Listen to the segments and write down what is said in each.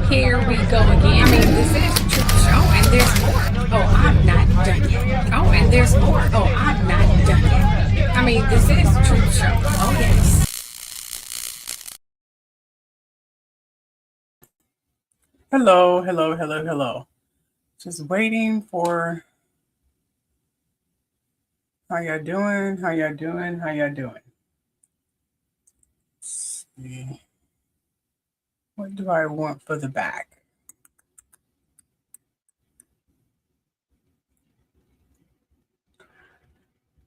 Here we go again. I mean, this is the truth show, and there's more. Oh, I'm not done yet. Oh, and there's more. Oh, I'm not done yet. I mean, this is the truth show. Oh, yes. Hello, hello, hello, hello. Just waiting for how y'all doing? How y'all doing? How y'all doing? Let's see. What do I want for the back?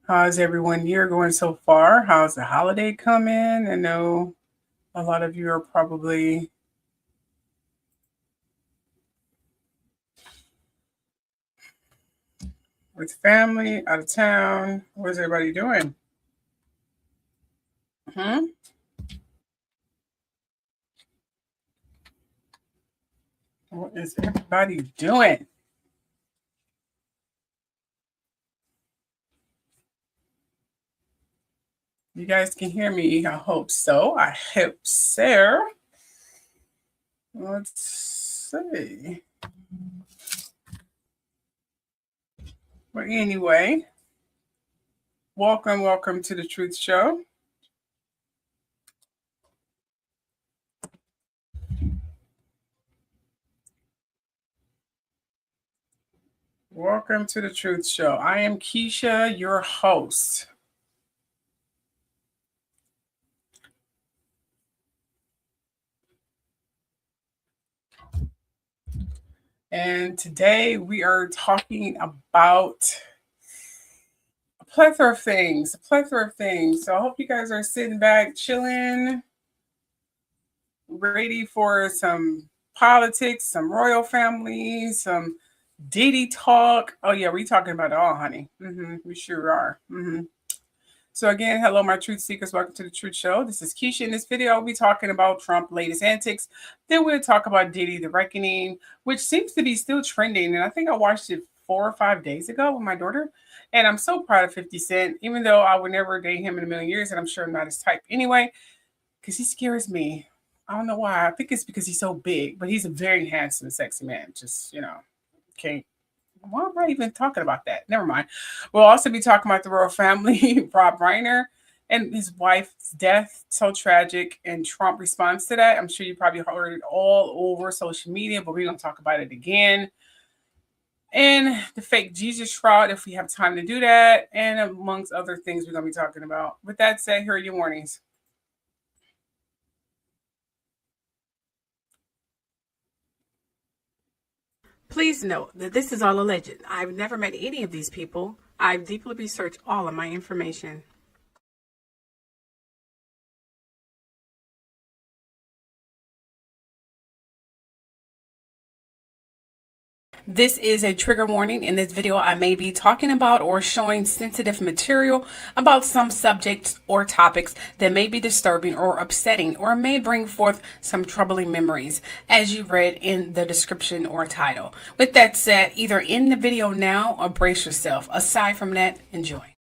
How's everyone year going so far? How's the holiday coming? I know a lot of you are probably with family, out of town. What's everybody doing? What is everybody doing? You guys can hear me. I hope so. I hope so. Let's see. But anyway, welcome to the Truth Show. Welcome to the Truth Show. I am Keisha, your host. And today we are talking about a plethora of things. So I hope you guys are sitting back, chilling, ready for some politics, some royal family, some Diddy talk. Oh yeah, we talking about it all, honey. We sure are. So again, hello, my truth seekers. Welcome to the Truth Show. This is Keisha. In this video, I'll be talking about Trump's latest antics. Then we'll talk about Diddy the Reckoning, which seems to be still trending. And I think I watched it 4 or 5 days ago with my daughter. And I'm so proud of 50 Cent, even though I would never date him in a million years. And I'm sure I'm not his type anyway, because he scares me. I don't know why. I think it's because he's so big, but he's a very handsome, sexy man. Just, can't. Why am I even talking about that? Never mind. We'll also be talking about the royal family, Rob Reiner, and his wife's death. So tragic. And Trump responds to that. I'm sure you probably heard it all over social media, but we're going to talk about it again. And the fake Jesus Shroud, if we have time to do that, and amongst other things we're going to be talking about. With that said, here are your warnings. Please note that this is all alleged. I've never met any of these people. I've deeply researched all of my information. This is a trigger warning. In this video, I may be talking about or showing sensitive material about some subjects or topics that may be disturbing or upsetting or may bring forth some troubling memories, as you read in the description or title. With that said, either end the video now or brace yourself. Aside from that, enjoy.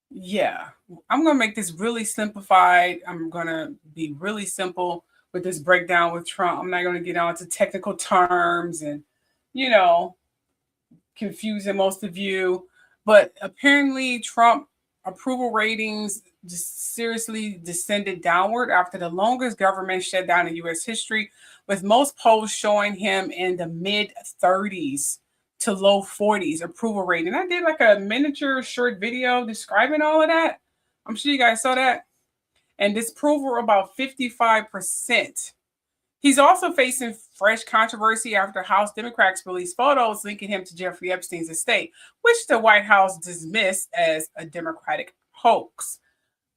Yeah, I'm going to make this really simplified. I'm going to be really simple with this breakdown with Trump. I'm not going to get on to technical terms and, you know, confusing most of you. But apparently, Trump approval ratings just seriously descended downward after the longest government shutdown in U.S. history, with most polls showing him in the mid 30s to low 40s approval rating. I did like a miniature short video describing all of that. I'm sure you guys saw that. And disapproval about 55%. He's also facing fresh controversy after House Democrats released photos linking him to Jeffrey Epstein's estate, which the White House dismissed as a Democratic hoax.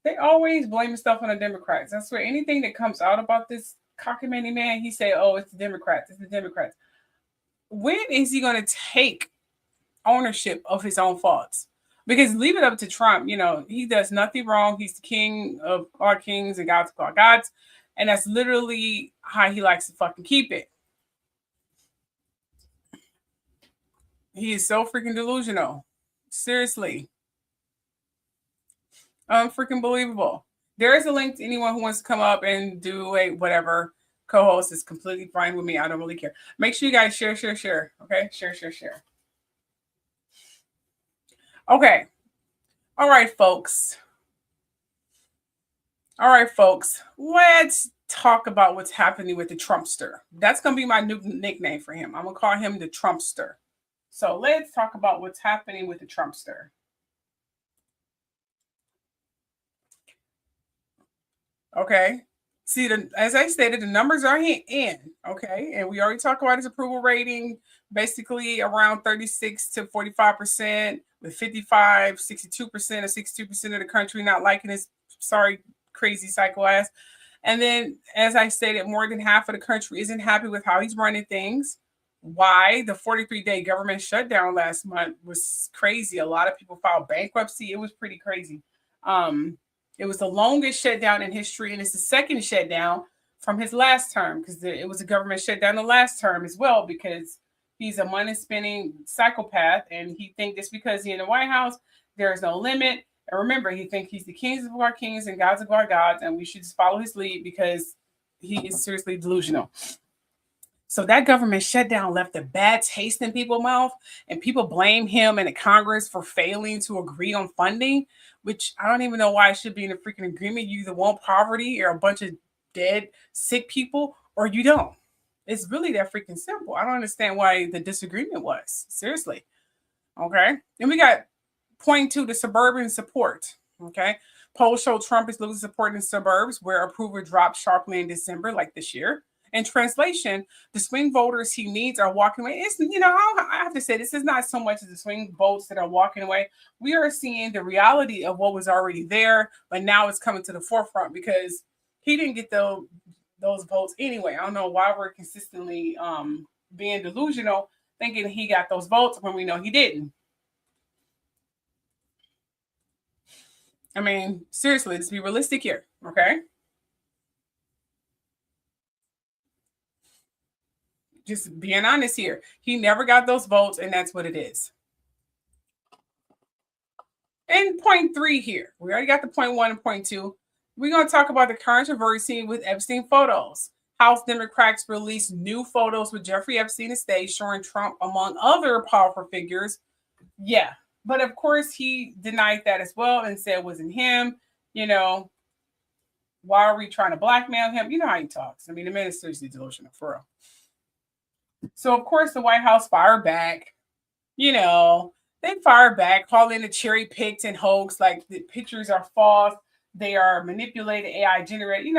They always blame stuff on the Democrats. That's where anything that comes out about this cockamamie man, he say, "Oh, it's the Democrats. It's the Democrats." When is he going to take ownership of his own faults? Because leave it up to Trump. He does nothing wrong. He's the king of all kings and gods of all gods. And that's literally how he likes to fucking keep it. He is so freaking delusional. Seriously. Freaking believable. There is a link to anyone who wants to come up and do a whatever. Co-host is completely fine with me. I don't really care. Make sure you guys share. Okay? Share. Okay. All right, folks. Let's talk about what's happening with the Trumpster. That's going to be my new nickname for him. I'm going to call him the Trumpster. So let's talk about what's happening with the Trumpster. Okay. See, as I stated, the numbers are in. Okay. And we already talked about his approval rating, basically around 36 to 45%, with 55, 62%, or 62% of the country not liking his crazy psycho ass. And then, as I stated, more than half of the country isn't happy with how he's running things. Why? The 43-day government shutdown last month was crazy. A lot of people filed bankruptcy. It was pretty crazy. It was the longest shutdown in history, and it's the second shutdown from his last term, because it was a government shutdown the last term as well, because he's a money-spending psychopath, and he thinks just because he's in the White House, there's no limit. And remember, he thinks he's the king of our kings and gods of our gods, and we should just follow his lead because he is seriously delusional. So that government shutdown left a bad taste in people's mouth, and people blame him and the Congress for failing to agree on funding, which I don't even know why it should be in a freaking agreement. You either want poverty or a bunch of dead, sick people, or you don't. It's really that freaking simple. I don't understand why the disagreement was. Seriously. Okay. And we got point to the suburban support. Okay. Polls show Trump is losing support in suburbs where approval dropped sharply in December, like this year. In translation, the swing voters he needs are walking away. It's, I have to say, this is not so much as the swing votes that are walking away. We are seeing the reality of what was already there, but now it's coming to the forefront because he didn't get those votes anyway. I don't know why we're consistently being delusional, thinking he got those votes when we know he didn't. I mean, seriously, let's be realistic here, okay? Just being honest here. He never got those votes, and that's what it is. And point 3 here. We already got the point 1 and point 2. We're going to talk about the controversy with Epstein photos. House Democrats released new photos with Jeffrey Epstein estate showing Trump among other powerful figures. Yeah. But of course, he denied that as well and said it wasn't him. Why are we trying to blackmail him? You know how he talks. I mean, the man is seriously delusional, for real. So, of course, the White House fired back. They fired back, calling it cherry picked and hoax, like the pictures are false. They are manipulated, AI generated,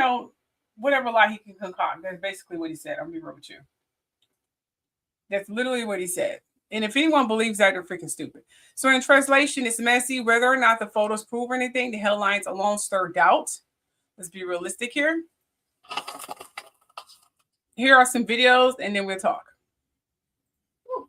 whatever lie he can concoct. That's basically what he said. I'm going to be real with you. That's literally what he said. And if anyone believes that, they're freaking stupid. So in translation, it's messy. Whether or not the photos prove anything, the headlines alone stir doubt. Let's be realistic here. Here are some videos, and then we'll talk.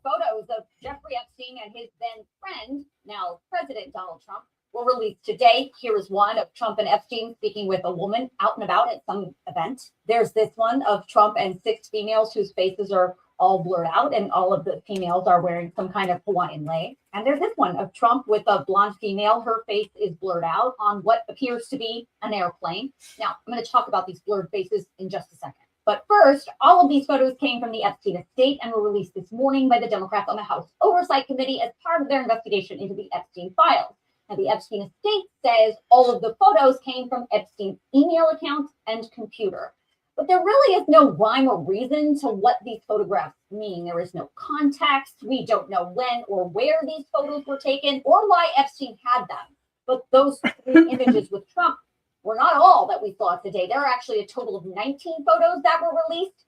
Photos of Jeffrey Epstein and his then friend, now President Donald Trump, were released today. Here is one of Trump and Epstein speaking with a woman out and about at some event. There's this one of Trump and 6 females whose faces are all blurred out, and all of the females are wearing some kind of Hawaiian lei. And there's this one of Trump with a blonde female. Her face is blurred out on what appears to be an airplane. Now, I'm going to talk about these blurred faces in just a second. But first, all of these photos came from the Epstein estate and were released this morning by the Democrats on the House Oversight Committee as part of their investigation into the Epstein files. Now, the Epstein estate says all of the photos came from Epstein's email account and computer. But there really is no rhyme or reason to what these photographs mean. There is no context. We don't know when or where these photos were taken or why Epstein had them. But those 3 images with Trump were not all that we saw today. There are actually a total of 19 photos that were released.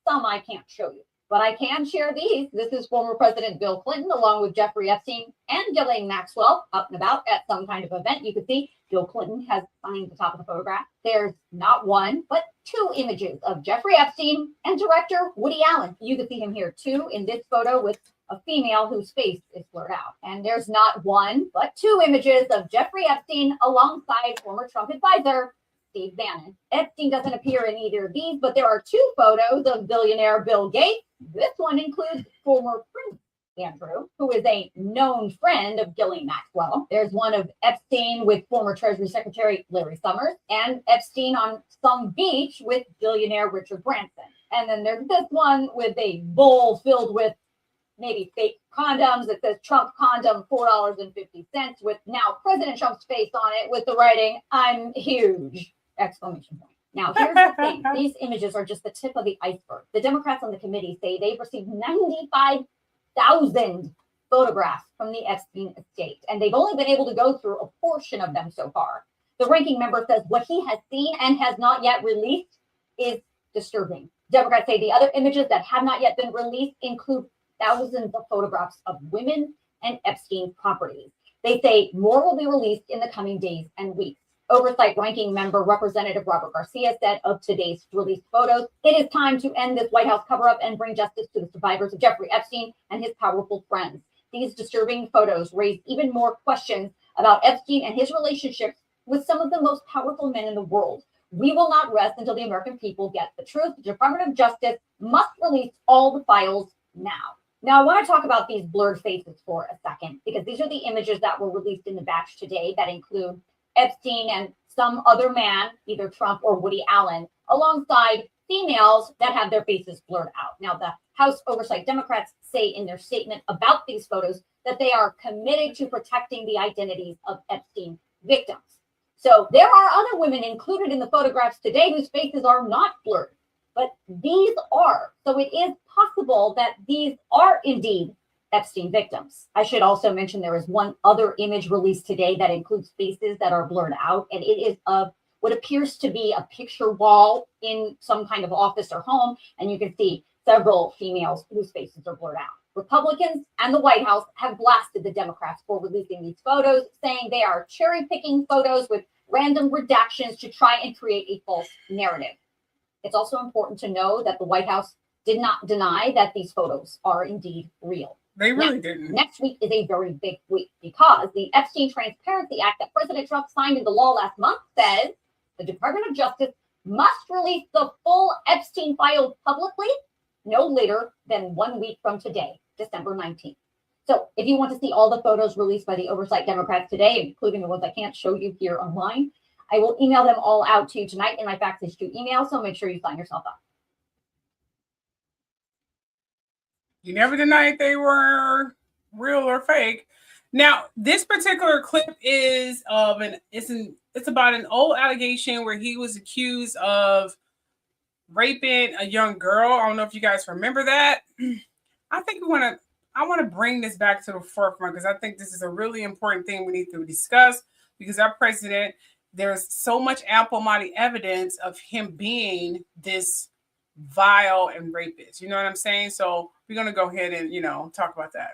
Some I can't show you, but I can share these. This is former President Bill Clinton along with Jeffrey Epstein and Ghislaine Maxwell up and about at some kind of event. You can see Bill Clinton has signed the top of the photograph. There's not one, but two images of Jeffrey Epstein and director Woody Allen. You can see him here too in this photo with a female whose face is blurred out. And there's not one, but two images of Jeffrey Epstein alongside former Trump advisor Steve Bannon. Epstein doesn't appear in either of these, but there are two photos of billionaire Bill Gates. This one includes former Prince Andrew, who is a known friend of Ghislaine Maxwell. There's one of Epstein with former Treasury Secretary Larry Summers, and Epstein on some beach with billionaire Richard Branson. And then there's this one with a bowl filled with maybe fake condoms that says Trump condom $4.50 with now President Trump's face on it with the writing, "I'm huge!" exclamation point. Now, here's the thing. These images are just the tip of the iceberg. The Democrats on the committee say they've received 95,000 photographs from the Epstein estate, and they've only been able to go through a portion of them so far. The ranking member says what he has seen and has not yet released is disturbing. Democrats say the other images that have not yet been released include thousands of photographs of women and Epstein properties. They say more will be released in the coming days and weeks. Oversight ranking member Representative Robert Garcia said of today's released photos, "It is time to end this White House cover-up and bring justice to the survivors of Jeffrey Epstein and his powerful friends. These disturbing photos raise even more questions about Epstein and his relationships with some of the most powerful men in the world. We will not rest until the American people get the truth. The Department of Justice must release all the files now." Now, I want to talk about these blurred faces for a second, because these are the images that were released in the batch today that include Epstein and some other man, either Trump or Woody Allen, alongside females that have their faces blurred out. Now, the House Oversight Democrats say in their statement about these photos that they are committed to protecting the identities of Epstein victims. So there are other women included in the photographs today whose faces are not blurred, but these are. So it is possible that these are indeed Epstein victims. I should also mention there is one other image released today that includes faces that are blurred out, and it is of what appears to be a picture wall in some kind of office or home, and you can see several females whose faces are blurred out. Republicans and the White House have blasted the Democrats for releasing these photos, saying they are cherry-picking photos with random redactions to try and create a false narrative. It's also important to know that the White House did not deny that these photos are indeed real. They really didn't. Next week is a very big week because the Epstein Transparency Act that President Trump signed into law last month says the Department of Justice must release the full Epstein files publicly no later than 1 week from today, December 19th. So if you want to see all the photos released by the Oversight Democrats today, including the ones I can't show you here online, I will email them all out to you tonight in my Fax Issue email, so make sure you sign yourself up. You never denied they were real or fake. Now, this particular clip is of it's about an old allegation where he was accused of raping a young girl. I don't know if you guys remember that. I think I want to bring this back to the forefront because I think this is a really important thing we need to discuss, because our president, there's so much ample body evidence of him being this vile and rapist. You know what I'm saying? So we're going to go ahead and, talk about that.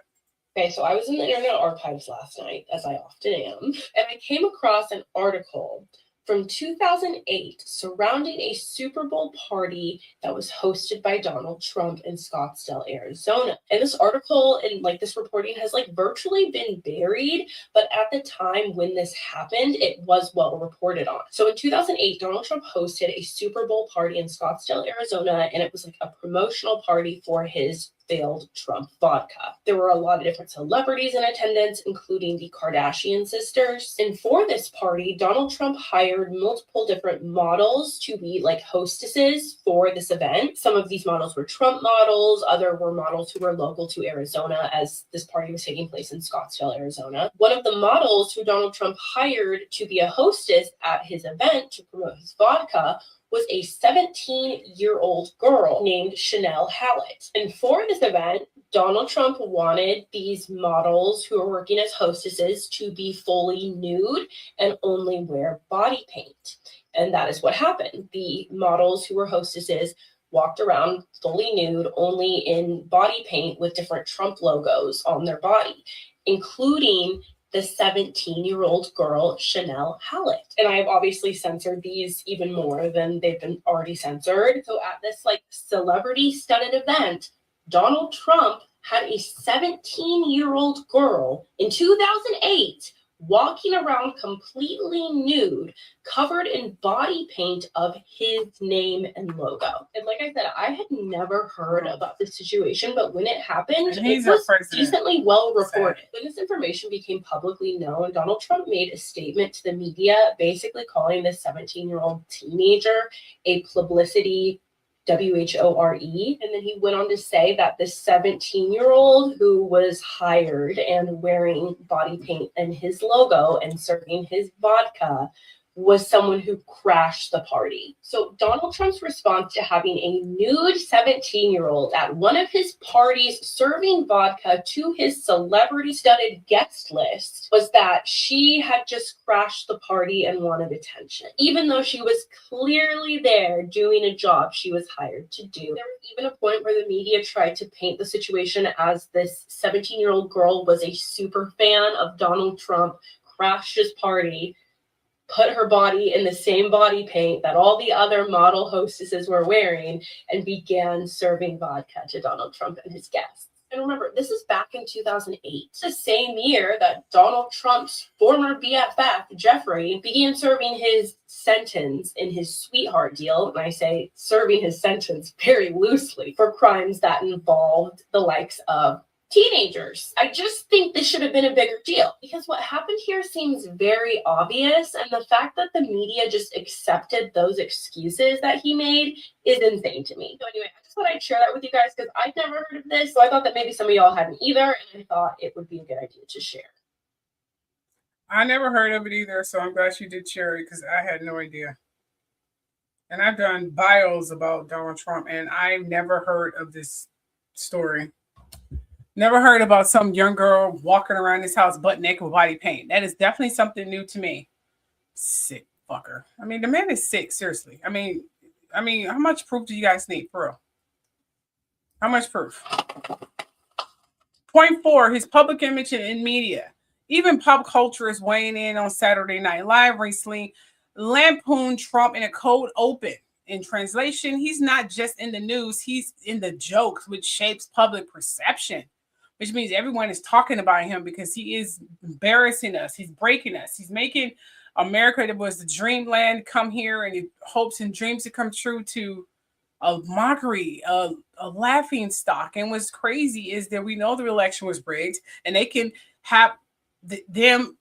Okay, so I was in the Internet Archives last night, as I often am, and I came across an article from 2008 surrounding a Super Bowl party that was hosted by Donald Trump in Scottsdale, Arizona. And this article and this reporting has virtually been buried, but at the time when this happened, it was well reported on. So in 2008, Donald Trump hosted a Super Bowl party in Scottsdale, Arizona, and it was a promotional party for his failed Trump vodka. There were a lot of different celebrities in attendance, including the Kardashian sisters. And for this party, Donald Trump hired multiple different models to be hostesses for this event. Some of these models were Trump models, other were models who were local to Arizona, as this party was taking place in Scottsdale, Arizona. One of the models who Donald Trump hired to be a hostess at his event to promote his vodka was a 17-year-old girl named Chanel Hallett. And for this event, Donald Trump wanted these models who are working as hostesses to be fully nude and only wear body paint. And that is what happened. The models who were hostesses walked around fully nude, only in body paint with different Trump logos on their body, including the 17-year-old girl, Chanel Hallett. And I have obviously censored these even more than they've been already censored. So at this celebrity-studded event, Donald Trump had a 17-year-old girl in 2008 walking around completely nude, covered in body paint of his name and logo. And like I said, I had never heard about this situation, but when it happened, it was decently well reported. When this information became publicly known, Donald Trump made a statement to the media, basically calling this 17-year-old teenager a publicity WHORE. And then he went on to say that this 17-year-old who was hired and wearing body paint and his logo and serving his vodka was someone who crashed the party. So Donald Trump's response to having a nude 17-year-old at one of his parties serving vodka to his celebrity-studded guest list was that she had just crashed the party and wanted attention, even though she was clearly there doing a job she was hired to do. There was even a point where the media tried to paint the situation as this 17-year-old girl was a super fan of Donald Trump, crashed his party, put her body in the same body paint that all the other model hostesses were wearing, and began serving vodka to Donald Trump and his guests. And remember, this is back in 2008. It's the same year that Donald Trump's former BFF, Jeffrey, began serving his sentence in his sweetheart deal. And I say serving his sentence very loosely, for crimes that involved the likes of teenagers. I just think this should have been a bigger deal, because what happened here seems very obvious, and the fact that the media just accepted those excuses that he made is insane to me. So anyway, I just thought I'd share that with you guys because I'd never heard of this, so I thought that maybe some of y'all hadn't either, and I thought it would be a good idea to share. I never heard of it either, so I'm glad you did share it because I had no idea. And I've done bios about Donald Trump, and I've never heard of this story. Never heard about some young girl walking around this house butt naked with body paint. That is definitely something new to me. Sick fucker. I mean, the man is sick, seriously. I mean, how much proof do you guys need, for real? How much proof? Point 4, his public image in media. Even pop culture is weighing in on Saturday Night Live recently. Lampoon Trump in a cold open. In translation, he's not just in the news, he's in the jokes, which shapes public perception. Which means everyone is talking about him because he is embarrassing us. He's breaking us. He's making America that was the dreamland come here and it hopes and dreams to come true to a mockery, a laughing stock. And what's crazy is that we know the election was rigged and they can have them,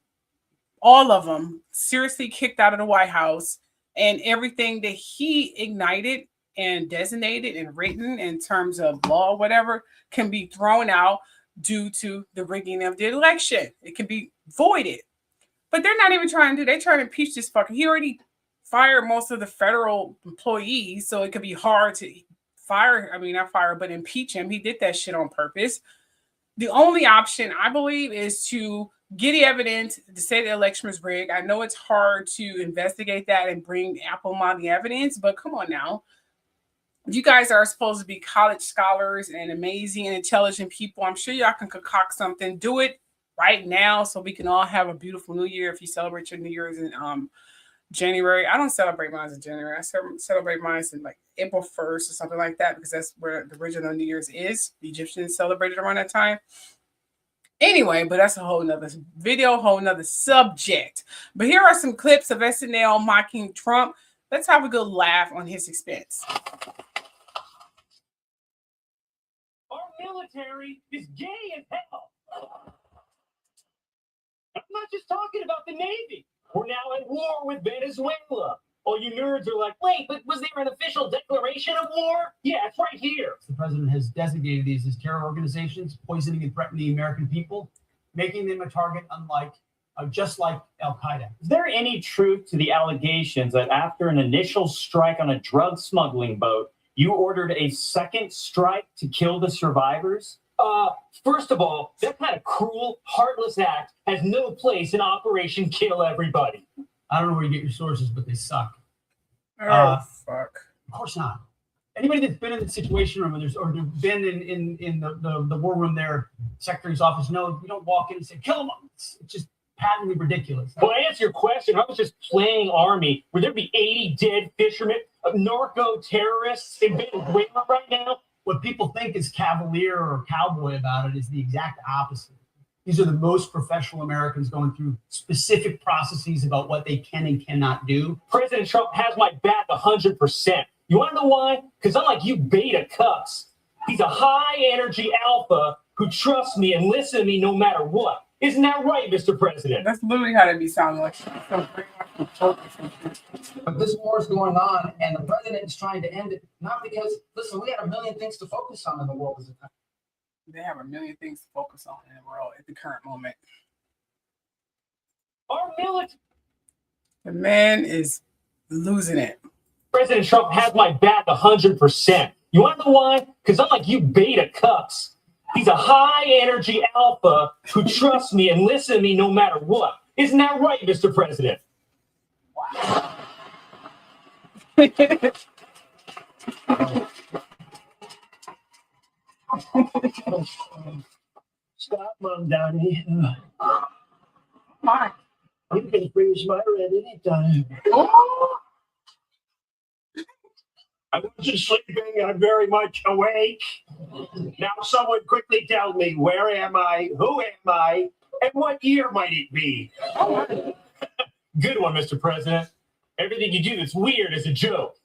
all of them, seriously kicked out of the White House, and everything that he ignited and designated and written in terms of law, whatever, can be thrown out due to the rigging of the election. It can be voided. But they're not even trying to, they're trying to impeach this fucker. He already fired most of the federal employees, so it could be hard to not fire, but impeach him. He did that shit on purpose. The only option, I believe, is to get the evidence to say the election was rigged. I know it's hard to investigate that and bring Apple on the evidence, but come on now. You guys are supposed to be college scholars and amazing and intelligent people. I'm sure y'all can concoct something. Do it right now so we can all have a beautiful new year. If you celebrate your New Year's in January. I don't celebrate mine in January. I celebrate mine in like April 1st or something like that because that's where the original New Year's is. The Egyptians celebrated around that time. Anyway, but that's a whole nother video, whole nother subject. But here are some clips of SNL mocking Trump. Let's have a good laugh on his expense. Military is gay as hell. I'm not just talking about the Navy. We're now at war with Venezuela. All you nerds are like, wait, but was there an official declaration of war? Yeah, it's right here. The president has designated these as terror organizations, poisoning and threatening the American people, making them a target just like Al-Qaeda. Is there any truth to the allegations that after an initial strike on a drug smuggling boat, you ordered a second strike to kill the survivors? First of all, that kind of cruel, heartless act has no place in Operation Kill Everybody. I don't know where you get your sources, but they suck. Oh, fuck. Of course not. Anybody that's been in the situation room or been in the war room there, secretary's office, no, you don't walk in and say, kill them. It's just patently ridiculous. Well, to answer your question, I was just playing Army. Would there be 80 dead fishermen, narco terrorists in Venezuela right now? What people think is cavalier or cowboy about it is the exact opposite. These are the most professional Americans going through specific processes about what they can and cannot do. President Trump has my back 100%. You want to know why? Because unlike you beta cucks, he's a high-energy alpha who trusts me and listens to me no matter what. Isn't that right, Mr. President? That's literally how they be sounding like. But this war is going on, and the president is trying to end it. Not because, listen, we had a million things to focus on in the world at the time. They have a million things to focus on in the world at the current moment. Our military. The man is losing it. President Trump has my back 100%. You want to know why? Because unlike you beta cucks, he's a high-energy alpha who trusts me and listens to me no matter what. Isn't that right, Mr. President? Stop, Mom Downey. Hi. You can freeze my red anytime. I wasn't sleeping. I'm very much awake. Now, someone quickly tell me, where am I? Who am I? And what year might it be? Good one, Mr. President. Everything you do that's weird is a joke.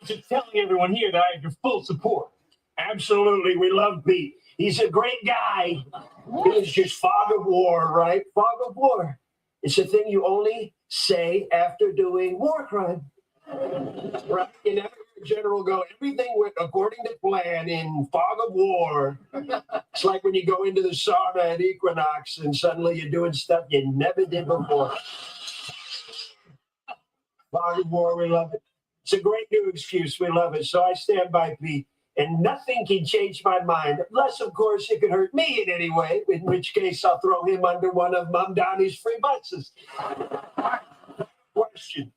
Just telling everyone here that I have your full support. Absolutely. We love Pete. He's a great guy. It's just fog of war, right? Fog of war. It's a thing you only say after doing war crime. Right? You never hear a general go, everything went according to plan in fog of war. It's like when you go into the sauna at Equinox and suddenly you're doing stuff you never did before. Fog of war, we love it. It's a great new excuse. We love it. So I stand by Pete. And nothing can change my mind, unless, of course, it could hurt me in any way, in which case I'll throw him under one of Mom Downey's free buses. Question.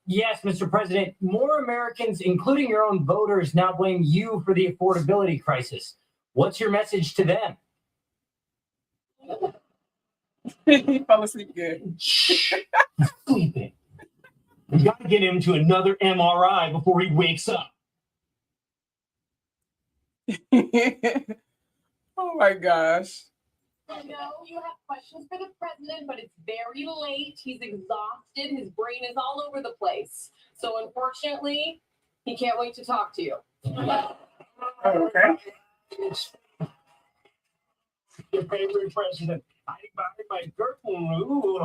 Yes, Mr. President. More Americans, including your own voters, now blame you for the affordability crisis. What's your message to them? He fell asleep good. Sleeping. We got to get him to another MRI before he wakes up. Oh my gosh. I know you have questions for the president, but it's very late. He's exhausted. His brain is all over the place. So unfortunately, he can't wait to talk to you. Okay. Your favorite president. Hiding behind my curtain. Ooh,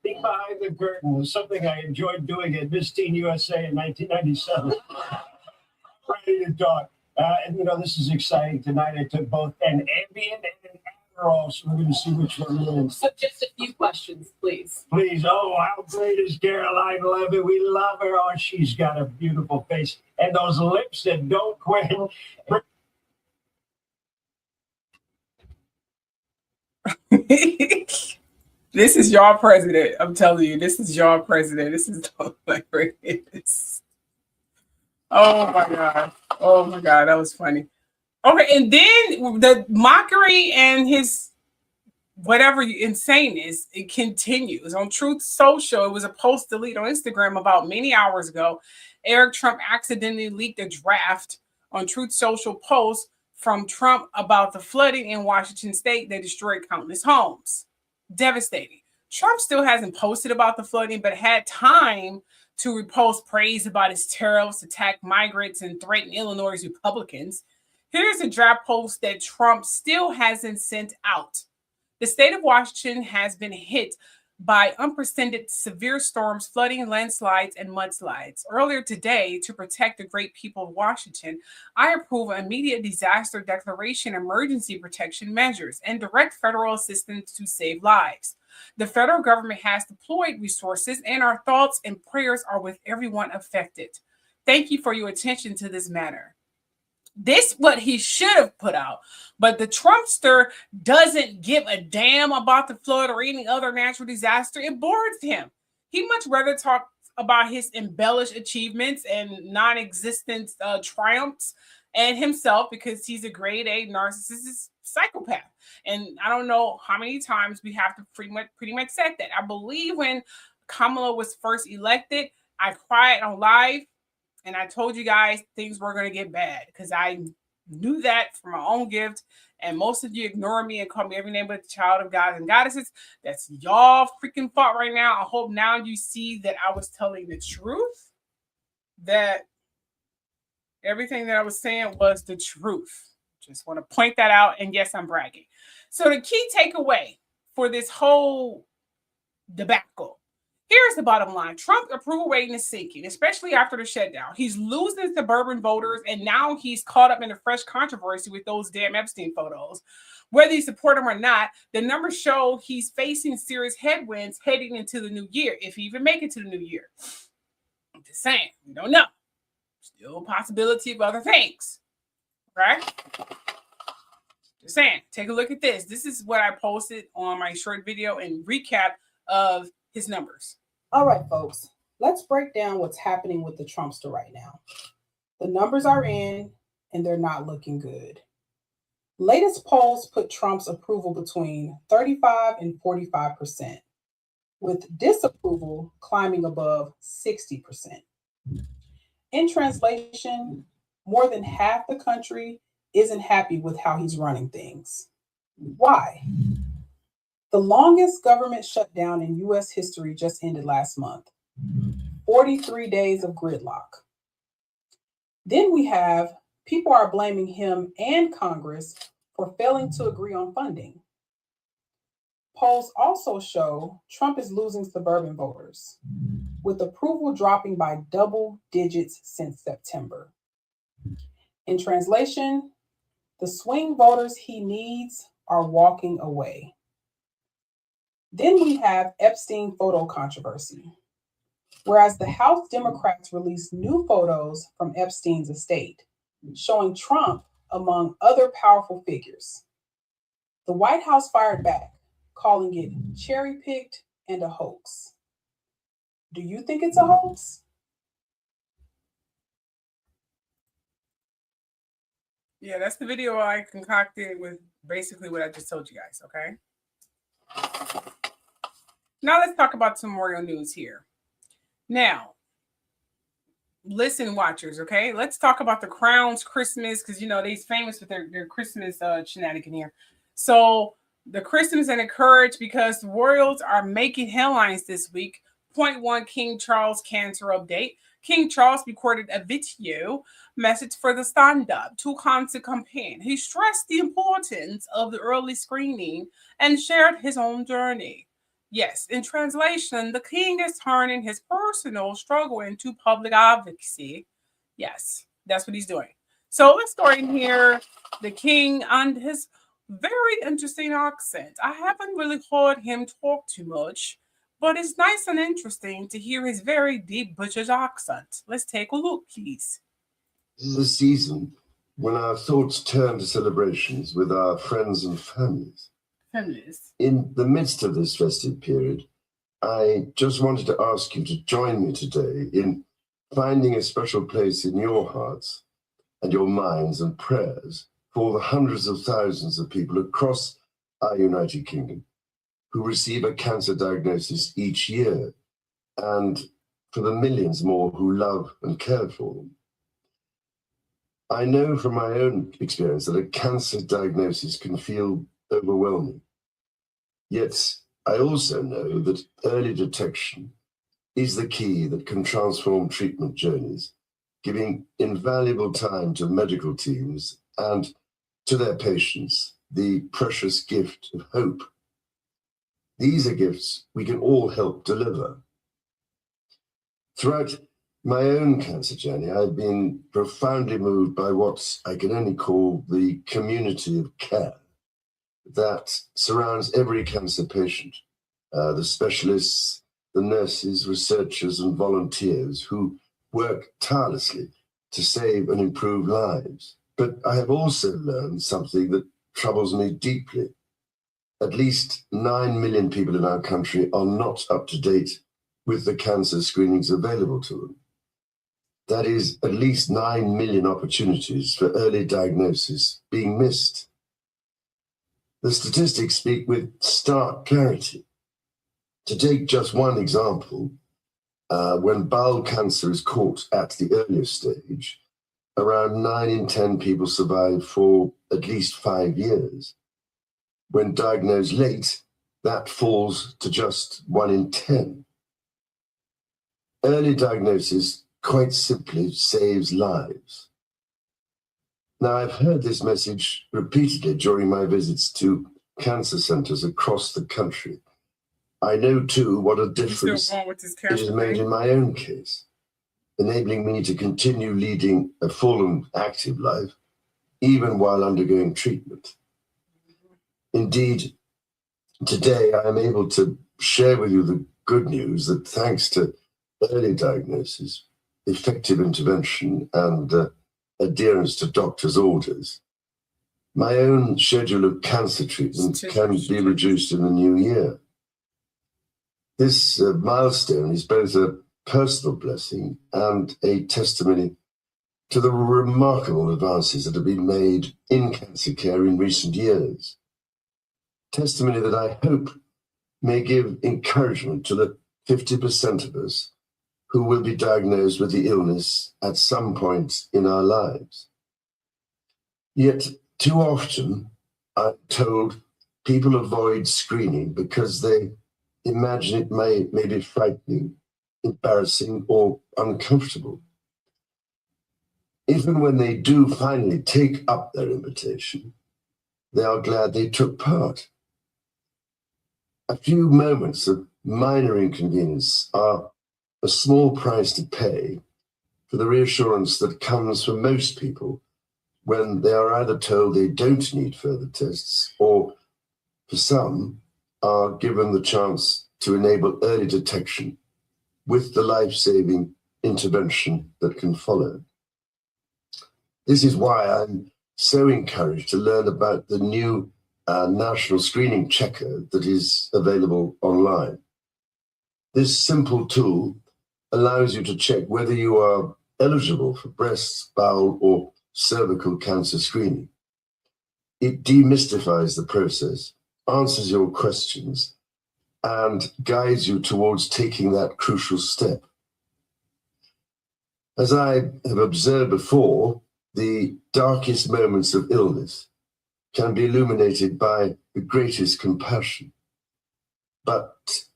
peek behind the curtain was something I enjoyed doing at Miss Teen USA in 1997. Ready to talk. And, you know, this is exciting. Tonight I took both an Ambien and an Adderall, so we're going to see which one wins. So just a few questions, please. Please. Oh, how great is Caroline Levitt? We love her. Oh, she's got a beautiful face. And those lips that don't quench. This is your president. I'm telling you, this is your president. This is hilarious. Oh my God. Oh my God. That was funny. Okay. And then the mockery and his whatever insaneness, it continues. On Truth Social, it was a post delete on Instagram about many hours ago. Eric Trump accidentally leaked a draft on Truth Social post from Trump about the flooding in Washington state that destroyed countless homes. Devastating. Trump still hasn't posted about the flooding, but had time to repost praise about his tariffs, attack migrants, and threaten Illinois Republicans. Here's a draft post that Trump still hasn't sent out. The state of Washington has been hit by unprecedented severe storms, flooding, landslides, and mudslides. Earlier today, to protect the great people of Washington, I approve immediate disaster declaration emergency protection measures and direct federal assistance to save lives. The federal government has deployed resources, and our thoughts and prayers are with everyone affected. Thank you for your attention to this matter. This what he should have put out. But the Trumpster doesn't give a damn about the flood or any other natural disaster. It bores him. He much rather talk about his embellished achievements and non-existent triumphs and himself, because he's a grade A narcissist psychopath. And I don't know how many times we have to pretty much said that. I believe when Kamala was first elected, I cried on live and I told you guys things were going to get bad because I knew that from my own gift. And most of you ignore me and call me every name but the child of gods and goddesses. That's y'all freaking fault right now. I hope now you see that I was telling the truth, that everything that I was saying was the truth. Just want to point that out. And yes, I'm bragging. So the key takeaway for this whole debacle, here's the bottom line. Trump approval rating is sinking, especially after the shutdown. He's losing suburban voters, and now he's caught up in a fresh controversy with those damn Epstein photos. Whether you support him or not, the numbers show he's facing serious headwinds heading into the new year, if he even make it to the new year. I'm just saying, we don't know. Still a possibility of other things, right? Just saying, take a look at this. This is what I posted on my short video and recap of his numbers. All right, folks, let's break down what's happening with the Trumpster right now. The numbers are in and they're not looking good. Latest polls put Trump's approval between 35 and 45%, with disapproval climbing above 60%. In translation, more than half the country isn't happy with how he's running things. Why? The longest government shutdown in U.S. history just ended last month. 43 days of gridlock. Then we have people are blaming him and Congress for failing to agree on funding. Polls also show Trump is losing suburban voters, with approval dropping by double digits since September. In translation, the swing voters he needs are walking away. Then we have Epstein photo controversy. Whereas the House Democrats released new photos from Epstein's estate, showing Trump among other powerful figures. The White House fired back, calling it cherry-picked and a hoax. Do you think it's a hoax? Yeah, that's the video I concocted with basically what I just told you guys, okay? Now let's talk about some royal news here. Now, listen, watchers, okay? Let's talk about the Crown's Christmas, because, you know, they're famous with their Christmas shenanigan here. So the Christmas and the courage, because the royals are making headlines this week. Point one, King Charles cancer update. King Charles recorded a video message for the stand-up to cancer campaign. He stressed the importance of the early screening and shared his own journey. Yes, in translation, the king is turning his personal struggle into public advocacy. Yes, that's what he's doing. So let's go in here. The king and his very interesting accent. I haven't really heard him talk too much, but it's nice and interesting to hear his very deep British accent. Let's take a look, please. This is a season when our thoughts turn to celebrations with our friends and families. In the midst of this festive period, I just wanted to ask you to join me today in finding a special place in your hearts and your minds and prayers for the hundreds of thousands of people across our United Kingdom who receive a cancer diagnosis each year, and for the millions more who love and care for them. I know from my own experience that a cancer diagnosis can feel overwhelming. Yet I also know that early detection is the key that can transform treatment journeys, giving invaluable time to medical teams and to their patients the precious gift of hope. These are gifts we can all help deliver. Throughout my own cancer journey, I've been profoundly moved by what I can only call the community of care that surrounds every cancer patient, the specialists, the nurses, researchers, and volunteers who work tirelessly to save and improve lives. But I have also learned something that troubles me deeply. At least 9 million people in our country are not up to date with the cancer screenings available to them. That is at least 9 million opportunities for early diagnosis being missed. The statistics speak with stark clarity. To take just one example, when bowel cancer is caught at the earliest stage, around 9 in 10 people survive for at least 5 years. When diagnosed late, that falls to just 1 in 10. Early diagnosis quite simply saves lives. Now, I've heard this message repeatedly during my visits to cancer centers across the country. I know too what a difference it has made in my own case, enabling me to continue leading a full and active life, even while undergoing treatment. Indeed, today I am able to share with you the good news that thanks to early diagnosis, effective intervention, and adherence to doctors' orders, my own schedule of cancer treatment can be reduced in the new year. This milestone is both a personal blessing and a testimony to the remarkable advances that have been made in cancer care in recent years. Testimony that I hope may give encouragement to the 50% of us who will be diagnosed with the illness at some point in our lives. Yet, too often, I'm told people avoid screening because they imagine it may be frightening, embarrassing, or uncomfortable. Even when they do finally take up their invitation, they are glad they took part. A few moments of minor inconvenience are a small price to pay for the reassurance that comes from most people when they are either told they don't need further tests or, for some, are given the chance to enable early detection with the life-saving intervention that can follow. This is why I'm so encouraged to learn about the new national screening checker that is available online. This simple tool allows you to check whether you are eligible for breast, bowel, or cervical cancer screening. It demystifies the process, answers your questions, and guides you towards taking that crucial step. As I have observed before, the darkest moments of illness can be illuminated by the greatest compassion. But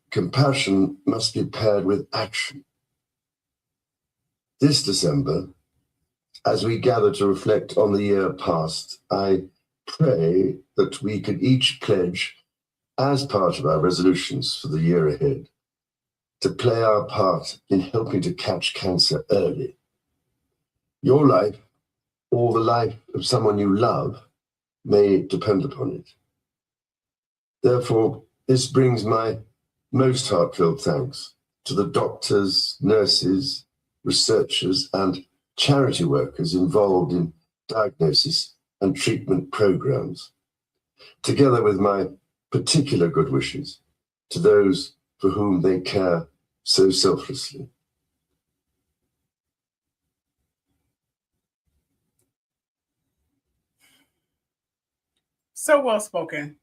compassion must be paired with action. This December, as we gather to reflect on the year past, I pray that we could each pledge, as part of our resolutions for the year ahead, to play our part in helping to catch cancer early. Your life, or the life of someone you love, may depend upon it. Therefore, this brings my most heartfelt thanks to the doctors, nurses, researchers, and charity workers involved in diagnosis and treatment programs, together with my particular good wishes to those for whom they care so selflessly. So well spoken.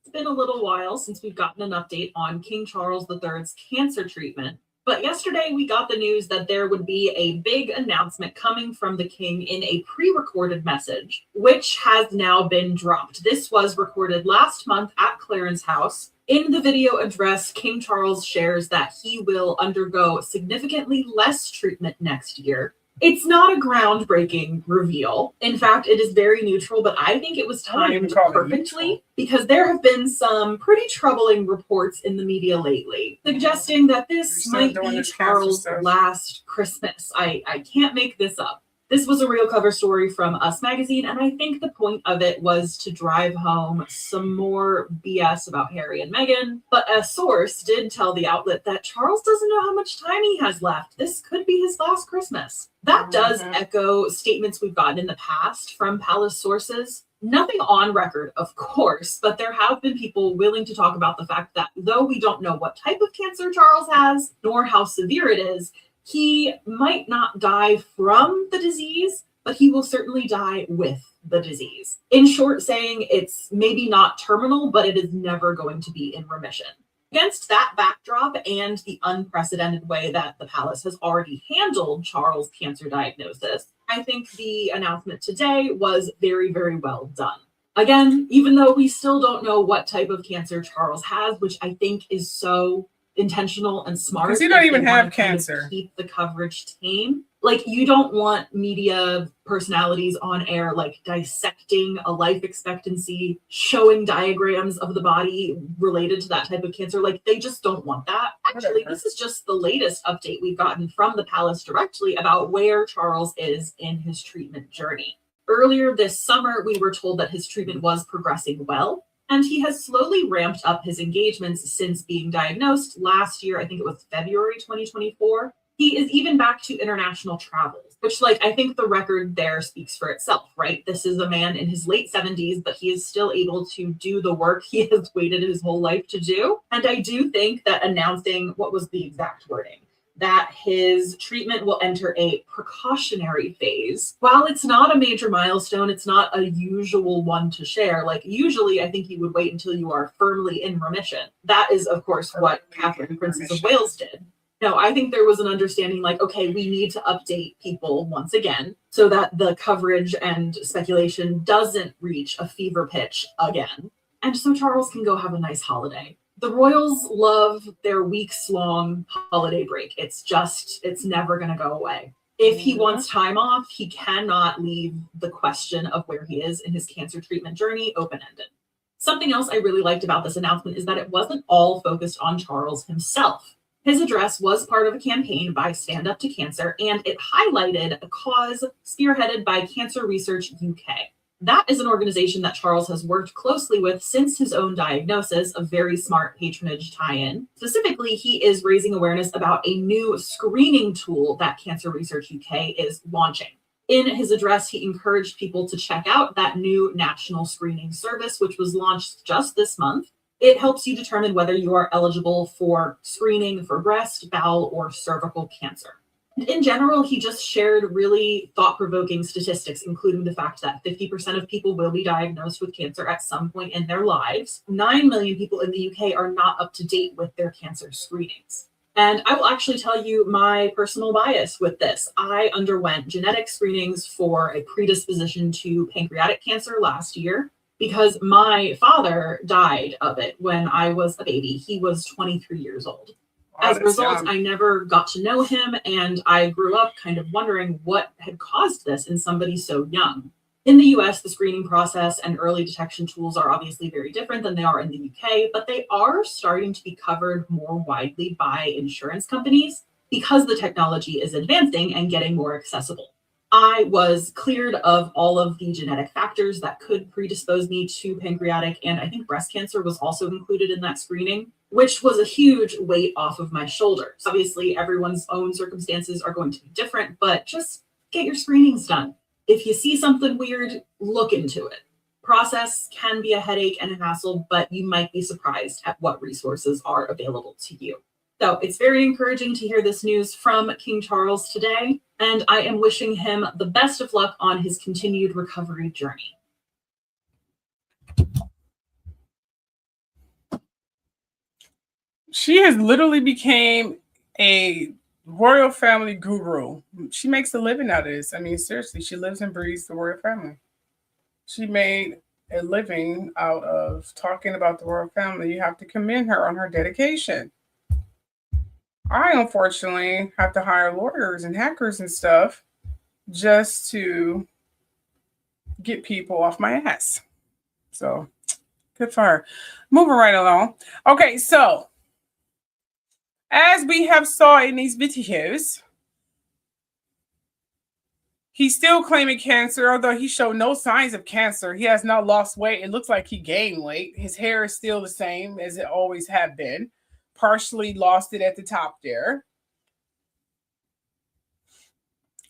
It's been a little while since we've gotten an update on King Charles III's cancer treatment, but yesterday we got the news that there would be a big announcement coming from the king in a pre-recorded message, which has now been dropped. This was recorded last month at Clarence House. In the video address, King Charles shares that he will undergo significantly less treatment next year. It's not a groundbreaking reveal. In fact, it is very neutral, but I think it was timed perfectly because there have been some pretty troubling reports in the media lately suggesting that this might be Charles' last Christmas. I can't make this up. This was a real cover story from Us Magazine, and I think the point of it was to drive home some more BS about Harry and Meghan. But a source did tell the outlet that Charles doesn't know how much time he has left. This could be his last Christmas. That does echo statements we've gotten in the past from palace sources. Nothing on record, of course, but there have been people willing to talk about the fact that though we don't know what type of cancer Charles has, nor how severe it is, he might not die from the disease, but he will certainly die with the disease. In short, saying it's maybe not terminal, but it is never going to be in remission. Against that backdrop and the unprecedented way that the palace has already handled Charles' cancer diagnosis, I think the announcement today was very, very well done. Again, even though we still don't know what type of cancer Charles has, which I think is so intentional and smart. Because he don't even have cancer. Keep the coverage tame. Like, you don't want media personalities on air like dissecting a life expectancy, showing diagrams of the body related to that type of cancer. Like, they just don't want that. Actually, this is just the latest update we've gotten from the palace directly about where Charles is in his treatment journey. Earlier this summer, we were told that his treatment was progressing well, and he has slowly ramped up his engagements since being diagnosed last year. I think it was February 2024. He is even back to international travels, which, like, I think the record there speaks for itself, right? This is a man in his late 70s, but he is still able to do the work he has waited his whole life to do. And I do think that announcing, what was the exact wording? That his treatment will enter a precautionary phase. While it's not a major milestone, it's not a usual one to share. Like, usually I think you would wait until you are firmly in remission. That is, of course, what Catherine, Princess of Wales, did. No, I think there was an understanding like, okay, we need to update people once again so that the coverage and speculation doesn't reach a fever pitch again. And so Charles can go have a nice holiday. The royals love their weeks-long holiday break. It's never going to go away. If he wants time off, he cannot leave the question of where he is in his cancer treatment journey open-ended. Something else I really liked about this announcement is that it wasn't all focused on Charles himself. His address was part of a campaign by Stand Up to Cancer, and it highlighted a cause spearheaded by Cancer Research UK. That is an organization that Charles has worked closely with since his own diagnosis, a very smart patronage tie-in. Specifically, he is raising awareness about a new screening tool that Cancer Research UK is launching. In his address, he encouraged people to check out that new national screening service, which was launched just this month. It helps you determine whether you are eligible for screening for breast, bowel, or cervical cancer. In general, he just shared really thought-provoking statistics, including the fact that 50% of people will be diagnosed with cancer at some point in their lives. 9 million people in the UK are not up to date with their cancer screenings. And I will actually tell you my personal bias with this. I underwent genetic screenings for a predisposition to pancreatic cancer last year because my father died of it when I was a baby. He was 23 years old. As a result, I never got to know him, and I grew up kind of wondering what had caused this in somebody so young. In the US, the screening process and early detection tools are obviously very different than they are in the UK, but they are starting to be covered more widely by insurance companies because the technology is advancing and getting more accessible. I was cleared of all of the genetic factors that could predispose me to pancreatic, and I think breast cancer was also included in that screening, which was a huge weight off of my shoulders. Obviously, everyone's own circumstances are going to be different, but just get your screenings done. If you see something weird, look into it. Process can be a headache and a hassle, but you might be surprised at what resources are available to you. So it's very encouraging to hear this news from King Charles today, and I am wishing him the best of luck on his continued recovery journey. She has literally became a royal family guru. She makes a living out of this. I mean, seriously, she lives and breathes the royal family. She made a living out of talking about the royal family. You have to commend her on her dedication. I, unfortunately, have to hire lawyers and hackers and stuff just to get people off my ass. So, good for her. Moving right along. Okay, so as we have saw in these videos, He's still claiming cancer, although he showed no signs of cancer. He has not lost weight. It looks like he gained weight. His hair is still the same as it always have been. Partially lost it at the top there.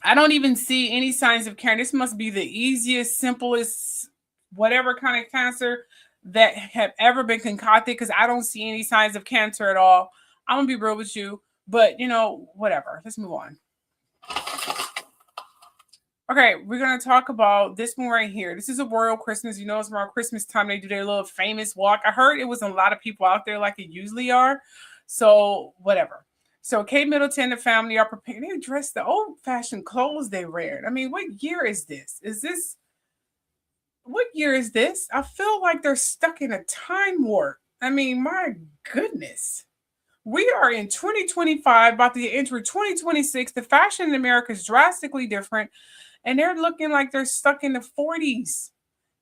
I don't even see any signs of cancer. This must be the easiest, simplest, whatever kind of cancer that have ever been concocted, because I don't see any signs of cancer at all. I'm going to be real with you, but, you know, whatever. Let's move on. Okay, we're going to talk about this one right here. This is a royal Christmas. You know, it's around Christmas time. They do their little famous walk. I heard it was a lot of people out there like it usually are. So, whatever. So, Kate Middleton and the family are preparing. They dress the old-fashioned clothes they wear. I mean, what year is this? What year is this? I feel like they're stuck in a time warp. I mean, my goodness. We are in 2025, about to enter 2026. The fashion in America is drastically different. And they're looking like they're stuck in the 40s.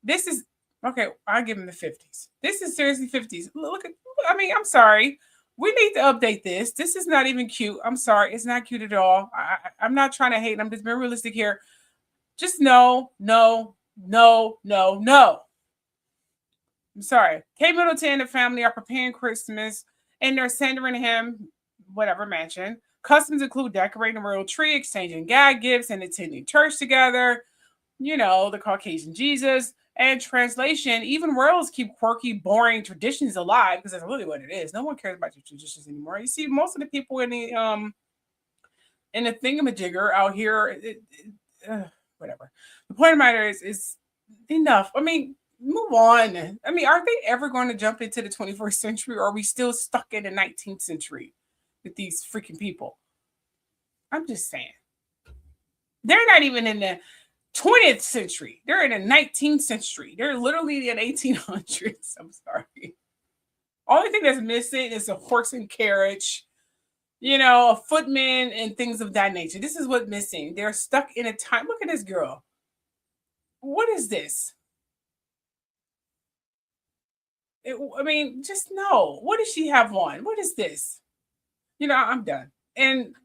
This is, okay, I'll give them the 50s. This is seriously 50s. Look at, I mean, I'm sorry. We need to update this. This is not even cute. I'm sorry. It's not cute at all. I'm not trying to hate. I'm just being realistic here. Just no. I'm sorry. Kate Middleton and the family are preparing Christmas, and they're sending him whatever mansion. Customs include decorating a royal tree, exchanging gag gifts, and attending church together. You know, the Caucasian Jesus. And translation, even royals keep quirky, boring traditions alive, because that's really what it is. No one cares about your traditions anymore. You see, most of the people in the thingamajigger out here, whatever. The point of the matter is enough. I mean, move on. I mean, are they ever going to jump into the 21st century, or are we still stuck in the 19th century with these freaking people? I'm just saying. They're not even in the 20th century. They're in the 19th century. They're literally in 1800s. I'm sorry. Only thing that's missing is a horse and carriage, you know, a footman and things of that nature. This is what's missing. They're stuck in a time. Look at this girl. What is this? I mean, just no. What does she have on? What is this? You know, I'm done. And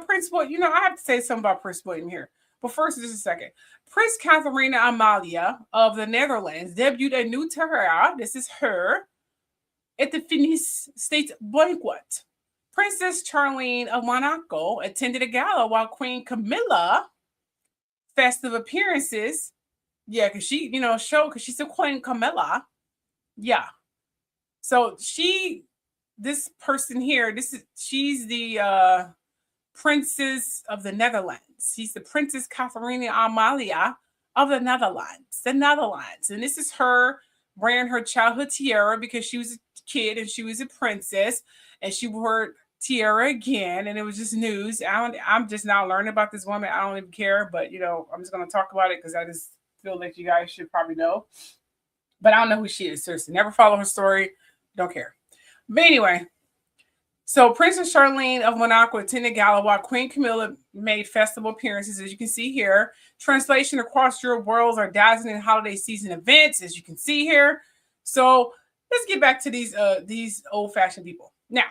Prince William, I have to say something about Prince William here. But first, just a second. Prince Catharina Amalia of the Netherlands debuted a new tiara. This is her at the Finnish State banquet. Princess Charlene of Monaco attended a gala while Queen Camilla, festive appearances. Yeah, because she, because she's the Queen Camilla. Yeah. So this person here, she's the Princess of the Netherlands. She's the Princess Catharina Amalia of the Netherlands. And this is her wearing her childhood tiara because she was a kid and she was a princess, and she wore her tiara again, and it was just news. I'm just now learning about this woman. I don't even care, but I'm just going to talk about it because I just feel like you guys should probably know. But I don't know who she is. Seriously, never follow her story. Don't care. But anyway. So Princess Charlene of Monaco attended gala while Queen Camilla made festival appearances, as you can see here. Translation across Europe, worlds are dazzling holiday season events, as you can see here. So let's get back to these old-fashioned people. Now,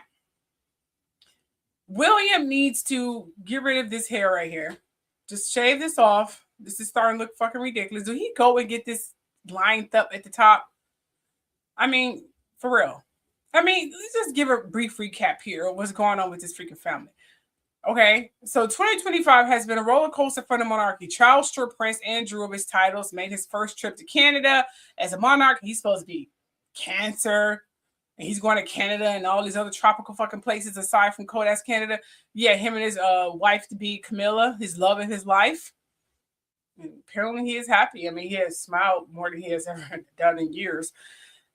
William needs to get rid of this hair right here. Just shave this off. This is starting to look fucking ridiculous. Do he go and get this lined up at the top? I mean, for real. I mean, let's just give a brief recap here of what's going on with this freaking family. Okay, so 2025 has been a roller coaster for the monarchy. Charles stripped Prince Andrew of his titles, made his first trip to Canada as a monarch. He's supposed to be Cancer, and he's going to Canada and all these other tropical fucking places aside from cold-ass Canada. Yeah, him and his wife-to-be Camilla, his love of his life. And apparently he is happy. I mean, he has smiled more than he has ever done in years.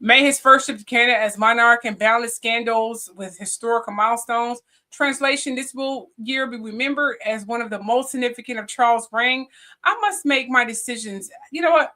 Made his first trip to Canada as monarch and boundless scandals with historical milestones. Translation, this year be remembered as one of the most significant of Charles' reign. I must make my decisions. You know what?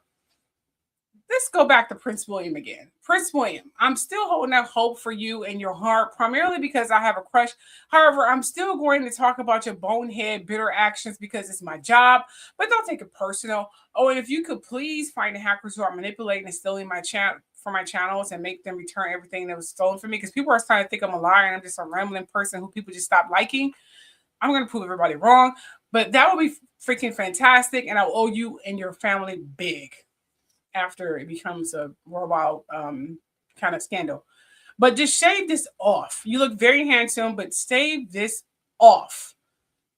Let's go back to Prince William again. Prince William, I'm still holding out hope for you in your heart, primarily because I have a crush. However, I'm still going to talk about your bonehead, bitter actions because it's my job, but don't take it personal. Oh, and if you could please find the hackers who are manipulating and stealing my channels and make them return everything that was stolen from me, because people are starting to think I'm a liar and I'm just a rambling person who people just stop liking. I'm going to prove everybody wrong, but that would be freaking fantastic, and I'll owe you and your family big after it becomes a worldwide kind of scandal. But just shave this off. You look very handsome, but shave this off.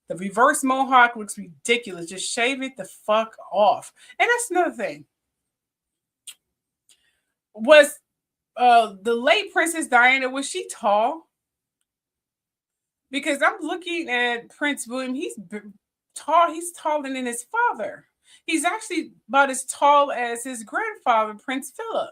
The reverse mohawk looks ridiculous. Just shave it the fuck off. And that's another thing. Was the late Princess Diana, was she tall? Because I'm looking at Prince William. He's tall. He's taller than his father. He's actually about as tall as his grandfather, Prince Philip.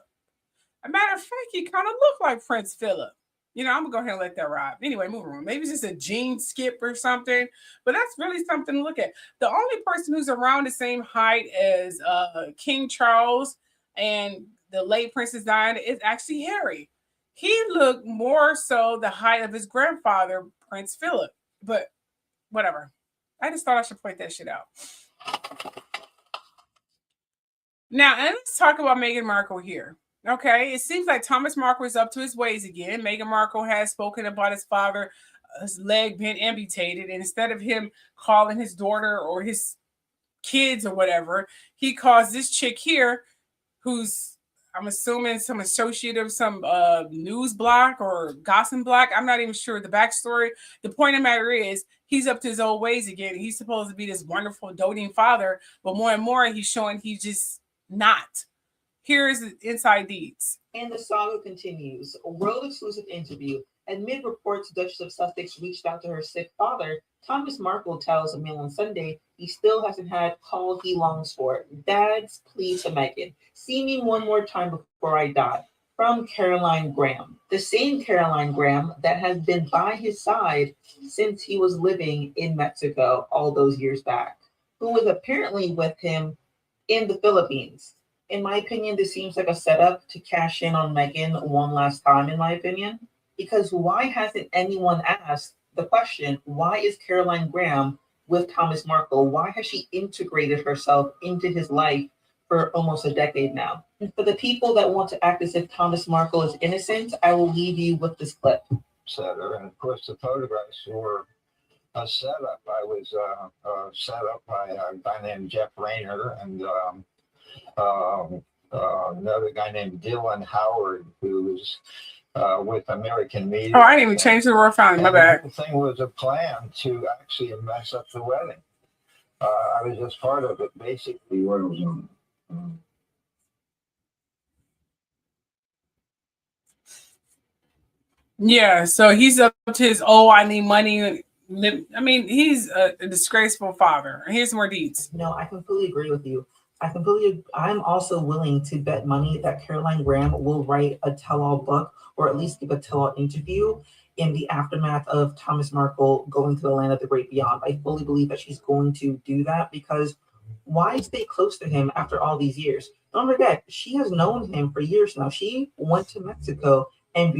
A matter of fact, he kind of looked like Prince Philip. You know, I'm going to go ahead and let that ride. Anyway, moving on. Maybe it's just a gene skip or something. But that's really something to look at. The only person who's around the same height as King Charles and the late Princess Diana is actually Harry. He looked more so the height of his grandfather, Prince Philip. But whatever. I just thought I should point that shit out. Now, and let's talk about Meghan Markle here. Okay, it seems like Thomas Markle is up to his ways again. Meghan Markle has spoken about his father, his leg being amputated, and instead of him calling his daughter or his kids or whatever, he calls this chick here, who's, I'm assuming, some associate of some news block or gossip block. I'm not even sure the backstory. The point of the matter is, he's up to his old ways again. He's supposed to be this wonderful, doting father, but more and more he's showing he's just not. Here's the inside deeds. And the saga continues. A world exclusive interview. Amid reports Duchess of Sussex reached out to her sick father, Thomas Markle tells Mail on Sunday he still hasn't had call he longs for. Dad's plea to Meghan. See me one more time before I die. From Caroline Graham. The same Caroline Graham that has been by his side since he was living in Mexico all those years back, who was apparently with him in the Philippines. In my opinion, this seems like a setup to cash in on Meghan one last time, in my opinion. Because why hasn't anyone asked the question, why is Caroline Graham with Thomas Markle? Why has she integrated herself into his life for almost a decade now? And for the people that want to act as if Thomas Markle is innocent, I will leave you with this clip. And of course, the photographs were a setup. I was set up by a guy named Jeff Reiner and another guy named Dylan Howard, who was with American media. Oh, I didn't even change the word finally. My bad. The thing was a plan to actually mess up the wedding. I was just part of it, basically. Yeah, so he's up to his, I need money. I mean, he's a disgraceful father. Here's more deeds. No, I completely agree with you. I'm also willing to bet money that Caroline Graham will write a tell-all book or at least give a tell-all interview in the aftermath of Thomas Markle going to the land of the great beyond. I fully believe that she's going to do that because why stay close to him after all these years? Don't forget, she has known him for years now. She went to Mexico and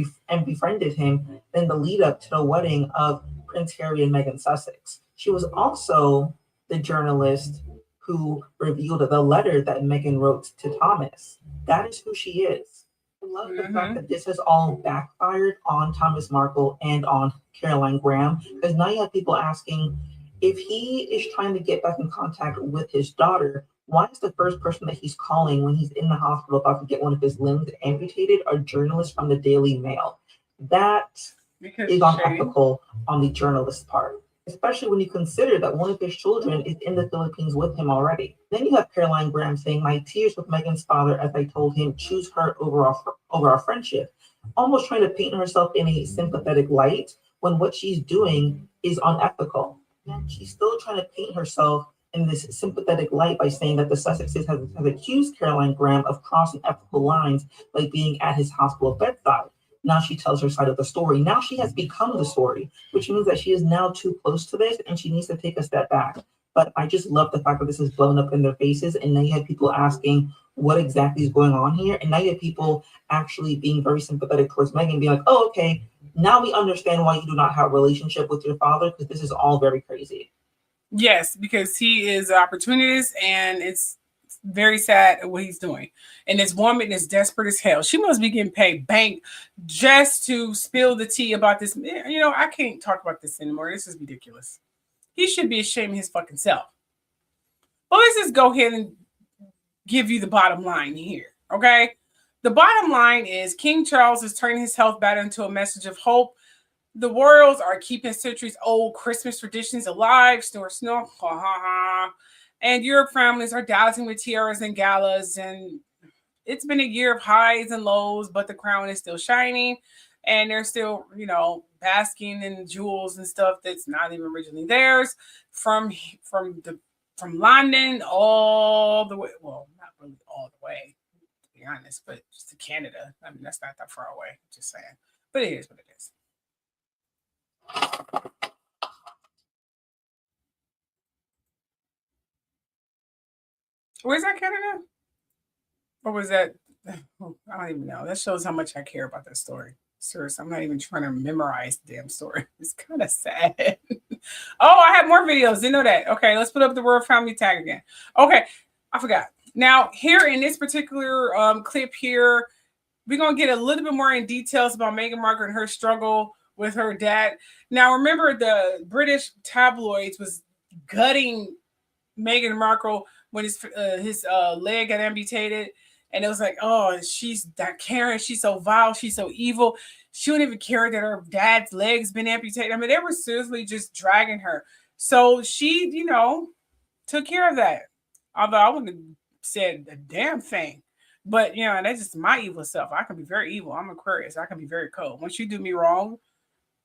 befriended him in the lead up to the wedding of Prince Harry and Meghan Sussex. She was also the journalist who revealed the letter that Meghan wrote to Thomas. That is who she is. I love the fact that this has all backfired on Thomas Markle and on Caroline Graham, because now you have people asking if he is trying to get back in contact with his daughter, why is the first person that he's calling when he's in the hospital about to get one of his limbs amputated a journalist from the Daily Mail? That is unethical on the journalist's part, especially when you consider that one of his children is in the Philippines with him already. Then you have Caroline Graham saying, my tears with Meghan's father as I told him, choose her over our friendship, almost trying to paint herself in a sympathetic light when what she's doing is unethical. And she's still trying to paint herself in this sympathetic light by saying that the Sussexes have accused Caroline Graham of crossing ethical lines by being at his hospital bedside. Now she tells her side of the story. Now she has become the story, which means that she is now too close to this and she needs to take a step back. But I just love the fact that this is blown up in their faces. And now you have people asking what exactly is going on here. And now you have people actually being very sympathetic towards Meghan, being like, oh, okay, now we understand why you do not have a relationship with your father, because this is all very crazy. Yes, because he is an opportunist and it's very sad at what he's doing. And this woman is desperate as hell. She must be getting paid bank just to spill the tea about this. You know, I can't talk about this anymore. This is ridiculous. He should be ashamed of his fucking self. But let's just go ahead and give you the bottom line here, okay? The bottom line is King Charles is turning his health battle into a message of hope. The royals are keeping centuries-old Christmas traditions alive, snore, snore, ha, ha, ha. And Europe families are dancing with tiaras and galas. And it's been a year of highs and lows, but the crown is still shining. And they're still, basking in jewels and stuff that's not even originally theirs. From London all the way, well, not really all the way, to be honest, but just to Canada. I mean, that's not that far away, just saying. But it is what it is. Where's that, Canada? Or was that? I don't even know. That shows how much I care about that story. Seriously, I'm not even trying to memorize the damn story. It's kind of sad. Oh, I have more videos. Didn't know that. Okay, let's put up the royal family tag again. Okay, I forgot. Now, here in this particular clip here, we're going to get a little bit more in details about Meghan Markle and her struggle with her dad. Now, remember the British tabloids was gutting Meghan Markle when his leg got amputated. And it was like, oh, she's that Karen. She's so vile. She's so evil. She wouldn't even care that her dad's legs been amputated. I mean, they were seriously just dragging her. So she, took care of that. Although I wouldn't have said a damn thing. But, that's just my evil self. I can be very evil. I'm Aquarius. I can be very cold. Once you do me wrong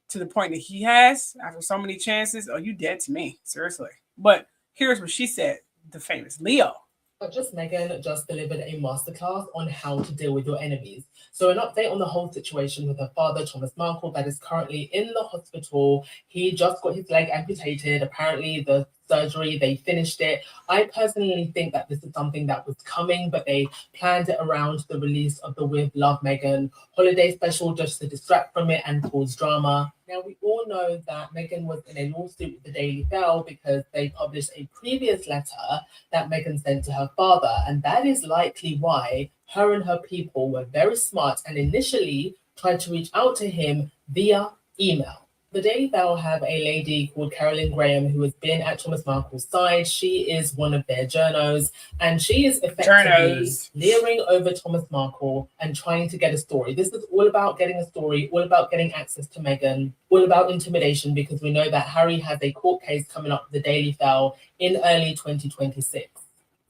to the point that he has, after so many chances, oh, you dead to me. Seriously. But here's what she said, the famous Leo. But just Meghan just delivered a masterclass on how to deal with your enemies. So an update on the whole situation with her father, Thomas Markle, that is currently in the hospital. He just got his leg amputated. Apparently the surgery, they finished it. I personally think that this is something that was coming, but they planned it around the release of the With Love Meghan holiday special just to distract from it and cause drama. Now, we all know that Meghan was in a lawsuit with the Daily Bell because they published a previous letter that Meghan sent to her father, and that is likely why her and her people were very smart and initially tried to reach out to him via email. The Daily Bell have a lady called Carolyn Graham who has been at Thomas Markle's side. She is one of their journos, and she is effectively leering over Thomas Markle and trying to get a story. This is all about getting a story, all about getting access to Meghan, all about intimidation, because we know that Harry has a court case coming up with the Daily Bell in early 2026.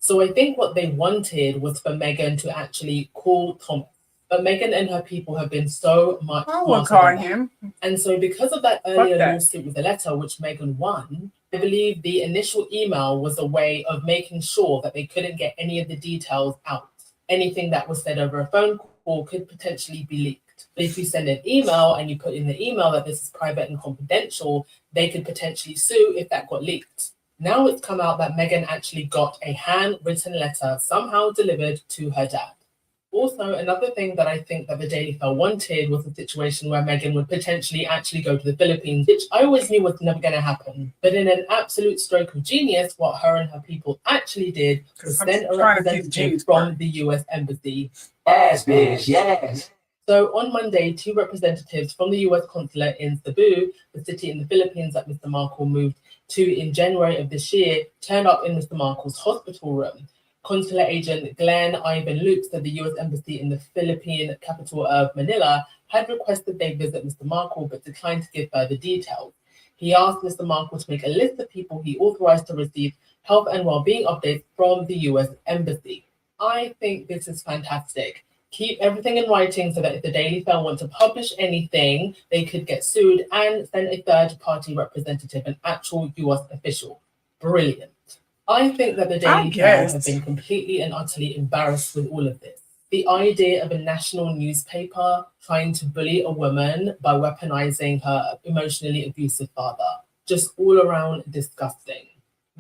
So I think what they wanted was for Meghan to actually call Thomas. But Meghan and her people have been so much calling him. And so because of that earlier lawsuit with the letter, which Meghan won, I believe the initial email was a way of making sure that they couldn't get any of the details out. Anything that was said over a phone call could potentially be leaked. But if you send an email and you put in the email that this is private and confidential, they could potentially sue if that got leaked. Now it's come out that Meghan actually got a handwritten letter somehow delivered to her dad. Also, another thing that I think that the Daily Bell wanted was a situation where Meghan would potentially actually go to the Philippines, which I always knew was never going to happen. But in an absolute stroke of genius, what her and her people actually did was send a representative from the US Embassy. Yes, bitch, yes. So on Monday, 2 representatives from the US consulate in Cebu, the city in the Philippines that Mr. Markle moved to in January of this year, turned up in Mr. Markle's hospital room. Consular agent Glenn Ivan Luke said the US Embassy in the Philippine capital of Manila had requested they visit Mr. Markle but declined to give further details. He asked Mr. Markle to make a list of people he authorized to receive health and well-being updates from the US Embassy. I think this is fantastic. Keep everything in writing so that if the Daily Bell want to publish anything, they could get sued, and send a third-party representative, an actual US official. Brilliant. I think that the Daily Bell have been completely and utterly embarrassed with all of this. The idea of a national newspaper trying to bully a woman by weaponizing her emotionally abusive father. Just all around disgusting.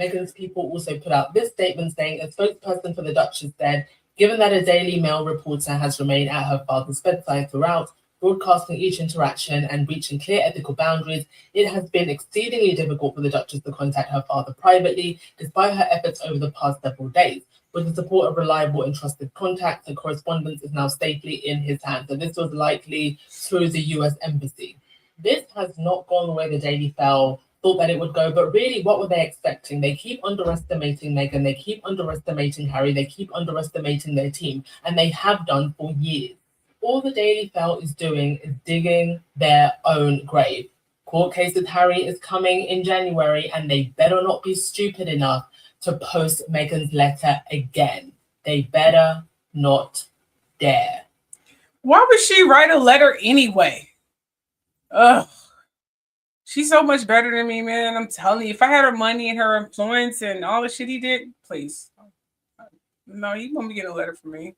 Meghan's people also put out this statement saying a spokesperson for the Duchess said, given that a Daily Mail reporter has remained at her father's bedside throughout, broadcasting each interaction and reaching clear ethical boundaries, it has been exceedingly difficult for the Duchess to contact her father privately, despite her efforts over the past several days. With the support of reliable and trusted contacts, the correspondence is now safely in his hands. And this was likely through the US Embassy. This has not gone the way the Daily Bell thought that it would go. But really, what were they expecting? They keep underestimating Meghan. They keep underestimating Harry. They keep underestimating their team. And they have done for years. All the Daily Mail is doing is digging their own grave. Court case with Harry is coming in January, and they better not be stupid enough to post Meghan's letter again. They better not dare. Why would she write a letter anyway? Ugh. She's so much better than me, man. I'm telling you, if I had her money and her influence and all the shit he did, please. No, you won't be getting a letter from me.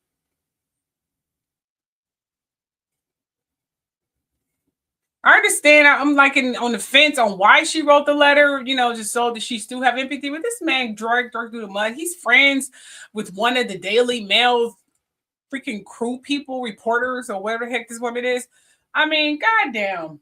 I understand. I'm like on the fence on why she wrote the letter, you know, just so that she still have empathy. But this man dragged her through the mud. He's friends with one of the Daily Mail's freaking crew people, reporters, or whatever the heck this woman is. I mean, goddamn.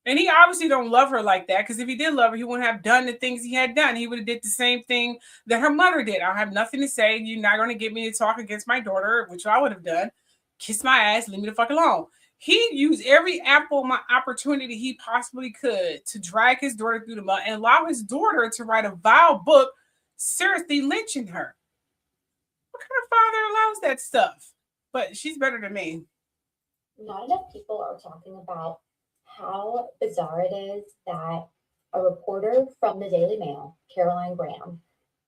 And he obviously don't love her like that, because if he did love her, he wouldn't have done the things he had done. He would have did the same thing that her mother did. I have nothing to say. You're not going to get me to talk against my daughter, which I would have done. Kiss my ass, leave me the fuck alone. He used every opportunity he possibly could to drag his daughter through the mud and allow his daughter to write a vile book seriously lynching her. What kind of father allows that stuff? But she's better than me. Not enough people are talking about how bizarre it is that a reporter from the Daily Mail, Caroline Graham,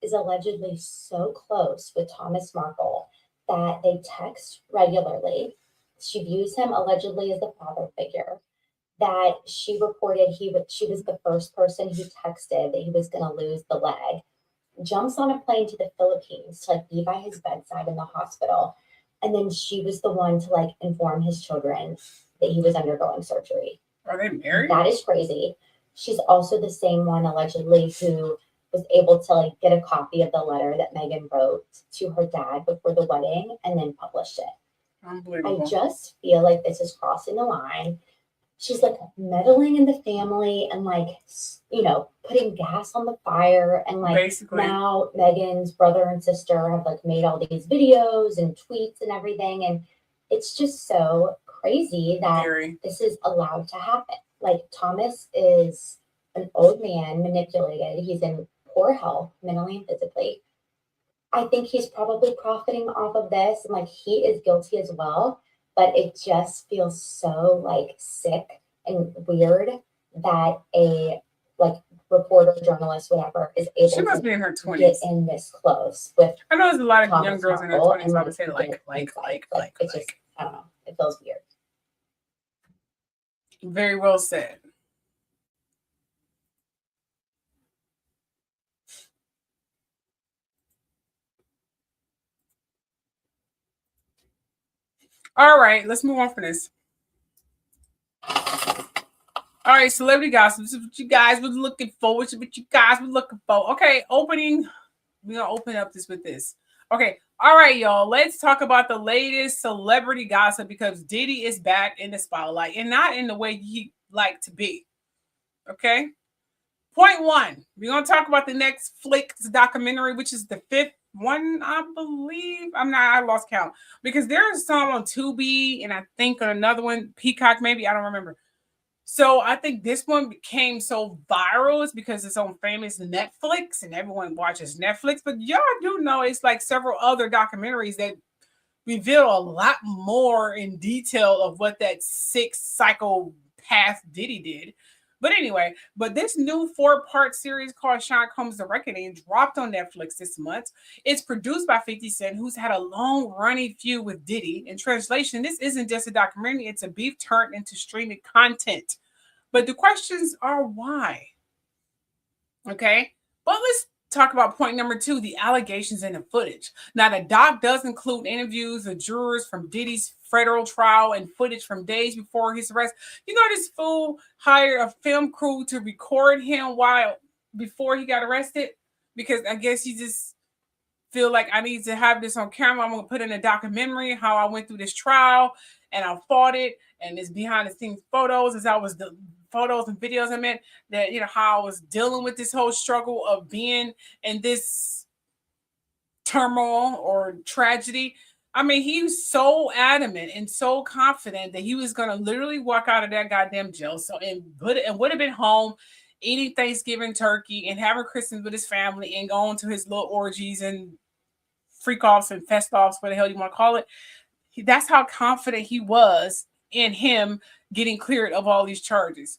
is allegedly so close with Thomas Markle that they text regularly. She views him allegedly as a father figure, that she reported she was the first person who texted that he was going to lose the leg, jumps on a plane to the Philippines to be by his bedside in the hospital. And then she was the one to inform his children that he was undergoing surgery. Are they married? That is crazy. She's also the same one allegedly who was able to get a copy of the letter that Meghan wrote to her dad before the wedding and then published it. Unbelievable. I just feel like this is crossing the line. She's meddling in the family and putting gas on the fire. And basically now Meghan's brother and sister have made all these videos and tweets and everything. And it's just so crazy that this is allowed to happen. Thomas is an old man, manipulated. He's in poor health, mentally and physically. I think he's probably profiting off of this, and he is guilty as well. But it just feels so sick and weird that a reporter, journalist, whatever, is able she must to be in her 20s. Get in this close with. I know there's a lot of Thomas young girls in their Markle, 20s. I would say it's just, I don't know. It feels weird. Very well said. All right, let's move on from this. All right, celebrity gossip. This is what you guys were looking for. Okay, opening. We're going to open up this with this. Okay, all right, y'all. Let's talk about the latest celebrity gossip, because Diddy is back in the spotlight and not in the way he liked to be. Okay? Point one. We're going to talk about the Netflix documentary, which is the 5th one, I believe. I lost count, because there's some on Tubi and I think on another one, Peacock maybe, I don't remember. So I think this one became so viral is because it's on famous Netflix and everyone watches Netflix. But y'all do know it's several other documentaries that reveal a lot more in detail of what that sick psychopath Diddy did. But anyway, this new 4-part series called Shine Comes the Reckoning dropped on Netflix this month. It's produced by 50 Cent, who's had a long-running feud with Diddy. In translation, this isn't just a documentary, it's a beef turned into streaming content. But the questions are why? Okay, but let's talk about point number 2, the allegations in the footage. Now, the doc does include interviews with jurors from Diddy's federal trial and footage from days before his arrest. You know, this fool hired a film crew to record him before he got arrested, because I guess he just feel like I need to have this on camera. I'm going to put in a documentary how I went through this trial and I fought it, and it's behind the scenes photos as I was the photos and videos. I meant that, how I was dealing with this whole struggle of being in this turmoil or tragedy. I mean, he was so adamant and so confident that he was going to literally walk out of that goddamn jail. So, and would have been home eating Thanksgiving turkey and having Christmas with his family and going to his little orgies and freak offs and fest offs, what the hell you want to call it. That's how confident he was in him getting cleared of all these charges.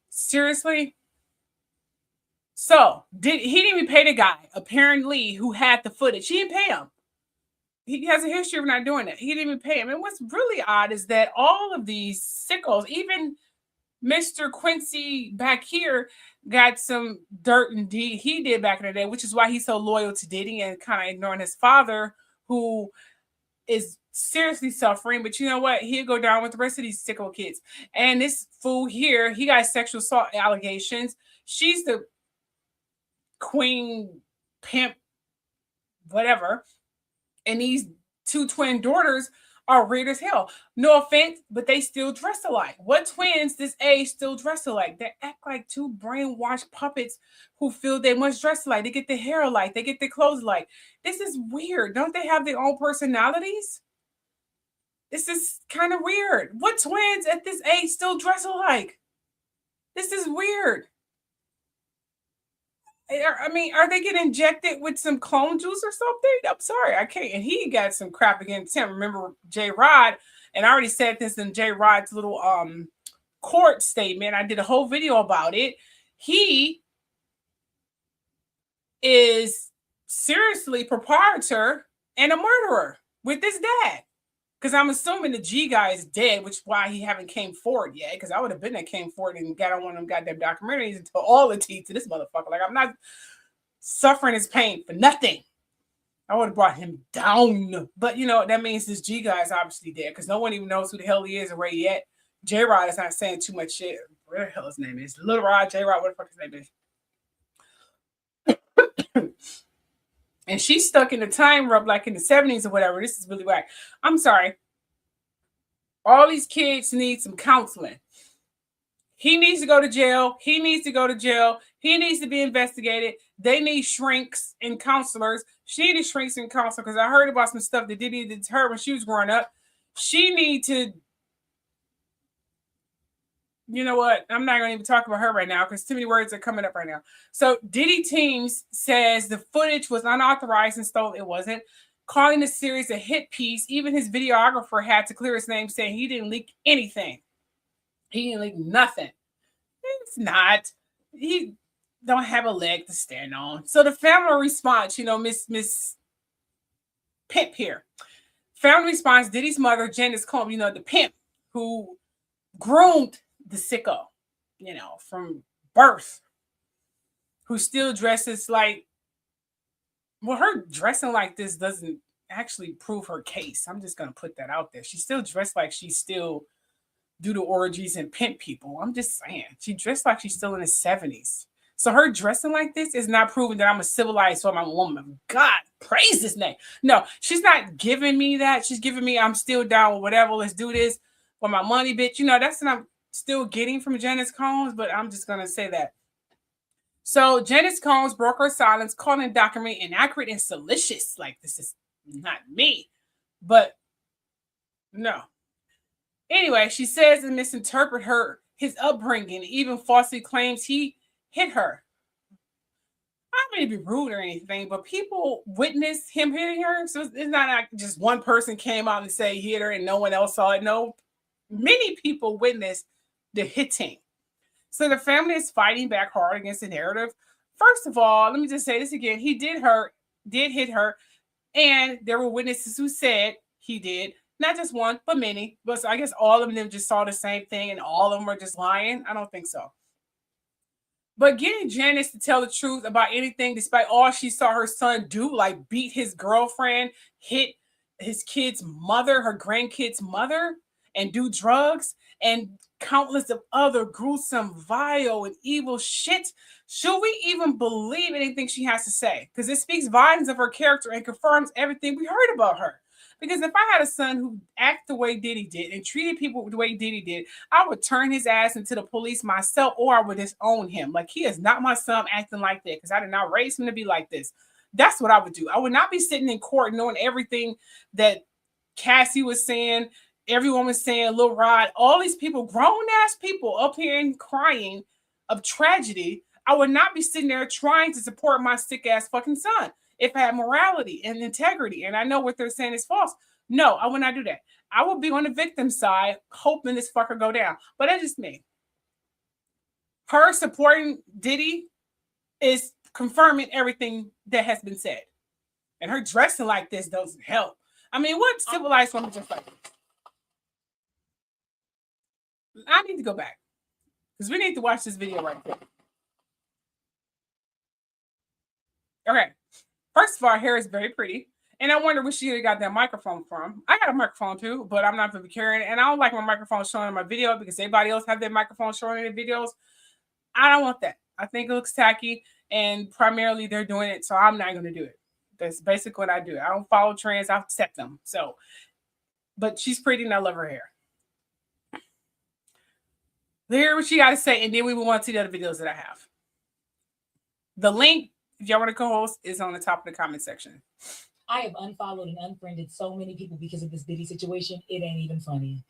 Seriously? So, he didn't even pay the guy, apparently, who had the footage. He didn't pay him. He has a history of not doing that. He didn't even pay him. And what's really odd is that all of these sickos, even Mr. Quincy back here, got some dirt and deed he did back in the day, which is why he's so loyal to Diddy and kind of ignoring his father, who is seriously suffering. But you know what? He'll go down with the rest of these sicko kids. And this fool here, he got sexual assault allegations. She's the queen, pimp, whatever. And these two twin daughters are weird as hell. No offense, but they still dress alike. What twins this age still dress alike? They act like two brainwashed puppets who feel they must dress alike. They get their hair alike. They get their clothes alike. This is weird. Don't they have their own personalities? This is kind of weird. What twins at this age still dress alike? This is weird. I mean, are they getting injected with some clone juice or something? I'm sorry, I can't. And he got some crap against him. Remember J. Rod, and I already said this in J. Rod's little court statement. I did a whole video about it. He is seriously proprietor and a murderer with his dad. Because I'm assuming the G guy is dead, which is why he haven't came forward yet. Because I would have been that came forward and got on one of them goddamn documentaries and told all the tea to this motherfucker. Like, I'm not suffering his pain for nothing. I would have brought him down. But, you know, that means this G guy is obviously dead. Because no one even knows who the hell he is or where he at. J-Rod is not saying too much shit. Where the hell his name is? Little Rod, J-Rod, what the fuck his name is? And she's stuck in the time rub like in the 70s or whatever. This is really whack. I'm sorry. All these kids need some counseling. He needs to go to jail. He needs to go to jail. He needs to be investigated. They need shrinks and counselors. She needs shrinks and counselors because I heard about some stuff that Diddy did to her when she was growing up. She need to, you know what? I'm not going to even talk about her right now because too many words are coming up right now. So Diddy Teams says the footage was unauthorized and stolen. It wasn't. Calling the series a hit piece. Even his videographer had to clear his name saying he didn't leak anything. He didn't leak nothing. It's not. He don't have a leg to stand on. So the family response, you know, Miss Pimp here. Family response, Diddy's mother, Janice Combs, you know, the pimp who groomed the sicko, you know, from birth, who still dresses like, well, her dressing like this doesn't actually prove her case. I'm just going to put that out there. She still dressed like she still do the orgies and pimp people. I'm just saying. She dressed like she's still in the 70s. So her dressing like this is not proving that I'm a civilized woman. God, praise his name. No, she's not giving me that. She's giving me, I'm still down with whatever. Let's do this for my money, bitch. You know, that's what I'm still getting from Janice Combs, but I'm just going to say that. So Janice Combs broke her silence, calling the documentary inaccurate and salacious. Like, this is not me. But no. Anyway, she says and misinterpret his upbringing, even falsely claims he hit her. I don't mean to be rude or anything, but people witnessed him hitting her. So it's not like just one person came out and say he hit her and no one else saw it. No, many people witnessed the hitting. So the family is fighting back hard against the narrative. First of all, let me just say this again. He did hit her. And there were witnesses who said he did. Not just one, but many. But so I guess all of them just saw the same thing and all of them were just lying. I don't think so. But getting Janice to tell the truth about anything, despite all she saw her son do, like beat his girlfriend, hit his kid's mother, her grandkid's mother, and do drugs, and countless of other gruesome, vile, and evil shit. Should we even believe anything she has to say? Because it speaks volumes of her character and confirms everything we heard about her. Because if I had a son who acted the way Diddy did and treated people the way Diddy did, I would turn his ass into the police myself, or I would disown him. Like, he is not my son acting like that because I did not raise him to be like this. That's what I would do. I would not be sitting in court knowing everything that Cassie was saying, everyone was saying, Lil Rod, all these people, grown ass people up here and crying of tragedy. I would not be sitting there trying to support my sick ass fucking son if I had morality and integrity. And I know what they're saying is false. No, I would not do that. I would be on the victim side, hoping this fucker go down. But that's just me. Her supporting Diddy is confirming everything that has been said. And her dressing like this doesn't help. I mean, what civilized woman just like this? I need to go back because we need to watch this video right there. Okay. First of all, her hair is very pretty. And I wonder where she got that microphone from. I got a microphone too, but I'm not going to be carrying it. And I don't like my microphone showing in my video because everybody else have their microphone showing in their videos. I don't want that. I think it looks tacky. And primarily they're doing it, so I'm not going to do it. That's basically what I do. I don't follow trends. I accept them. So, but she's pretty and I love her hair. Hear what she got to say, and then we will want to see the other videos that I have. The link, if y'all want to co-host, is on the top of the comment section. I have unfollowed and unfriended so many people because of this Diddy situation. It ain't even funny.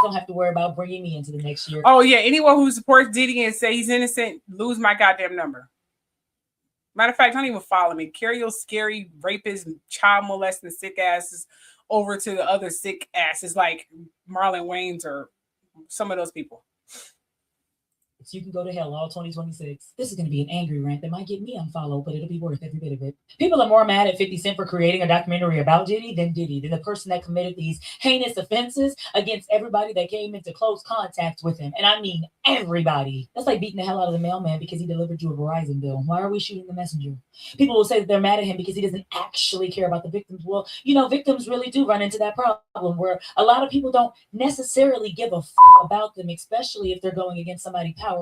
Don't have to worry about bringing me into the next year. Oh, yeah. Anyone who supports Diddy and say he's innocent, lose my goddamn number. Matter of fact, don't even follow me. Carry your scary rapist, child molesting sick asses over to the other sick asses like Marlon Wayans or some of those people. So you can go to hell all 2026. This is going to be an angry rant that might get me unfollowed, but it'll be worth every bit of it. People are more mad at 50 Cent for creating a documentary about Diddy than the person that committed these heinous offenses against everybody that came into close contact with him. And I mean everybody. That's like beating the hell out of the mailman because he delivered you a Verizon bill. Why are we shooting the messenger? People will say that they're mad at him because he doesn't actually care about the victims. Well, you know, victims really do run into that problem where a lot of people don't necessarily give a about them, especially if they're going against somebody powerful.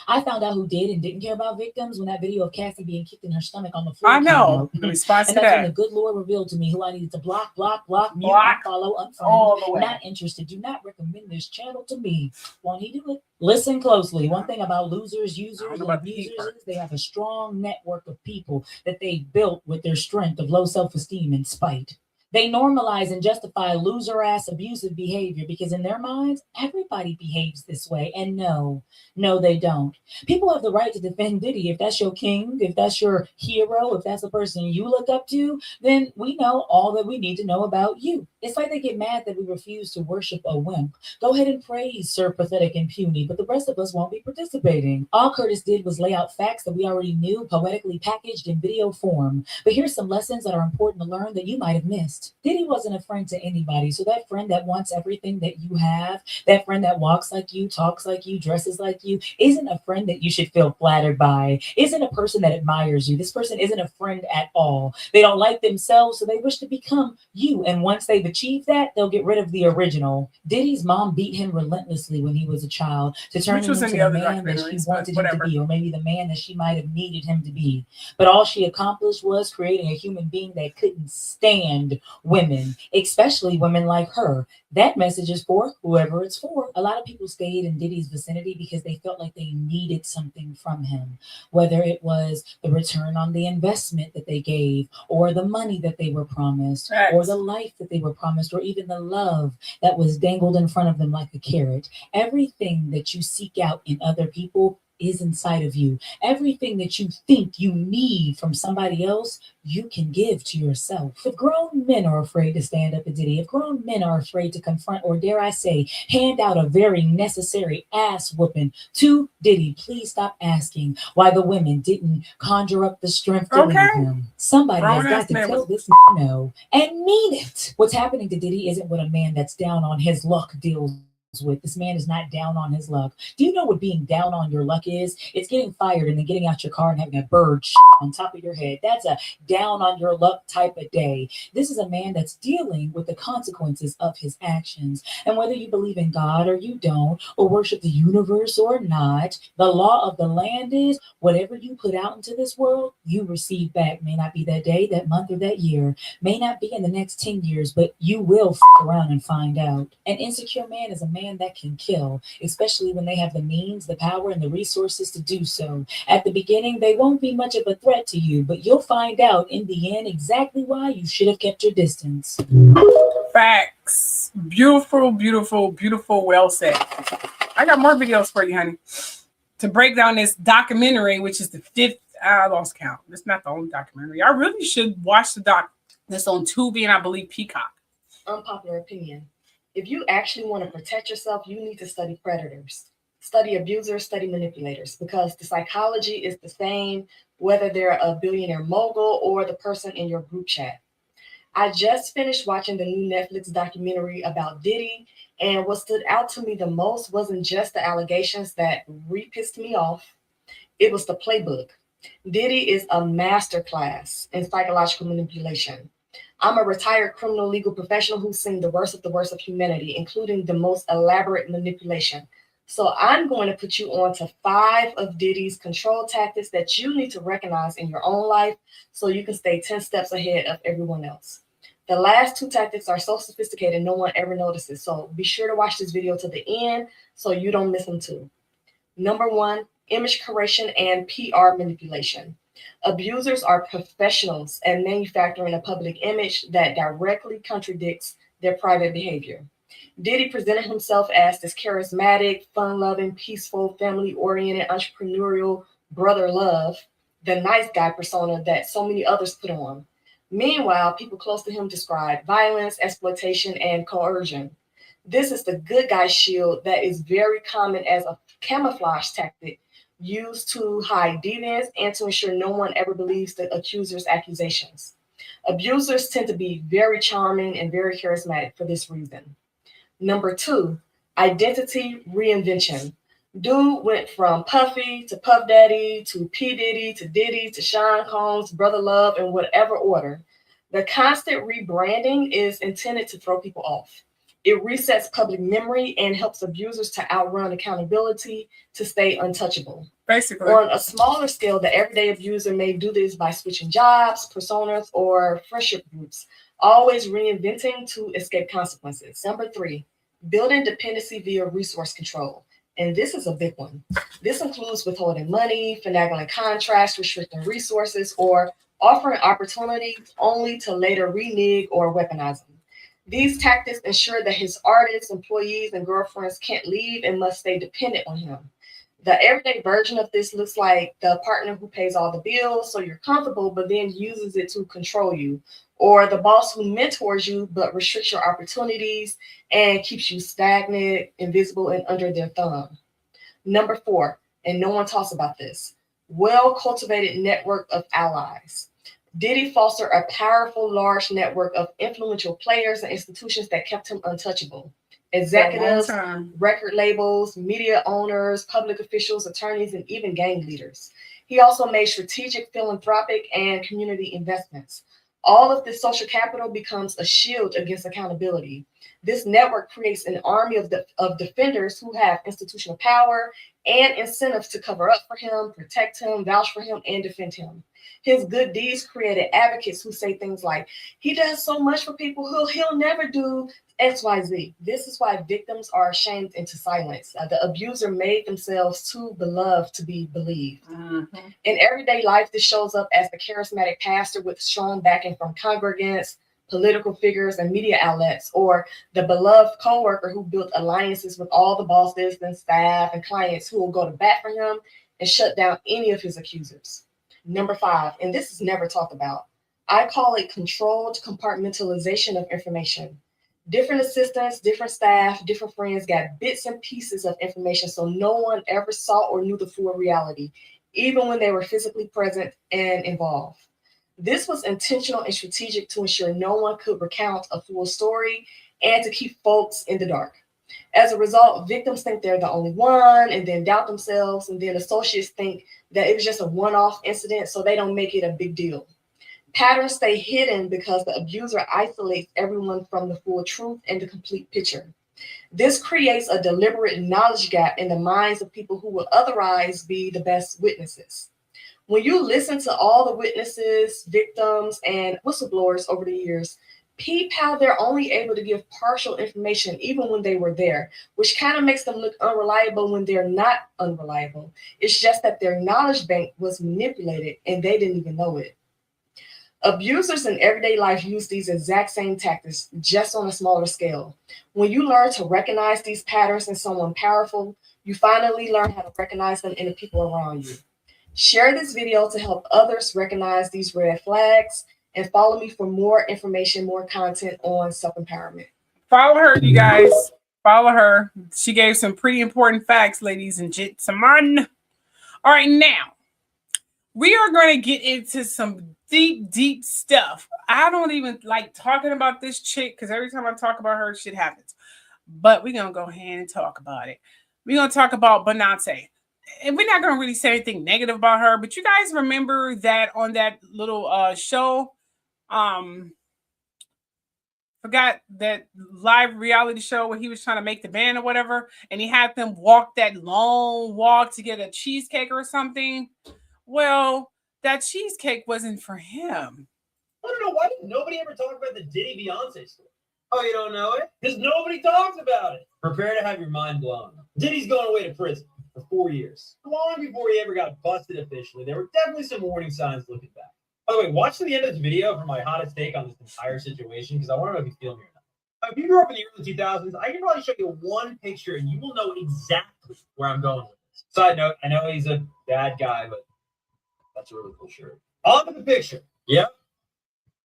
I found out who did and didn't care about victims when that video of Cassie being kicked in her stomach on the floor. I know. The response and to that's that. when the good Lord revealed to me who I needed to block, mute, unfollow, unfriend. All the way. Not interested. Do not recommend this channel to me. Won't he do it? Listen closely. One thing about losers, users, and abusers is they have a strong network of people that they built with their strength of low self-esteem and spite. They normalize and justify loser-ass abusive behavior because in their minds, everybody behaves this way. And no, they don't. People have the right to defend Diddy. If that's your king, if that's your hero, if that's the person you look up to, then we know all that we need to know about you. It's like they get mad that we refuse to worship a wimp. Go ahead and praise Sir Pathetic and Puny, but the rest of us won't be participating. All Curtis did was lay out facts that we already knew, poetically packaged in video form. But here's some lessons that are important to learn that you might have missed. Diddy wasn't a friend to anybody. So that friend that wants everything that you have, that friend that walks like you, talks like you, dresses like you, isn't a friend that you should feel flattered by, isn't a person that admires you. This person isn't a friend at all. They don't like themselves, so they wish to become you. And once they've achieved that, they'll get rid of the original. Diddy's mom beat him relentlessly when he was a child to turn him into the man that she wanted him to be, or maybe the man that she might have needed him to be. But all she accomplished was creating a human being that couldn't stand women, especially women like her. That message is for whoever it's for. A lot of people stayed in Diddy's vicinity because they felt like they needed something from him, whether it was the return on the investment that they gave, or the money that they were promised, or the life that they were promised, or even the love that was dangled in front of them like a carrot. Everything that you seek out in other people is inside of you. Everything that you think you need from somebody else, you can give to yourself. If grown men are afraid to stand up to Diddy, if grown men are afraid to confront, or dare I say, hand out a very necessary ass whooping to Diddy, please stop asking why the women didn't conjure up the strength to leave him. Somebody has got to tell this no and mean it. What's happening to Diddy isn't what a man that's down on his luck deals with. This man is not down on his luck. Do you know what being down on your luck is? It's getting fired and then getting out your car and having a bird on top of your head. That's a down on your luck type of day. This is a man that's dealing with the consequences of his actions. And whether you believe in God or you don't, or worship the universe or not, the law of the land is whatever you put out into this world, you receive back. May not be that day, that month, or that year. May not be in the next 10 years, but you will around and find out. An insecure man is a man that can kill, especially when they have the means, the power, and the resources to do so. At the beginning, they won't be much of a threat to you, but you'll find out in the end exactly why you should have kept your distance. Facts. Beautiful, beautiful, beautiful. Well said. I got more videos for you, honey, to break down this documentary, which is the 5th. I lost count. It's not the only documentary. I really should watch the doc that's on Tubi and I believe Peacock. Unpopular opinion. If you actually want to protect yourself, you need to study predators, study abusers, study manipulators, because the psychology is the same whether they're a billionaire mogul or the person in your group chat. I just finished watching the new Netflix documentary about Diddy, and what stood out to me the most wasn't just the allegations that pissed me off. It was the playbook. Diddy is a masterclass in psychological manipulation. I'm a retired criminal legal professional who's seen the worst of humanity, including the most elaborate manipulation. So I'm going to put you on to 5 of Diddy's control tactics that you need to recognize in your own life so you can stay 10 steps ahead of everyone else. The last 2 tactics are so sophisticated no one ever notices. So be sure to watch this video to the end so you don't miss them too. Number 1, image creation and PR manipulation. Abusers are professionals at manufacturing a public image that directly contradicts their private behavior. Diddy presented himself as this charismatic, fun-loving, peaceful, family-oriented, entrepreneurial brother love, the nice guy persona that so many others put on. Meanwhile, people close to him describe violence, exploitation, and coercion. This is the good guy shield that is very common as a camouflage tactic used to hide deviance and to ensure no one ever believes the accuser's accusations. Abusers tend to be very charming and very charismatic for this reason. Number 2, identity reinvention. Dude went from Puffy to Puff Daddy to P. Diddy to Diddy to Sean Combs, Brother Love, in whatever order. The constant rebranding is intended to throw people off. It resets public memory and helps abusers to outrun accountability to stay untouchable. Basically. On a smaller scale, the everyday abuser may do this by switching jobs, personas, or friendship groups, always reinventing to escape consequences. Number 3, building dependency via resource control. And this is a big one. This includes withholding money, finagling contracts, restricting resources, or offering opportunities only to later renege or weaponize them. These tactics ensure that his artists, employees, and girlfriends can't leave and must stay dependent on him. The everyday version of this looks like the partner who pays all the bills so you're comfortable, but then uses it to control you, or the boss who mentors you but restricts your opportunities and keeps you stagnant, invisible, and under their thumb. Number 4, and no one talks about this, well-cultivated network of allies. Diddy fostered a powerful, large network of influential players and institutions that kept him untouchable. Executives, record labels, media owners, public officials, attorneys, and even gang leaders. He also made strategic philanthropic and community investments. All of this social capital becomes a shield against accountability. This network creates an army of defenders who have institutional power and incentives to cover up for him, protect him, vouch for him, and defend him. His good deeds created advocates who say things like, he does so much for people, he'll never do XYZ. This is why victims are shamed into silence. The abuser made themselves too beloved to be believed. Mm-hmm. In everyday life, this shows up as the charismatic pastor with strong backing from congregants, political figures, and media outlets, or the beloved coworker who built alliances with all the bosses and staff and clients who will go to bat for him and shut down any of his accusers. Number 5, and this is never talked about, I call it controlled compartmentalization of information. Different assistants, different staff, different friends got bits and pieces of information so no one ever saw or knew the full reality, even when they were physically present and involved. This was intentional and strategic to ensure no one could recount a full story and to keep folks in the dark. As a result, victims think they're the only one and then doubt themselves, and then associates think that it was just a one-off incident, so they don't make it a big deal. Patterns stay hidden because the abuser isolates everyone from the full truth and the complete picture. This creates a deliberate knowledge gap in the minds of people who will otherwise be the best witnesses. When you listen to all the witnesses, victims, and whistleblowers over the years, peep how they're only able to give partial information even when they were there, which kind of makes them look unreliable when they're not unreliable. It's just that their knowledge bank was manipulated and they didn't even know it. Abusers in everyday life use these exact same tactics, just on a smaller scale. When you learn to recognize these patterns in someone powerful, you finally learn how to recognize them in the people around you. Share this video to help others recognize these red flags, and follow me for more information, more content on self-empowerment. Follow her, you guys. Follow her. She gave some pretty important facts, ladies and gentlemen. All right, now we are going to get into some deep stuff. I don't even like talking about this chick because every time I talk about her, shit happens. But we're going to go ahead and talk about it. We're going to talk about Beyonce. And we're not going to really say anything negative about her, but you guys remember that on that little show, forgot that live reality show where he was trying to make the band or whatever, and he had them walk that long walk to get a cheesecake or something. Well, that cheesecake wasn't for him. I don't know, why did nobody ever talk about the Diddy Beyonce story? Oh, you don't know it? Because nobody talks about it. Prepare to have your mind blown. Diddy's going away to prison for 4 years. Long before he ever got busted officially, there were definitely some warning signs looking back. By the way, watch to the end of this video for my hottest take on this entire situation, because I want to know if you feel me or not. If you grew up in the early 2000s, I can probably show you one picture and you will know exactly where I'm going with this. Side note, I know he's a bad guy, but that's a really cool shirt. On to the picture. Yep.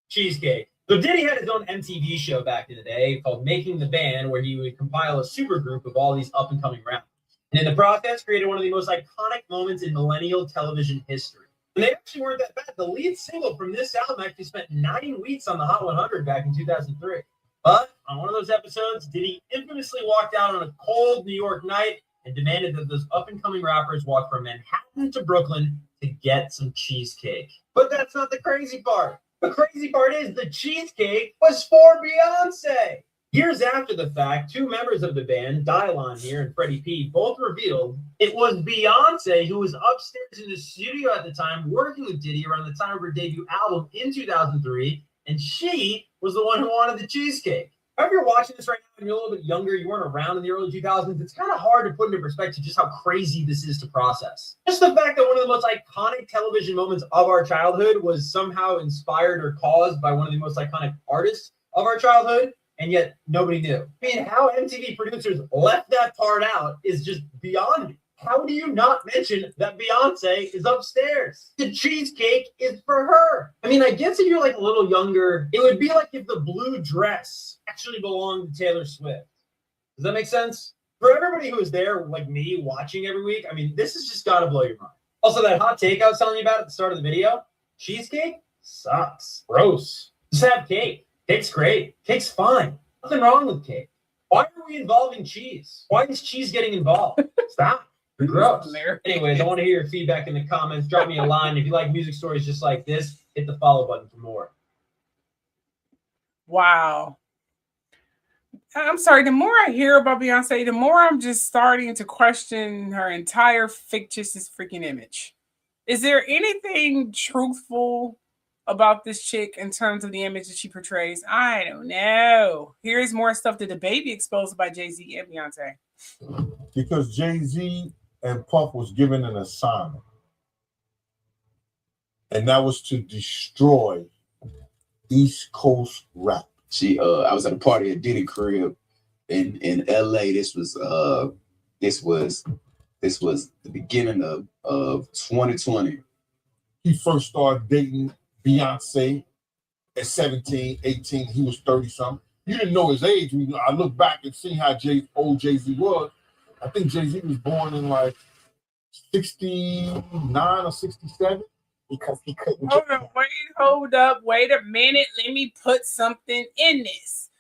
Cheesecake. So Diddy had his own MTV show back in the day called Making the Band, where he would compile a supergroup of all these up-and-coming rappers. And in the process, created one of the most iconic moments in millennial television history. And they actually weren't that bad. The lead single from this album actually spent 9 weeks on the Hot 100 back in 2003. But on one of those episodes, Diddy infamously walked out on a cold New York night and demanded that those up-and-coming rappers walk from Manhattan to Brooklyn to get some cheesecake. But that's not the crazy part. The crazy part is the cheesecake was for Beyonce. Years after the fact, two members of the band, Dylon here and Freddie P, both revealed it was Beyonce who was upstairs in the studio at the time working with Diddy around the time of her debut album in 2003, and she was the one who wanted the cheesecake. If you're watching this right now and you're a little bit younger, you weren't around in the early 2000s, it's kind of hard to put into perspective just how crazy this is to process. Just the fact that one of the most iconic television moments of our childhood was somehow inspired or caused by one of the most iconic artists of our childhood, and yet nobody knew. I mean, how MTV producers left that part out is just beyond me. How do you not mention that Beyonce is upstairs? The cheesecake is for her. I mean, I guess if you're like a little younger, it would be like if the blue dress actually belonged to Taylor Swift. Does that make sense? For everybody who is there, like me, watching every week, I mean, this has just got to blow your mind. Also, that hot take I was telling you about at the start of the video, cheesecake sucks. Gross. Just have cake. Cake's great. Cake's fine. Nothing wrong with cake. Why are we involving cheese? Why is cheese getting involved? Stop. You're gross. Anyways, I want to hear your feedback in the comments. Drop me a line. If you like music stories just like this, hit the follow button for more. Wow. I'm sorry. The more I hear about Beyonce, the more I'm just starting to question her entire fictitious freaking image. Is there anything truthful about this chick in terms of the image that she portrays? I don't know. Here's more stuff that the baby exposed by Jay-Z and Beyonce. Because Jay-Z and Puff was given an assignment, and that was to destroy East Coast rap. I was at a party at Diddy crib in LA. This was the beginning of 2020. He first started dating Beyonce at 17, 18. He was 30-something. You didn't know his age. I look back and see how old Jay-Z was. I think Jay-Z was born in like 69 or 67 because he couldn't. Hold up. Wait a minute. Let me put something in this.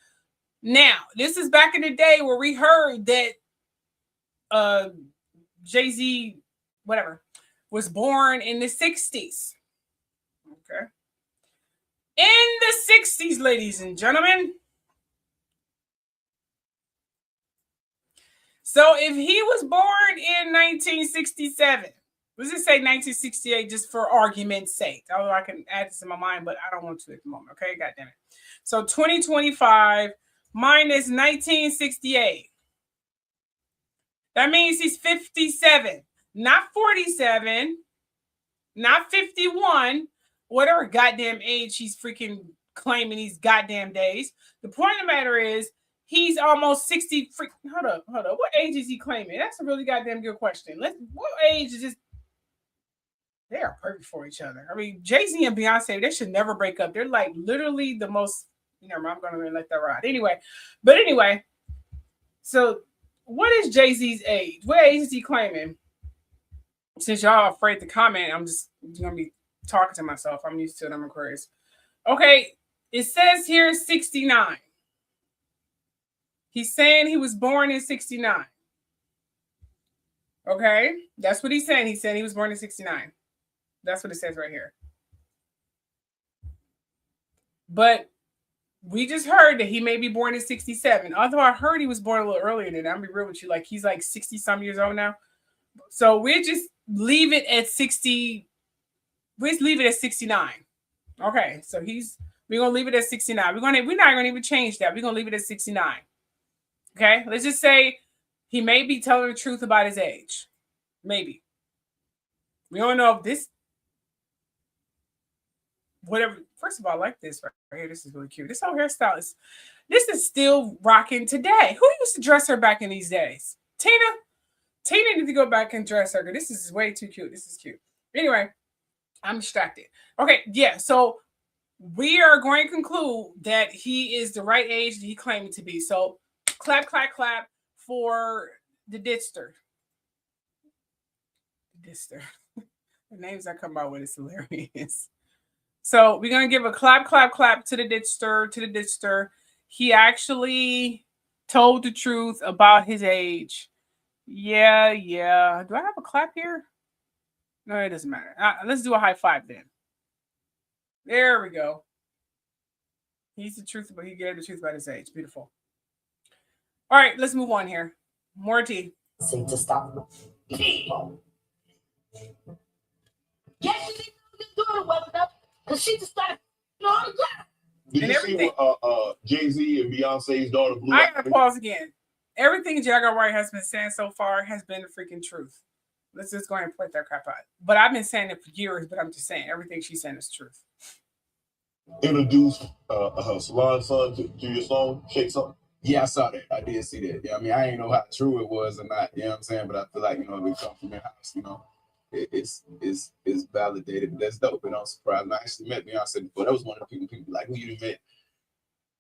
Now, this is back in the day where we heard that Jay-Z, whatever, was born in the 60s. Okay. In the 60s, ladies and gentlemen. So if he was born in 1967, let's just say 1968, just for argument's sake. Although I can add this in my mind, but I don't want to at the moment. Okay, God damn it. So 2025 minus 1968. That means he's 57, not 47, not 51, whatever goddamn age he's freaking claiming these goddamn days. The point of the matter is he's almost 60. Hold up. What age is he claiming? That's a really goddamn good question. What age is this? They are perfect for each other. I mean, Jay-Z and Beyonce, they should never break up. They're like literally the most, I'm going to let that ride. Anyway, so what is Jay-Z's age? What age is he claiming? Since y'all afraid to comment, I'm just going to be talking to myself. I'm used to it. I'm Aquarius. Okay, it says here 69. He's saying he was born in 69. Okay, that's what he's saying. He said he was born in 69. That's what it says right here. But we just heard that he may be born in 67. Although I heard he was born a little earlier than that. I'll be real with you. Like he's like 60 some years old now. So we just leave it at 60. We just leave it at 69. Okay, so we're gonna leave it at 69. We're not gonna even change that. We're gonna leave it at 69. Okay, let's just say he may be telling the truth about his age. Maybe. We don't know if this. Whatever. First of all, I like this right here. This is really cute. This whole hairstyle this is still rocking today. Who used to dress her back in these days? Tina needs to go back and dress her. This is way too cute. This is cute. Anyway, I'm distracted. Okay, yeah. So we are going to conclude that he is the right age that he claimed to be. So clap, clap, clap for the Ditster. The names I come out with is hilarious. So we're going to give a clap, clap, clap to the Ditster. He actually told the truth about his age. Yeah. Do I have a clap here? No, it doesn't matter. Let's do a high five then. There we go. He's the truth, but he gave the truth about his age. Beautiful. All right, let's move on here. More tea. Say to stop. Yes, she didn't do it well enough because she just started all the time. Did you see what Jay-Z and Beyonce's daughter blew I up? gotta pause again. Everything Jagger White has been saying so far has been the freaking truth. Let's just go ahead and point that crap out. But I've been saying it for years, but I'm just saying everything she's saying is truth. Introduced her salon son to your song, Shake Something? Yeah, I saw that. I did see that. Yeah, I mean, I ain't know how true it was or not. You know what I'm saying? But I feel like, it comes from their house, it's validated. But that's dope. And I'm surprised. I actually met Beyonce before. That was one of the people like, who you met?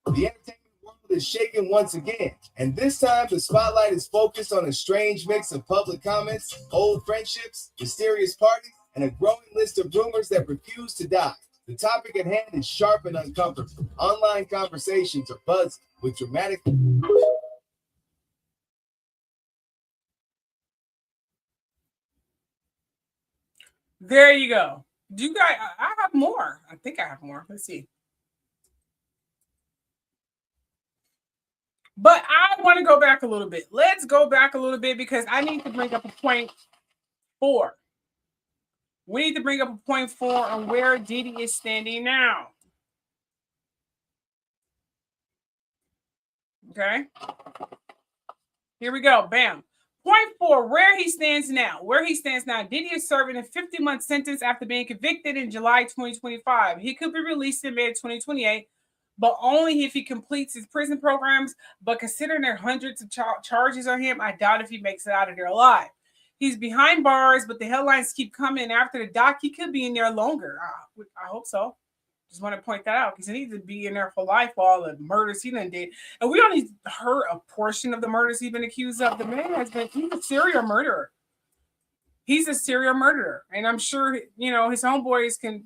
The entertainment world is shaking once again. And this time, the spotlight is focused on a strange mix of public comments, old friendships, mysterious parties, and a growing list of rumors that refuse to die. The topic at hand is sharp and uncomfortable. Online conversations are buzzing with dramatic. There you go. Do you guys? I have more. I think I have more. Let's see. But I want to go back a little bit. Let's go back a little bit because I need to bring up a point 4. We need to bring up a point 4 on where Diddy is standing now. Okay. Here we go. Bam. Point 4, where he stands now. Diddy is serving a 50-month sentence after being convicted in July 2025. He could be released in May 2028, but only if he completes his prison programs. But considering there are hundreds of charges on him, I doubt if he makes it out of there alive. He's behind bars, but the headlines keep coming after the doc. He could be in there longer. I hope so. Just want to point that out because he needs to be in there for life for all the murders he done did. And we only heard a portion of the murders he's been accused of. The man he's a serial murderer. He's a serial murderer. And I'm sure, his homeboys can,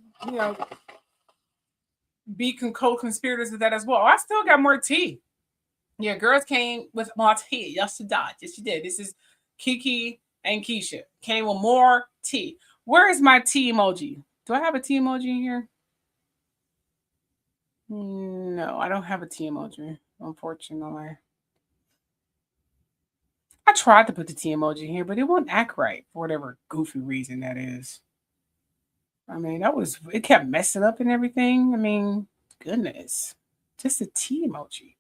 be co-conspirators with that as well. I still got more tea. Yeah, girls came with more tea. Yes, she did. Yes, she did. This is Kiki and Keisha. Came with more tea. Where is my tea emoji? Do I have a tea emoji in here? No, I don't have a tea emoji, unfortunately. I tried to put the tea emoji here, but it won't act right for whatever goofy reason that is. I mean, it kept messing up and everything. I mean, goodness. Just a tea emoji.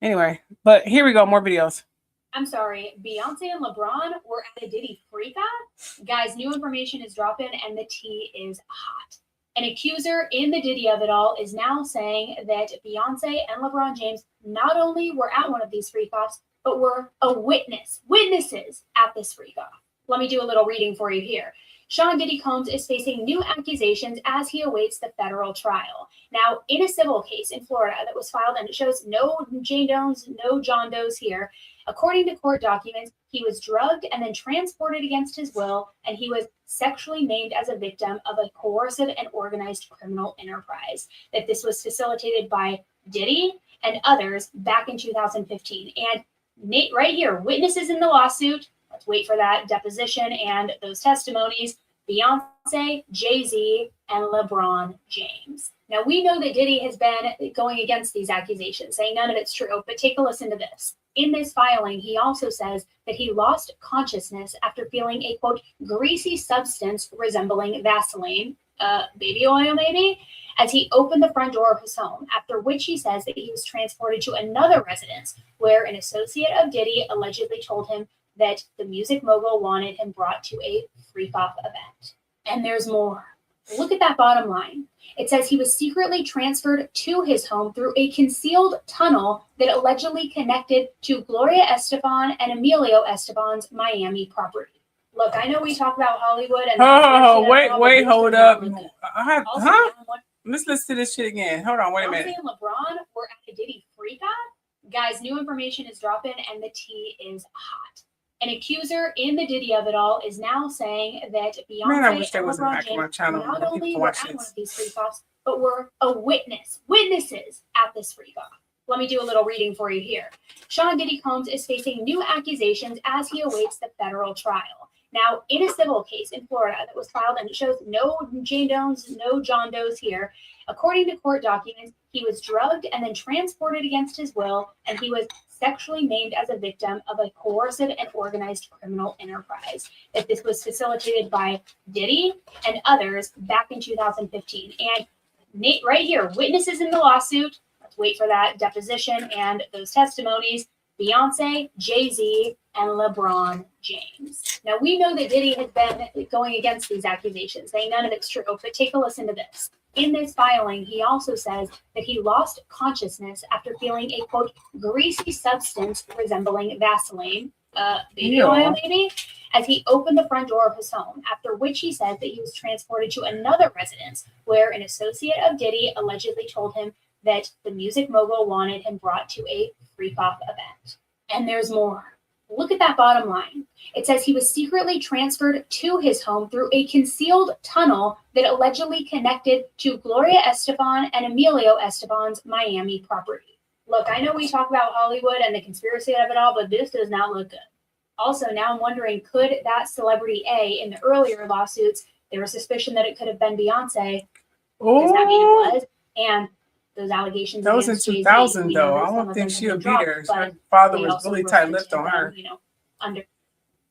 Anyway, but here we go, more videos. I'm sorry, Beyonce and LeBron were at a Diddy freak out? Guys, new information is dropping and the tea is hot. An accuser in the Diddy of it all is now saying that Beyonce and LeBron James not only were at one of these freak-offs, but were witnesses at this freak-off. Let me do a little reading for you here. Sean Diddy Combs is facing new accusations as he awaits the federal trial. Now, in a civil case in Florida that was filed, and it shows no Jane Does, no John Does here, according to court documents, he was drugged and then transported against his will, and he was sexually named as a victim of a coercive and organized criminal enterprise. That this was facilitated by Diddy and others back in 2015. And Nate, right here, witnesses in the lawsuit. Let's wait for that deposition and those testimonies. Beyonce, Jay-Z, and LeBron James. Now, we know that Diddy has been going against these accusations, saying none of it's true, but take a listen to this. In this filing, he also says that he lost consciousness after feeling a, quote, greasy substance resembling Vaseline, baby oil maybe, as he opened the front door of his home, after which he says that he was transported to another residence where an associate of Diddy allegedly told him that the music mogul wanted him brought to a freak-off event. And there's more. Look at that bottom line. It says he was secretly transferred to his home through a concealed tunnel that allegedly connected to Gloria Estefan and Emilio Esteban's Miami property. Look, I know we talk about Hollywood and wait, hold up. Let's listen to this shit again. Hold on, wait a minute. Beyonce and LeBron were at a Diddy freak-off. Guys, new information is dropping and the tea is hot. An accuser in the Diddy of it all is now saying that Beyonce and LeBron James not only were at one of these freak-offs, but were witnesses at this freak-off. Let me do a little reading for you here. Sean Diddy Combs is facing new accusations as he awaits the federal trial. Now, in a civil case in Florida that was filed, and it shows no Jane Does, no John Does here, according to court documents, he was drugged and then transported against his will, and he was sexually named as a victim of a coercive and organized criminal enterprise. That this was facilitated by Diddy and others back in 2015. And Nate, right here, witnesses in the lawsuit. Let's wait for that deposition and those testimonies. Beyonce, Jay-Z, and LeBron James. Now, we know that Diddy has been going against these accusations, saying none of it's true, but take a listen to this. In this filing, he also says that he lost consciousness after feeling a, quote, greasy substance resembling Vaseline, baby oil maybe, as he opened the front door of his home, after which he said that he was transported to another residence where an associate of Diddy allegedly told him that the music mogul wanted him brought to a freak-off event. And there's more. Look at that bottom line. It says he was secretly transferred to his home through a concealed tunnel that allegedly connected to Gloria Estefan and Emilio Esteban's Miami property. Look, I know we talk about Hollywood and the conspiracy of it all, but this does not look good. Also, now I'm wondering, could that celebrity A in the earlier lawsuits, there was suspicion that it could have been Beyonce. Does that mean it was? And those allegations. That was in 2000, though. I don't think she would be there. Her father was really tight-lipped on her.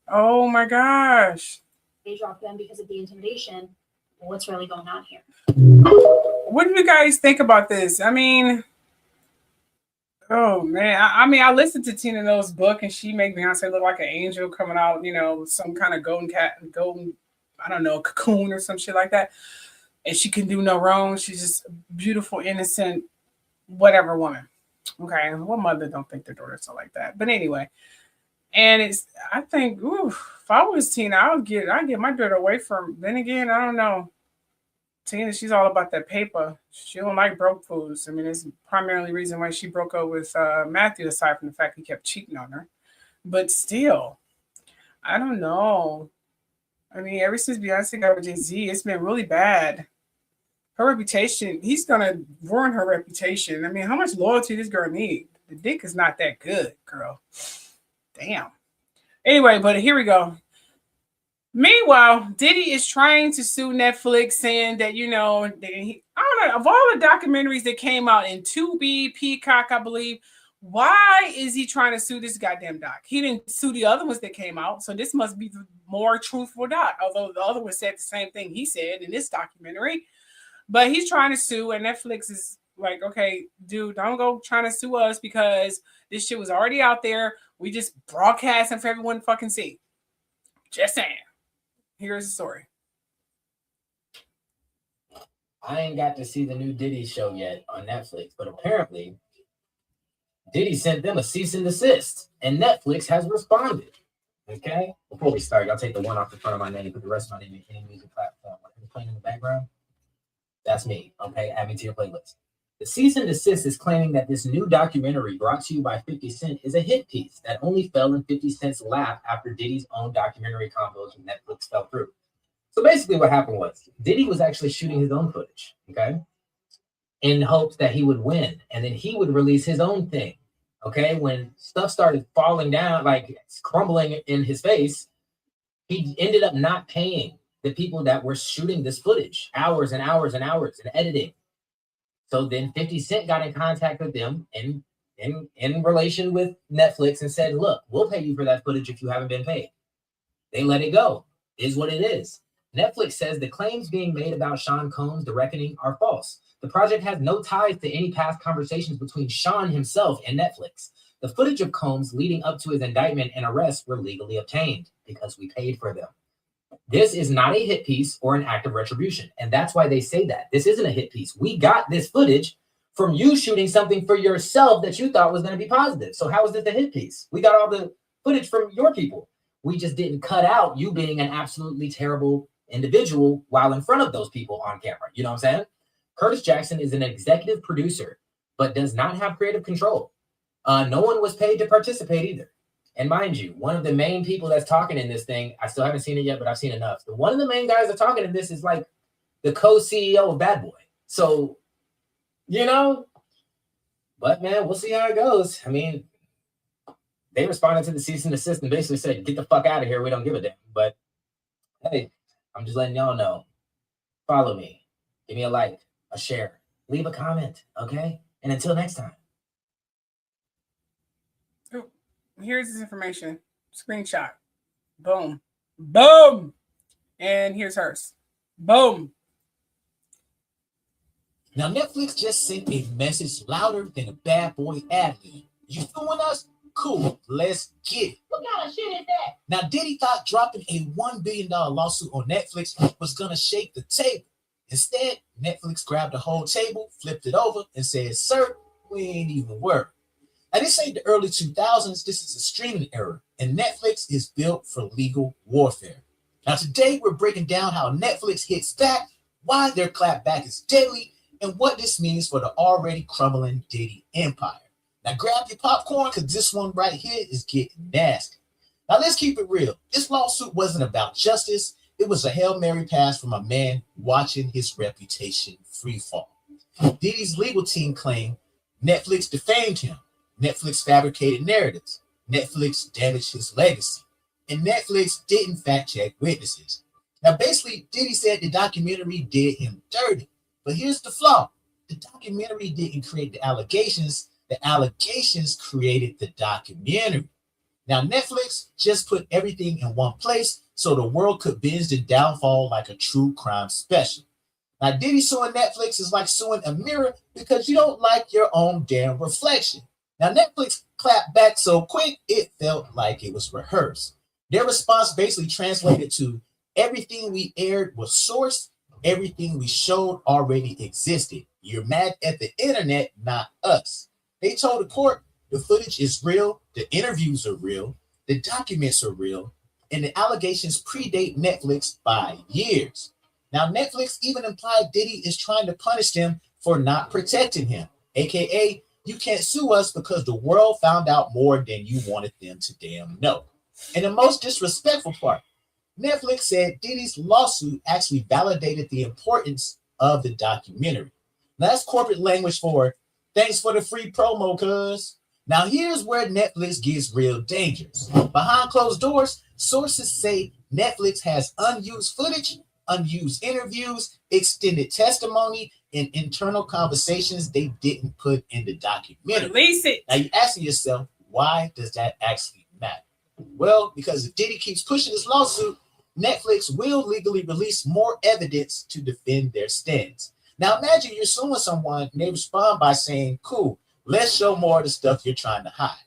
Oh my gosh. They dropped them because of the intimidation. What's really going on here? What do you guys think about this? I mean, oh man. I listened to Tina Knowles' book, and she made Beyonce look like an angel coming out, some kind of golden, I don't know, cocoon or some shit like that. And she can do no wrong. She's just beautiful, innocent, whatever woman. Okay, what mother don't think their daughters are like that? But anyway, and I think, if I was Tina, I'd get my daughter away from. Then again, I don't know. Tina, she's all about that paper. She don't like broke fools. I mean, it's primarily the reason why she broke up with Matthew, aside from the fact he kept cheating on her. But still, I don't know. I mean, ever since Beyonce got with Jay-Z, it's been really bad. Her reputation, he's going to ruin her reputation. I mean, how much loyalty this girl need? The dick is not that good, girl. Damn. Anyway, but here we go. Meanwhile, Diddy is trying to sue Netflix, saying that, I don't know, of all the documentaries that came out in Tubi, Peacock, I believe, why is he trying to sue this goddamn doc? He didn't sue the other ones that came out, so this must be the more truthful doc, although the other one said the same thing he said in this documentary. But he's trying to sue, and Netflix is like, okay, dude, don't go trying to sue us because this shit was already out there. We just broadcasting for everyone to fucking see. Just saying. Here's the story. I ain't got to see the new Diddy show yet on Netflix, but apparently Diddy sent them a cease and desist, and Netflix has responded. Okay? Before we start, y'all take the one off the front of my name, put the rest of my name in any music platform. Whatever's playing in the background, that's me. Okay? Add me to your playlist. The cease and desist is claiming that this new documentary brought to you by 50 Cent is a hit piece that only fell in 50 Cent's lap after Diddy's own documentary combos with Netflix fell through. So basically what happened was Diddy was actually shooting his own footage, okay, in hopes that he would win. And then he would release his own thing, okay? When stuff started falling down, like crumbling in his face, he ended up not paying the people that were shooting this footage, hours and hours and hours and editing. So then 50 Cent got in contact with them in relation with Netflix and said, look, we'll pay you for that footage if you haven't been paid. They let it go. Is what it is. Netflix says the claims being made about Sean Combs' The Reckoning are false. The project has no ties to any past conversations between Sean himself and Netflix. The footage of Combs leading up to his indictment and arrest were legally obtained because we paid for them. This is not a hit piece or an act of retribution. And that's why they say that. This isn't a hit piece. We got this footage from you shooting something for yourself that you thought was going to be positive. So how is this a hit piece? We got all the footage from your people. We just didn't cut out you being an absolutely terrible individual while in front of those people on camera. You know what I'm saying? Curtis Jackson is an executive producer, but does not have creative control. No one was paid to participate either. And mind you, one of the main people that's talking in this thing, I still haven't seen it yet, but I've seen enough. One of the main guys that are talking in this is like the co-CEO of Bad Boy. So, you know, but man, we'll see how it goes. I mean, they responded to the cease and desist and basically said, get the fuck out of here. We don't give a damn. But hey, I'm just letting y'all know. Follow me. Give me a like, a share. Leave a comment, okay? And until next time. Oh, here's this information. Screenshot. Boom. Boom. And here's hers. Boom. Now, Netflix just sent a message louder than a Bad Boy ad lib. You suing us? Cool, let's get it. What kind of shit is that? Now, Diddy thought dropping a $1 billion lawsuit on Netflix was going to shake the table. Instead, Netflix grabbed the whole table, flipped it over, and said, sir, we ain't even worried. Now, this ain't the early 2000s. This is a streaming era, and Netflix is built for legal warfare. Now, today, we're breaking down how Netflix hits back, why their clapback is deadly, and what this means for the already crumbling Diddy empire. Now grab your popcorn because this one right here is getting nasty. Now let's keep it real. This lawsuit wasn't about justice. It was a Hail Mary pass from a man watching his reputation free fall. Diddy's legal team claimed Netflix defamed him. Netflix fabricated narratives. Netflix damaged his legacy. And Netflix didn't fact check witnesses. Now basically, Diddy said the documentary did him dirty. But here's the flaw. The documentary didn't create the allegations. The allegations created the documentary. Now, Netflix just put everything in one place so the world could binge the downfall like a true crime special. Now, Diddy suing Netflix is like suing a mirror because you don't like your own damn reflection. Now, Netflix clapped back so quick, it felt like it was rehearsed. Their response basically translated to everything we aired was sourced, everything we showed already existed. You're mad at the internet, not us. They told the court the footage is real, the interviews are real, the documents are real, and the allegations predate Netflix by years. Now, Netflix even implied Diddy is trying to punish them for not protecting him, aka you can't sue us because the world found out more than you wanted them to damn know. And the most disrespectful part, Netflix said Diddy's lawsuit actually validated the importance of the documentary. Now, that's corporate language for thanks for the free promo, cuz. Now, here's where Netflix gets real dangerous. Behind closed doors, sources say Netflix has unused footage, unused interviews, extended testimony, and internal conversations they didn't put in the documentary. Release it. Now, you're asking yourself, why does that actually matter? Well, because if Diddy keeps pushing this lawsuit, Netflix will legally release more evidence to defend their stance. Now, imagine you're suing someone and they respond by saying, cool, let's show more of the stuff you're trying to hide.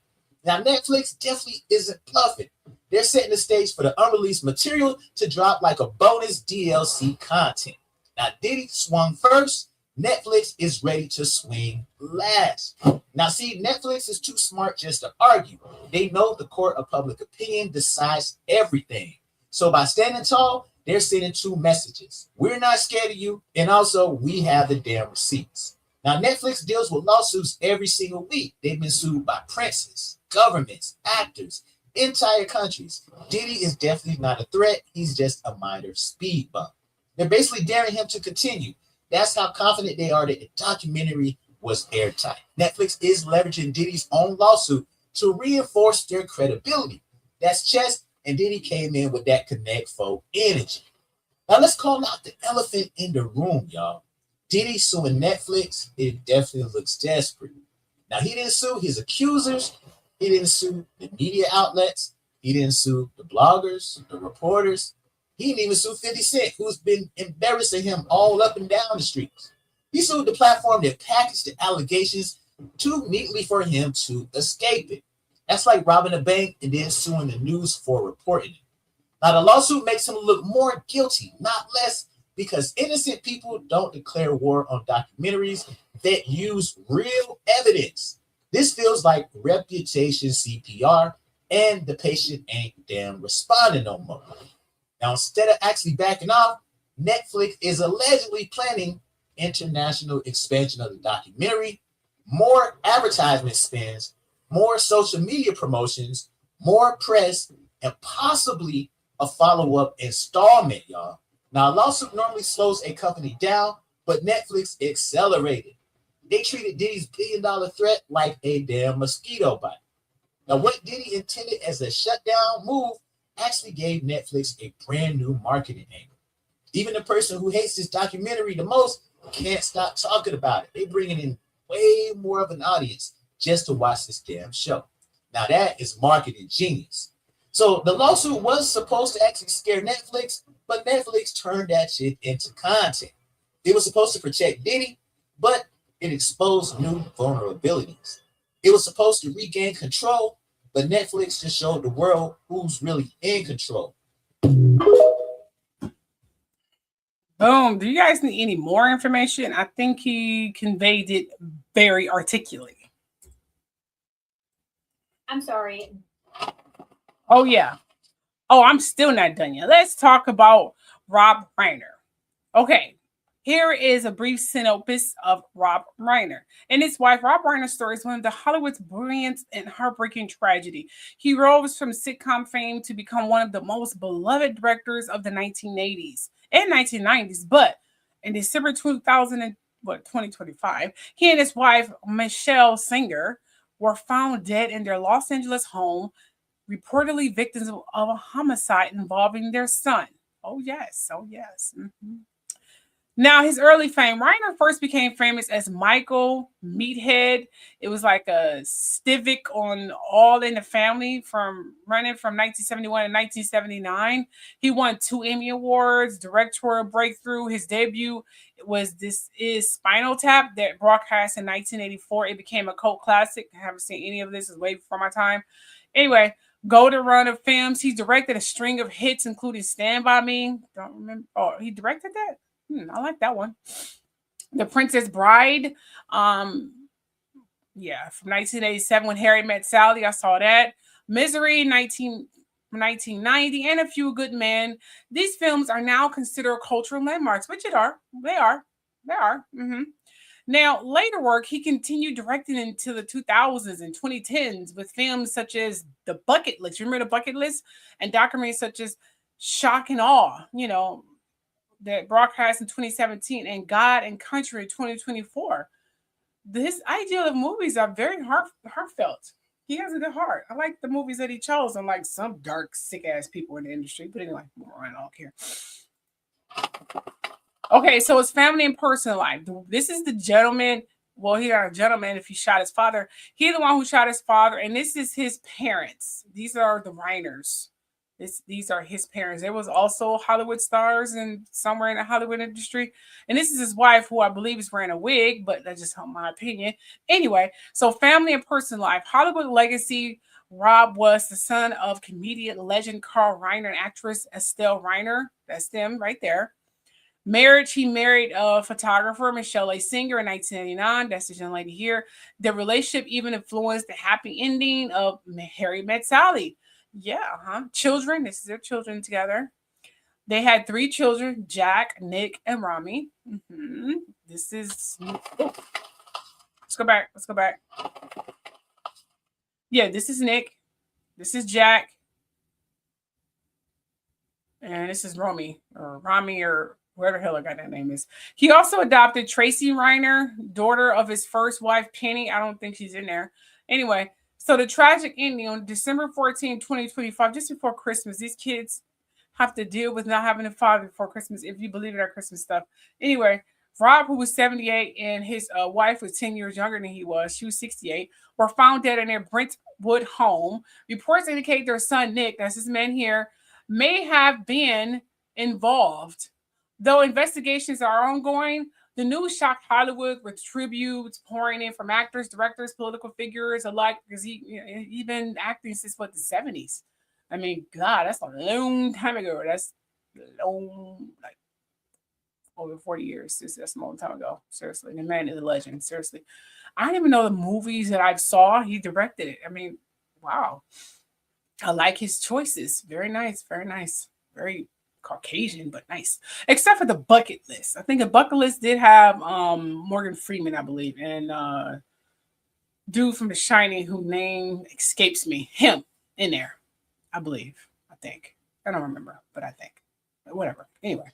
Now, Netflix definitely isn't bluffing. They're setting the stage for the unreleased material to drop like a bonus DLC content. Now, Diddy swung first. Netflix is ready to swing last. Now, see, Netflix is too smart just to argue. They know the court of public opinion decides everything. So by standing tall, they're sending two messages. We're not scared of you, and also we have the damn receipts. Now, Netflix deals with lawsuits every single week. They've been sued by princes, governments, actors, entire countries. Diddy is definitely not a threat. He's just a minor speed bump. They're basically daring him to continue. That's how confident they are that the documentary was airtight. Netflix is leveraging Diddy's own lawsuit to reinforce their credibility. That's chess, and Diddy came in with that Connect Foe energy. Now let's call out the elephant in the room, y'all. Diddy suing Netflix, it definitely looks desperate. Now he didn't sue his accusers, he didn't sue the media outlets, he didn't sue the bloggers, the reporters. He didn't even sue 50 Cent, who's been embarrassing him all up and down the streets. He sued the platform that packaged the allegations too neatly for him to escape it. That's like robbing a bank and then suing the news for reporting it. Now, the lawsuit makes him look more guilty, not less, because innocent people don't declare war on documentaries that use real evidence. This feels like reputation CPR, and the patient ain't damn responding no more. Now, instead of actually backing off, Netflix is allegedly planning international expansion of the documentary, more advertisement spends, more social media promotions, more press, and possibly a follow-up installment, y'all. Now, a lawsuit normally slows a company down, but Netflix accelerated. They treated Diddy's billion-dollar threat like a damn mosquito bite. Now, what Diddy intended as a shutdown move actually gave Netflix a brand new marketing angle. Even the person who hates this documentary the most can't stop talking about it. They're bringing in way more of an audience just to watch this damn show. Now that is marketing genius. So the lawsuit was supposed to actually scare Netflix, but Netflix turned that shit into content. It was supposed to protect Diddy, but it exposed new vulnerabilities. It was supposed to regain control, but Netflix just showed the world who's really in control. Boom. Do you guys need any more information? I think he conveyed it very articulately. I'm sorry. Oh, yeah. Oh, I'm still not done yet. Let's talk about Rob Reiner. Okay. Here is a brief synopsis of Rob Reiner and his wife. Rob Reiner's story is one of the Hollywood's brilliant and heartbreaking tragedy. He rose from sitcom fame to become one of the most beloved directors of the 1980s and 1990s. But in December 2025, he and his wife, Michelle Singer, were found dead in their Los Angeles home, reportedly victims of a homicide involving their son. Oh, yes. Oh, yes. Mm-hmm. Now, his early fame, Reiner first became famous as Michael Meathead. It was like a stivic on All in the Family running from 1971 to 1979. He won 2 Emmy Awards, directorial breakthrough. His debut was This Is Spinal Tap that broadcast in 1984. It became a cult classic. I haven't seen any of this. It's way before my time. Anyway, golden run of films. He directed a string of hits, including Stand By Me. Don't remember. Oh, he directed that? I like that one. The Princess Bride. From 1987 When Harry Met Sally. I saw that. Misery, 1990, and A Few Good Men. These films are now considered cultural landmarks, which They are. Mm-hmm. Now, later work, he continued directing into the 2000s and 2010s with films such as The Bucket List. Remember The Bucket List? And documentaries such as Shock and Awe, that broadcast in 2017, and God and Country in 2024. His ideal of movies are very heartfelt. He has a good heart. I like the movies that he chose, unlike some dark, sick-ass people in the industry. But anyway, I don't care. Okay, so his family and personal life. This is the gentleman. Well, he's not a gentleman if he shot his father. He's the one who shot his father, and this is his parents. These are the Reiners. These are his parents. There was also Hollywood stars and somewhere in the Hollywood industry. And this is his wife, who I believe is wearing a wig, but that's just my opinion. Anyway, so family and personal life. Hollywood legacy. Rob was the son of comedian legend Carl Reiner and actress Estelle Reiner. That's them right there. Marriage, he married a photographer, Michelle A. Singer, in 1999. That's this young lady here. The relationship even influenced the happy ending of Harry Met Sally. Yeah, children, this is their children together. They had 3 children, Jack, Nick, and Rami. This is... Let's go back. Let's go back. Yeah, this is Nick. This is Jack. And this is Rami, or whatever the hell I got that name is. He also adopted Tracy Reiner, daughter of his first wife, Penny. I don't think she's in there. Anyway, so the tragic ending on December 14, 2025, just before Christmas, these kids have to deal with not having a father before Christmas, if you believe in our Christmas stuff. Anyway, Rob, who was 78, and his wife was 10 years younger than he was, she was 68, were found dead in their Brentwood home. Reports indicate their son, Nick, that's his man here, may have been involved. Though investigations are ongoing, the news shocked Hollywood with tributes pouring in from actors, directors, political figures alike, because he's been acting since, the 70s. I mean, God, that's a long time ago. That's long, over 40 years. That's a long time ago. Seriously. The man is a legend. Seriously. I didn't even know the movies that I saw. He directed it. I mean, wow. I like his choices. Very nice. Very nice. Very Caucasian, but nice. Except for the bucket list. I think the bucket list did have Morgan Freeman, I believe, and dude from The Shining whose name escapes me. Him in there, I believe. I think. I don't remember, but I think. Whatever. Anyway.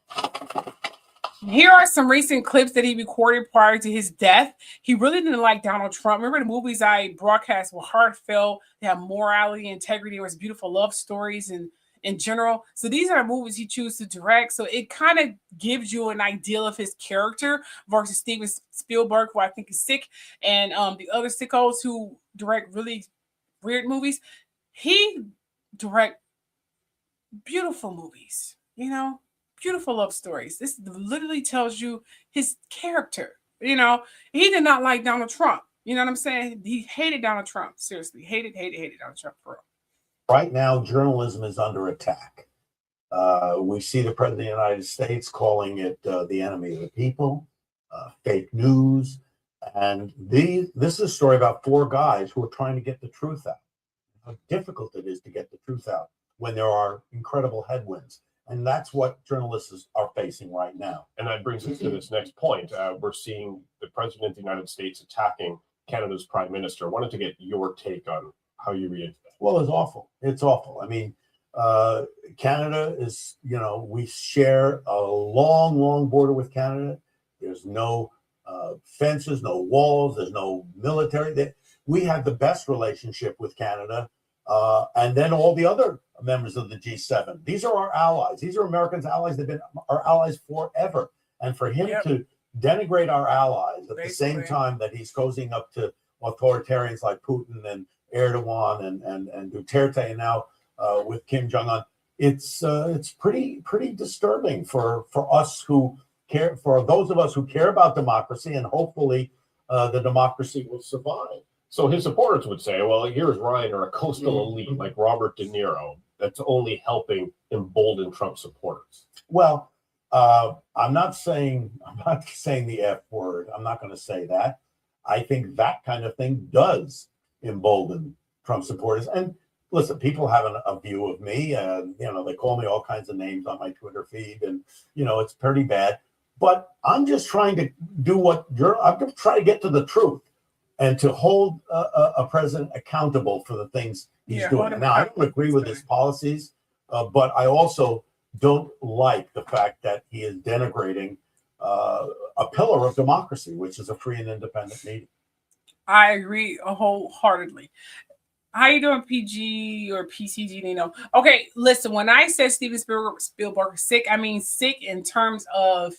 Here are some recent clips that he recorded prior to his death. He really didn't like Donald Trump. Remember the movies I broadcast were heartfelt. They have morality, integrity. There was beautiful love stories and in general. So these are the movies he chose to direct. So it kind of gives you an idea of his character versus Steven Spielberg, who I think is sick, and the other sickos who direct really weird movies. He direct beautiful movies, beautiful love stories. This literally tells you his character. He did not like Donald Trump. You know what I'm saying? He hated Donald Trump. Seriously, hated Donald Trump for real. Right now, journalism is under attack. We see the President of the United States calling it the enemy of the people, fake news. And this is a story about 4 guys who are trying to get the truth out. How difficult it is to get the truth out when there are incredible headwinds. And that's what journalists are facing right now. And that brings us to this next point. We're seeing the President of the United States attacking Canada's Prime Minister. I wanted to get your take on how you read that. Well, it's awful. It's awful. I mean, Canada is, we share a long, long border with Canada. There's no fences, no walls. There's no military. We have the best relationship with Canada. And then all the other members of the G7. These are our allies. These are Americans' allies. They've been our allies forever. And for him to denigrate our allies at the same time that he's cozying up to authoritarians like Putin and Erdogan and Duterte, and now with Kim Jong-un, it's pretty disturbing for us who care, for those of us who care about democracy, and hopefully the democracy will survive. So his supporters would say, well, here's Reiner, a coastal elite like Robert De Niro, that's only helping embolden Trump supporters. Well, I'm not saying the F word. I'm not going to say that. I think that kind of thing does embolden Trump supporters. And listen, people have a view of me. They call me all kinds of names on my Twitter feed, and it's pretty bad. But I'm just trying to do I'm just trying to get to the truth and to hold a president accountable for the things he's doing. Now, I don't agree with his policies, but I also don't like the fact that he is denigrating a pillar of democracy, which is a free and independent media. I agree wholeheartedly. How you doing, PG or PCG, Nino? Okay, listen, when I said Steven Spielberg sick, I mean sick in terms of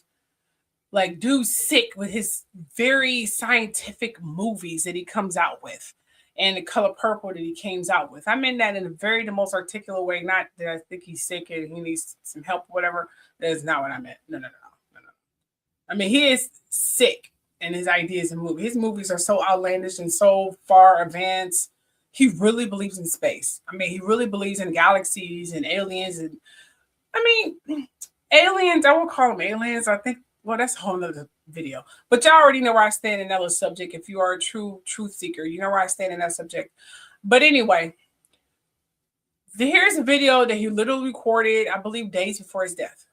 dude sick with his very scientific movies that he comes out with and The Color Purple that he came out with. I mean that in the most articulate way, not that I think he's sick and he needs some help or whatever. That is not what I meant. No. I mean, he is sick in his ideas and movies. His movies are so outlandish and so far advanced. He really believes in space. I mean, he really believes in galaxies and aliens. And I mean, aliens, I won't call them aliens. I think, well, that's a whole nother video. But y'all already know where I stand in that subject. If you are a true truth seeker, you know where I stand in that subject. But anyway, here's a video that he literally recorded, I believe, days before his death.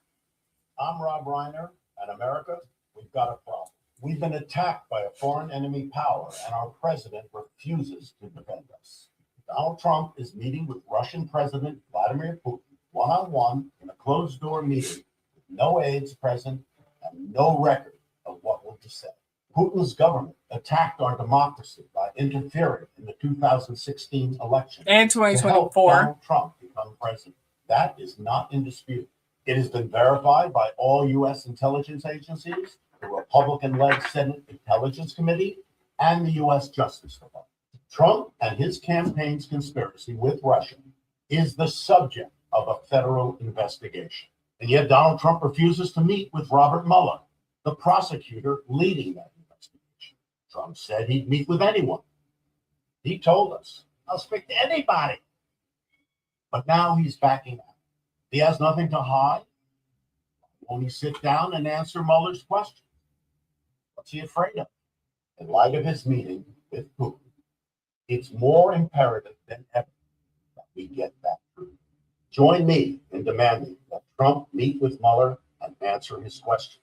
I'm Rob Reiner, and America, we've got a problem. We've been attacked by a foreign enemy power, and our president refuses to defend us. Donald Trump is meeting with Russian President Vladimir Putin one-on-one in a closed-door meeting with no aides present and no record of what will be said. Putin's government attacked our democracy by interfering in the 2016 election and 2024. Donald Trump become president. That is not in dispute. It has been verified by all U.S. intelligence agencies, the Republican-led Senate Intelligence Committee, and the U.S. Justice Department. Trump and his campaign's conspiracy with Russia is the subject of a federal investigation. And yet Donald Trump refuses to meet with Robert Mueller, the prosecutor leading that investigation. Trump said he'd meet with anyone. He told us, I'll speak to anybody. But now he's backing out. He has nothing to hide. Won't he sit down and answer Mueller's question? What's he afraid of? In light of his meeting with Putin, it's more imperative than ever that we get that truth. Join me in demanding that Trump meet with Mueller and answer his question.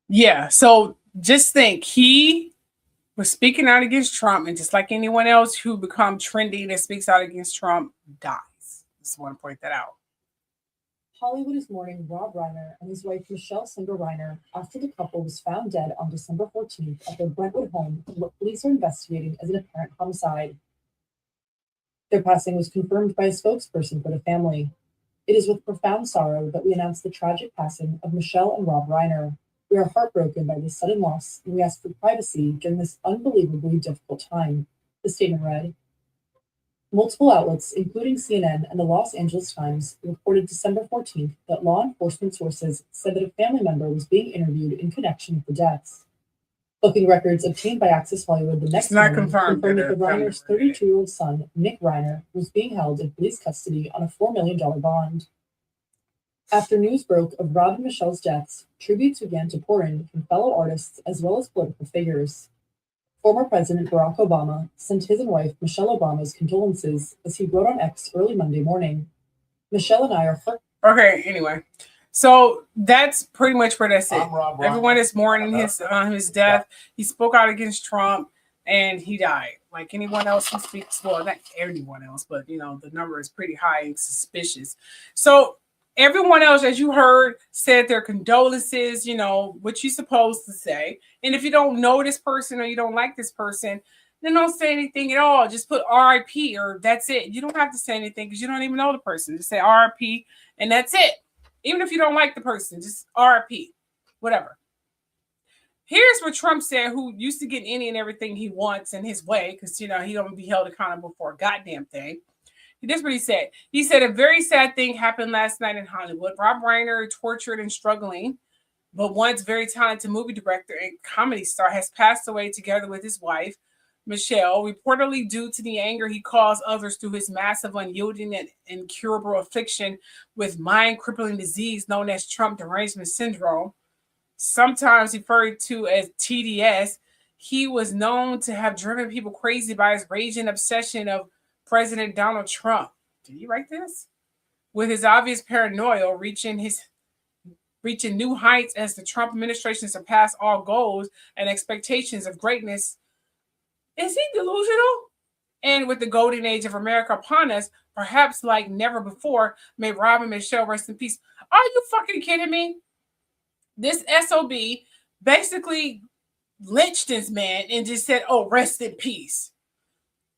Yeah, so just think, he was speaking out against Trump, and just like anyone else who become trendy that speaks out against Trump dies. Just want to point that out. Hollywood is mourning Rob Reiner and his wife Michelle Singer Reiner after the couple was found dead on December 14th at their Brentwood home in what police are investigating as an apparent homicide. Their passing was confirmed by a spokesperson for the family. It is with profound sorrow that we announce the tragic passing of Michelle and Rob Reiner. We are heartbroken by this sudden loss, and we ask for privacy during this unbelievably difficult time, the statement read. Multiple outlets, including CNN and the Los Angeles Times, reported December 14th that law enforcement sources said that a family member was being interviewed in connection with the deaths. Booking records obtained by Access Hollywood the next morning confirmed that the Reiner's 32-year-old son, Nick Reiner, was being held in police custody on a $4 million bond. After news broke of Rob and Michelle's deaths, tributes began to pour in from fellow artists as well as political figures. Former President Barack Obama sent his and wife Michelle Obama's condolences as he wrote on X early Monday morning. Michelle and I are okay. Anyway, so that's pretty much where that's it. Everyone is mourning his death. He spoke out against Trump, and he died. Like anyone else who speaks, well, not anyone else, but the number is pretty high and suspicious. So everyone else, as you heard, said their condolences, what you're supposed to say. And if you don't know this person or you don't like this person, then don't say anything at all. Just put RIP or that's it. You don't have to say anything because you don't even know the person. Just say RIP and that's it. Even if you don't like the person, just RIP, whatever. Here's what Trump said, who used to get any and everything he wants in his way because, he don't be held accountable for a goddamn thing. This is what he said. He said, a very sad thing happened last night in Hollywood. Rob Reiner, tortured and struggling, but once very talented movie director and comedy star, has passed away together with his wife, Michelle, reportedly due to the anger he caused others through his massive, unyielding, and incurable affliction with mind-crippling disease known as Trump derangement syndrome, sometimes referred to as TDS. He was known to have driven people crazy by his raging obsession of President Donald Trump. Did you write this? With his obvious paranoia reaching new heights as the Trump administration surpassed all goals and expectations of greatness. Is he delusional? And with the golden age of America upon us, perhaps like never before, may Rob and Michelle rest in peace. Are you fucking kidding me? This SOB basically lynched this man and just said, oh, rest in peace.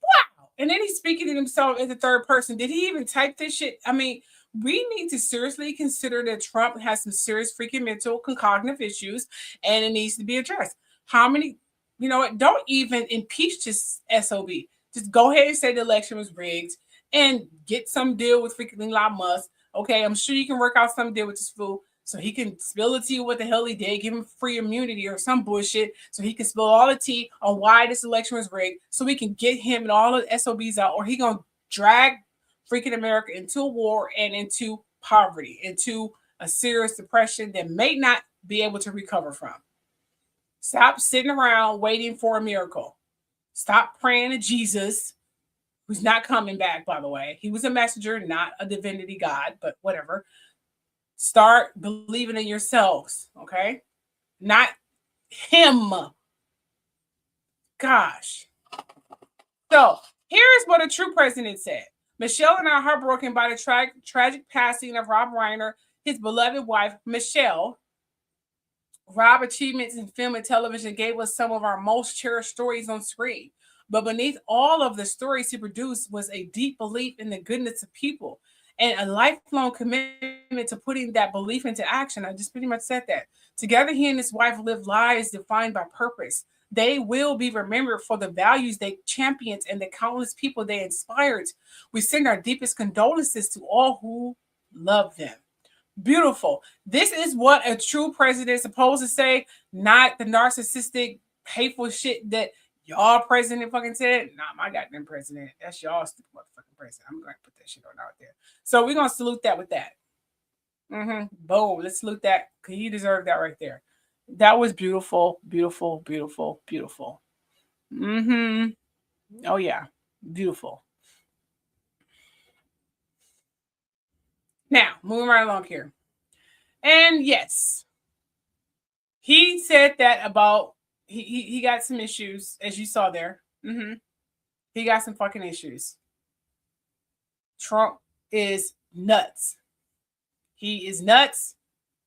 Wow. And then he's speaking to himself in the third person. Did he even type this shit? I mean, we need to seriously consider that Trump has some serious freaking mental and cognitive issues, and it needs to be addressed. How many, don't even impeach this SOB. Just go ahead and say the election was rigged and get some deal with freaking Elon Musk. Okay, I'm sure you can work out some deal with this fool so he can spill the tea what the hell he did, give him free immunity or some bullshit so he can spill all the tea on why this election was rigged so we can get him and all the SOBs out, or he going to drag freaking America into a war and into poverty, into a serious depression that may not be able to recover from. Stop sitting around waiting for a miracle. Stop praying to Jesus, who's not coming back, by the way. He was a messenger, not a divinity god, but whatever. Start believing in yourselves, okay? Not him. Gosh. So, here's what a true president said. Michelle and I are heartbroken by the tragic passing of Rob Reiner, his beloved wife, Michelle. Rob's achievements in film and television gave us some of our most cherished stories on screen. But beneath all of the stories he produced was a deep belief in the goodness of people and a lifelong commitment to putting that belief into action. I just pretty much said that. Together, he and his wife lived lives defined by purpose. They will be remembered for the values they championed and the countless people they inspired. We send our deepest condolences to all who love them. Beautiful. This is what a true president is supposed to say, not the narcissistic, hateful shit that y'all president fucking said. Not my goddamn president. That's y'all stupid motherfucking president. I'm going to put that shit on out there. So we're going to salute that with that. Boom. Let's salute that because you deserve that right there. That was beautiful, beautiful, beautiful, beautiful. Oh, yeah. Beautiful. Now, moving right along here. And yes, he said that about, he got some issues, as you saw there. He got some fucking issues. Trump is nuts. He is nuts.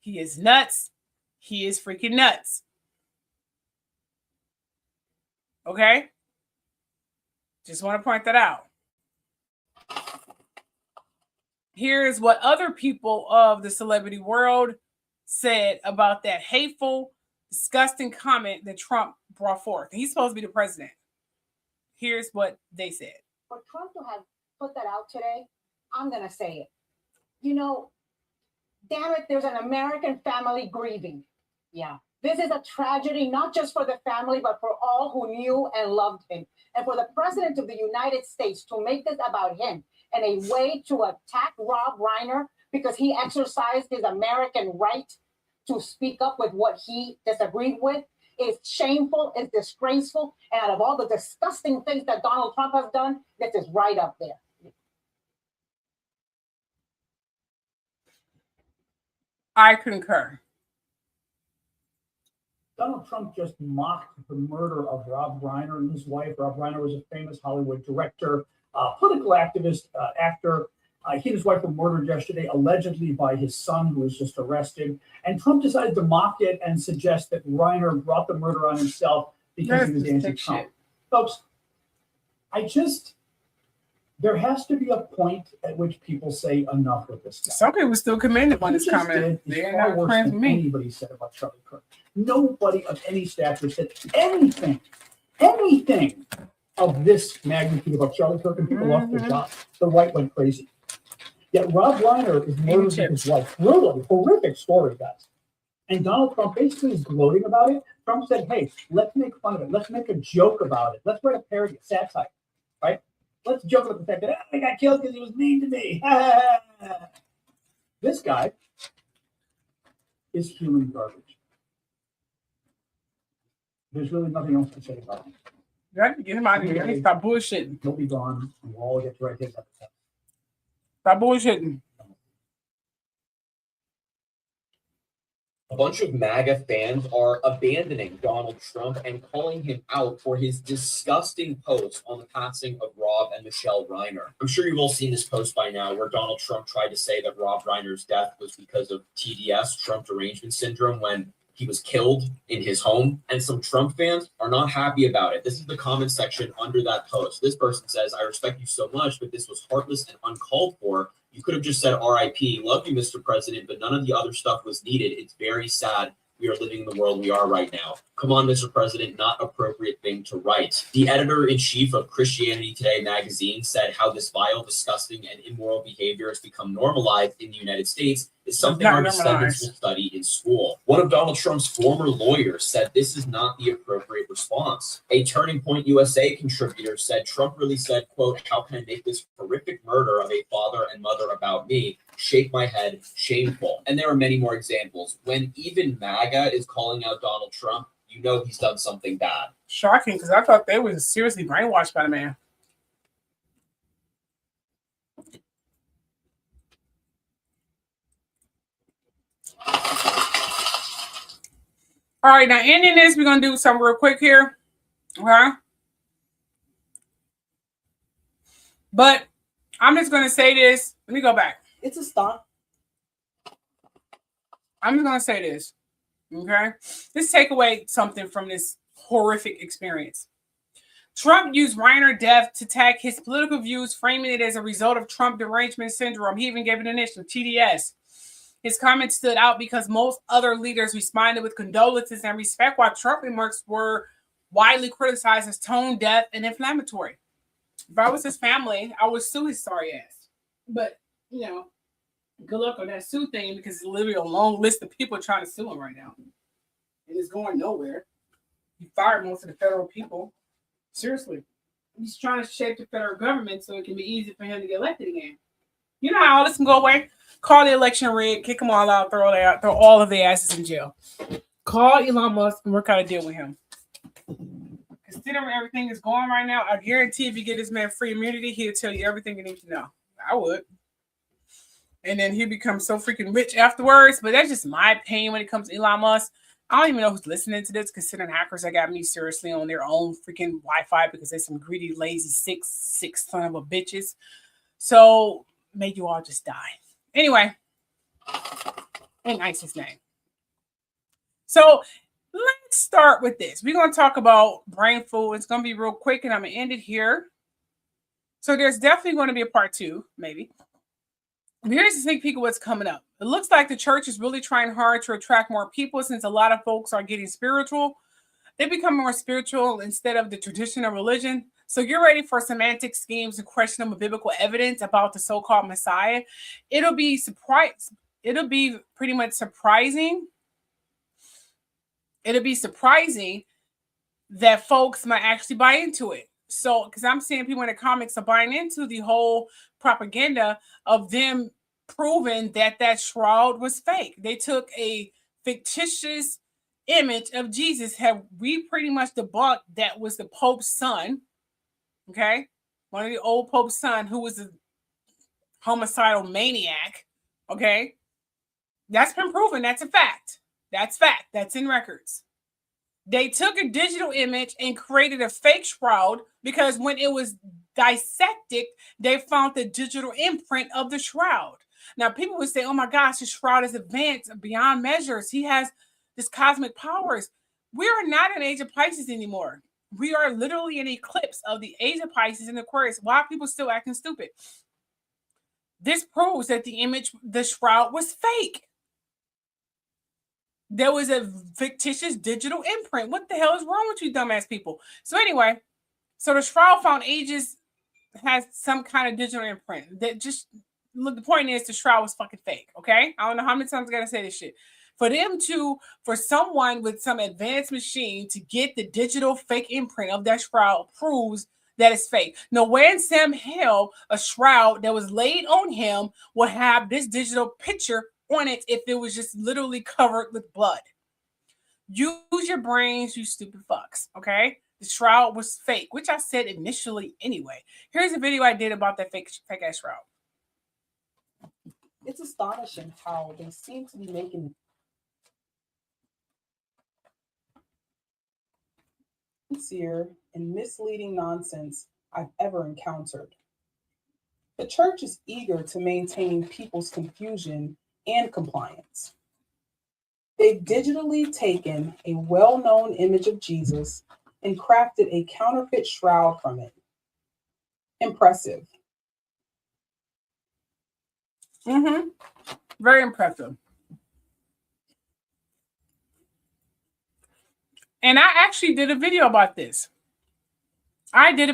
He is nuts. He is freaking nuts. Okay? Just want to point that out. Here is what other people of the celebrity world said about that hateful, disgusting comment that Trump brought forth. He's supposed to be the president. Here's what they said. For Trump to have put that out today, I'm going to say it. You know, damn it, there's an American family grieving. Yeah. This is a tragedy, not just for the family, but for all who knew and loved him. And for the president of the United States to make this about him and a way to attack Rob Reiner because he exercised his American right to speak up with what he disagreed with is shameful, is disgraceful. And out of all the disgusting things that Donald Trump has done, this is right up there. I concur. Donald Trump just mocked the murder of Rob Reiner and his wife. Rob Reiner was a famous Hollywood director, political activist, actor. He and his wife were murdered yesterday, allegedly by his son, who was just arrested. And Trump decided to mock it and suggest that Reiner brought the murder on himself because he was anti-Trump. Folks, there has to be a point at which people say enough with this guy. Some people still commended on this comment. They're not worse than anybody said about Charlie Kirk. Nobody of any stature said anything of this magnitude about Charlie Kirk, and people lost their jobs. The right went crazy. Yet Rob Reiner is murdered with his wife. Brutally, horrific story, guys. And Donald Trump basically is gloating about it. Trump said, hey, let's make fun of it. Let's make a joke about it. Let's write a parody, a satire, right? Let's joke about the fact that I got killed because he was mean to me. This guy is human garbage. There's really nothing else to say about him. You have to get him out of here. Stop bullshitting. He'll be gone. We'll all get to write his episode. Stop bullshitting. A bunch of MAGA fans are abandoning Donald Trump and calling him out for his disgusting post on the passing of Rob and Michelle Reiner. I'm sure you've all seen this post by now where Donald Trump tried to say that Rob Reiner's death was because of TDS, Trump derangement syndrome, when he was killed in his home, and some Trump fans are not happy about it. This is the comment section under that post. This person says, I respect you so much, but this was heartless and uncalled for. You could have just said RIP, love you, Mr. President, but none of the other stuff was needed. It's very sad. We are living in the world we are right now. Come on, Mr. President, not appropriate thing to write. The editor-in-chief of Christianity Today magazine said how this vile, disgusting, and immoral behavior has become normalized in the United States is something our descendants will study in school. One of Donald Trump's former lawyers said this is not the appropriate response. A Turning Point USA contributor said Trump really said, quote, "How can I make this horrific murder of a father and mother about me? Shake my head, shameful." And there are many more examples. When even MAGA is calling out Donald Trump, you know he's done something bad. Shocking, because I thought they were seriously brainwashed by the man. All right, now ending this, we're going to do something real quick here. Okay? But I'm just going to say this. Let me go back. It's a stunt. I'm just going to say this. Okay? Let's take away something from this horrific experience. Trump used Reiner death to tag his political views, framing it as a result of Trump derangement syndrome. He even gave it an initial, TDS. His comments stood out because most other leaders responded with condolences and respect, while Trump remarks were widely criticized as tone deaf and inflammatory. If I was his family, I would sue his sorry ass. But, you know, good luck on that sue thing, because it's literally a long list of people trying to sue him right now. And it's going nowhere. He fired most of the federal people. Seriously. He's trying to shape the federal government so it can be easy for him to get elected again. You know how all this can go away? Call the election rigged, kick them all out, throw all of their asses in jail. Call Elon Musk and work out a deal with him. Considering everything is going right now, I guarantee if you get this man free immunity, he'll tell you everything you need to know. I would. And then he'll become so freaking rich afterwards. But that's just my opinion when it comes to Elon Musk. I don't even know who's listening to this, considering hackers that got me seriously on their own freaking Wi-Fi because they're some greedy, lazy, sick son of a bitches. So may you all just die. Anyway, in ISIS name. So let's start with this. We're going to talk about brain food. It's going to be real quick, and I'm going to end it here. So there's definitely going to be a part 2, maybe. Here's to sneak peek of what's coming up. It looks like the church is really trying hard to attract more people, since a lot of folks are getting spiritual. They become more spiritual instead of the traditional religion. So you're ready for semantic schemes and questionable biblical evidence about the so-called Messiah. It'll be pretty much surprising. It'll be surprising that folks might actually buy into it. So, because I'm seeing people in the comments are buying into the whole propaganda of them proving that shroud was fake. They took a fictitious image of Jesus. Have we pretty much debunked that was the Pope's son? Okay, one of the old Pope's son, who was a homicidal maniac. Okay, that's been proven. That's a fact. That's fact. That's in records. They took a digital image and created a fake shroud because when it was dissected, they found the digital imprint of the shroud. Now, people would say, oh my gosh, the shroud is advanced beyond measures. He has this cosmic powers. We are not in Age of Pisces anymore. We are literally in eclipse of the Age of Pisces and Aquarius. Why are people still acting stupid? This proves that the shroud was fake. There was a fictitious digital imprint. What the hell is wrong with you dumbass people? So anyway, so the shroud found ages has some kind of digital imprint. That just look. The point is the shroud was fucking fake. Okay, I don't know how many times I gotta say this shit. For someone with some advanced machine to get the digital fake imprint of that shroud proves that it's fake. No way in Sam hell a shroud that was laid on him would have this digital picture on it if it was just literally covered with blood. Use your brains, you stupid fucks, okay? The shroud was fake, which I said initially anyway. Here's a video I did about that fake ass shroud. It's astonishing how they seem to be making sincere and misleading nonsense I've ever encountered. The church is eager to maintain people's confusion and compliance. They've digitally taken a well-known image of Jesus and crafted a counterfeit shroud from it. Impressive. Very impressive. And I actually did a video about this. I did.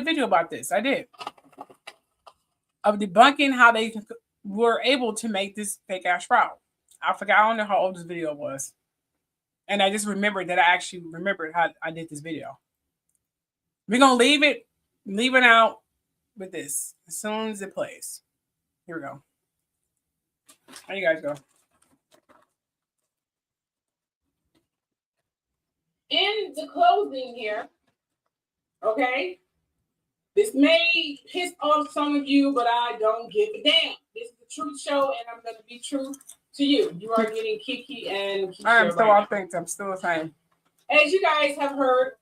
Of debunking how they were able to make this fake ass shroud. I forgot. I don't know how old this video was. And I just remembered that I actually remembered how I did this video. We're going to leave it out with this as soon as it plays. Here we go. There you guys go. In the closing here, okay, this may piss off some of you, but I don't give a damn. This is the truth show, and I'm going to be true to you. You are getting Kiki and Keisha. I am still authentic. I'm still the same. As you guys have heard,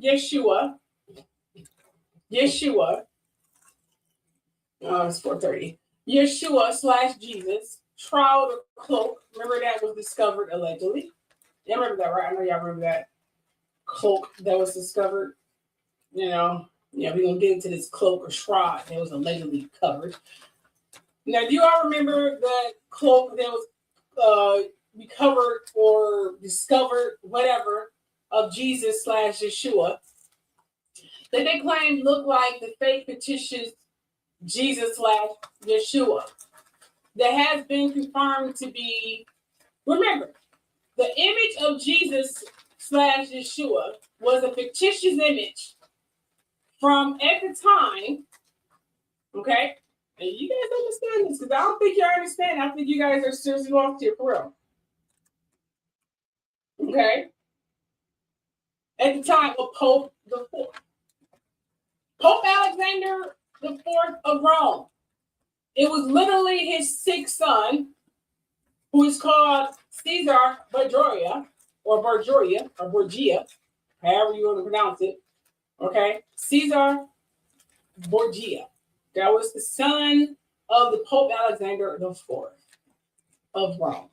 Yeshua, it's 4:30. Yeshua / Jesus, Shroud or cloak. Remember that was discovered allegedly. Y'all remember that, right? I know y'all remember that cloak that was discovered. You know, yeah, we're going to get into this cloak or shroud that was allegedly covered. Now, do you all remember that cloak that was recovered or discovered, whatever, of Jesus / Yeshua, that they claimed looked like the fake fictitious Jesus / Yeshua, that has been confirmed to be, remember, the image of Jesus / Yeshua was a fictitious image from at the time, okay? And you guys understand this, because I don't think y'all understand. I think you guys are seriously lost here, for real. Okay? At the time of Pope the Fourth. Pope Alexander the Fourth of Rome. It was literally his sixth son, who is called Caesar Borgia, however you want to pronounce it. Okay? Caesar Borgia. That was the son of the Pope Alexander the Fourth of Rome,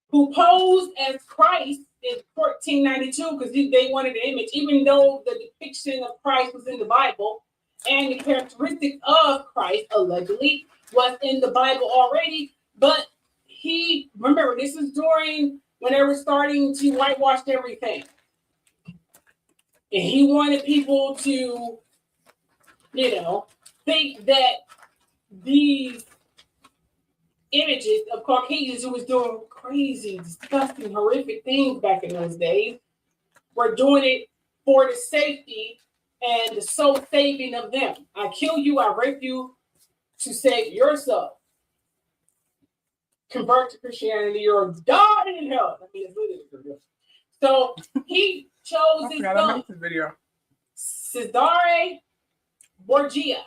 who posed as Christ in 1492 because they wanted the image, even though the depiction of Christ was in the Bible and the characteristic of Christ allegedly was in the Bible already. But remember, this is during when they were starting to whitewash everything. And he wanted people to, think that these images of Caucasians who was doing crazy, disgusting, horrific things back in those days were doing it for the safety and the soul saving of them. I kill you, I rape you to save yourself. Convert to Christianity or die in hell. I mean, it's literally so he chose his son, Caesar Borgia,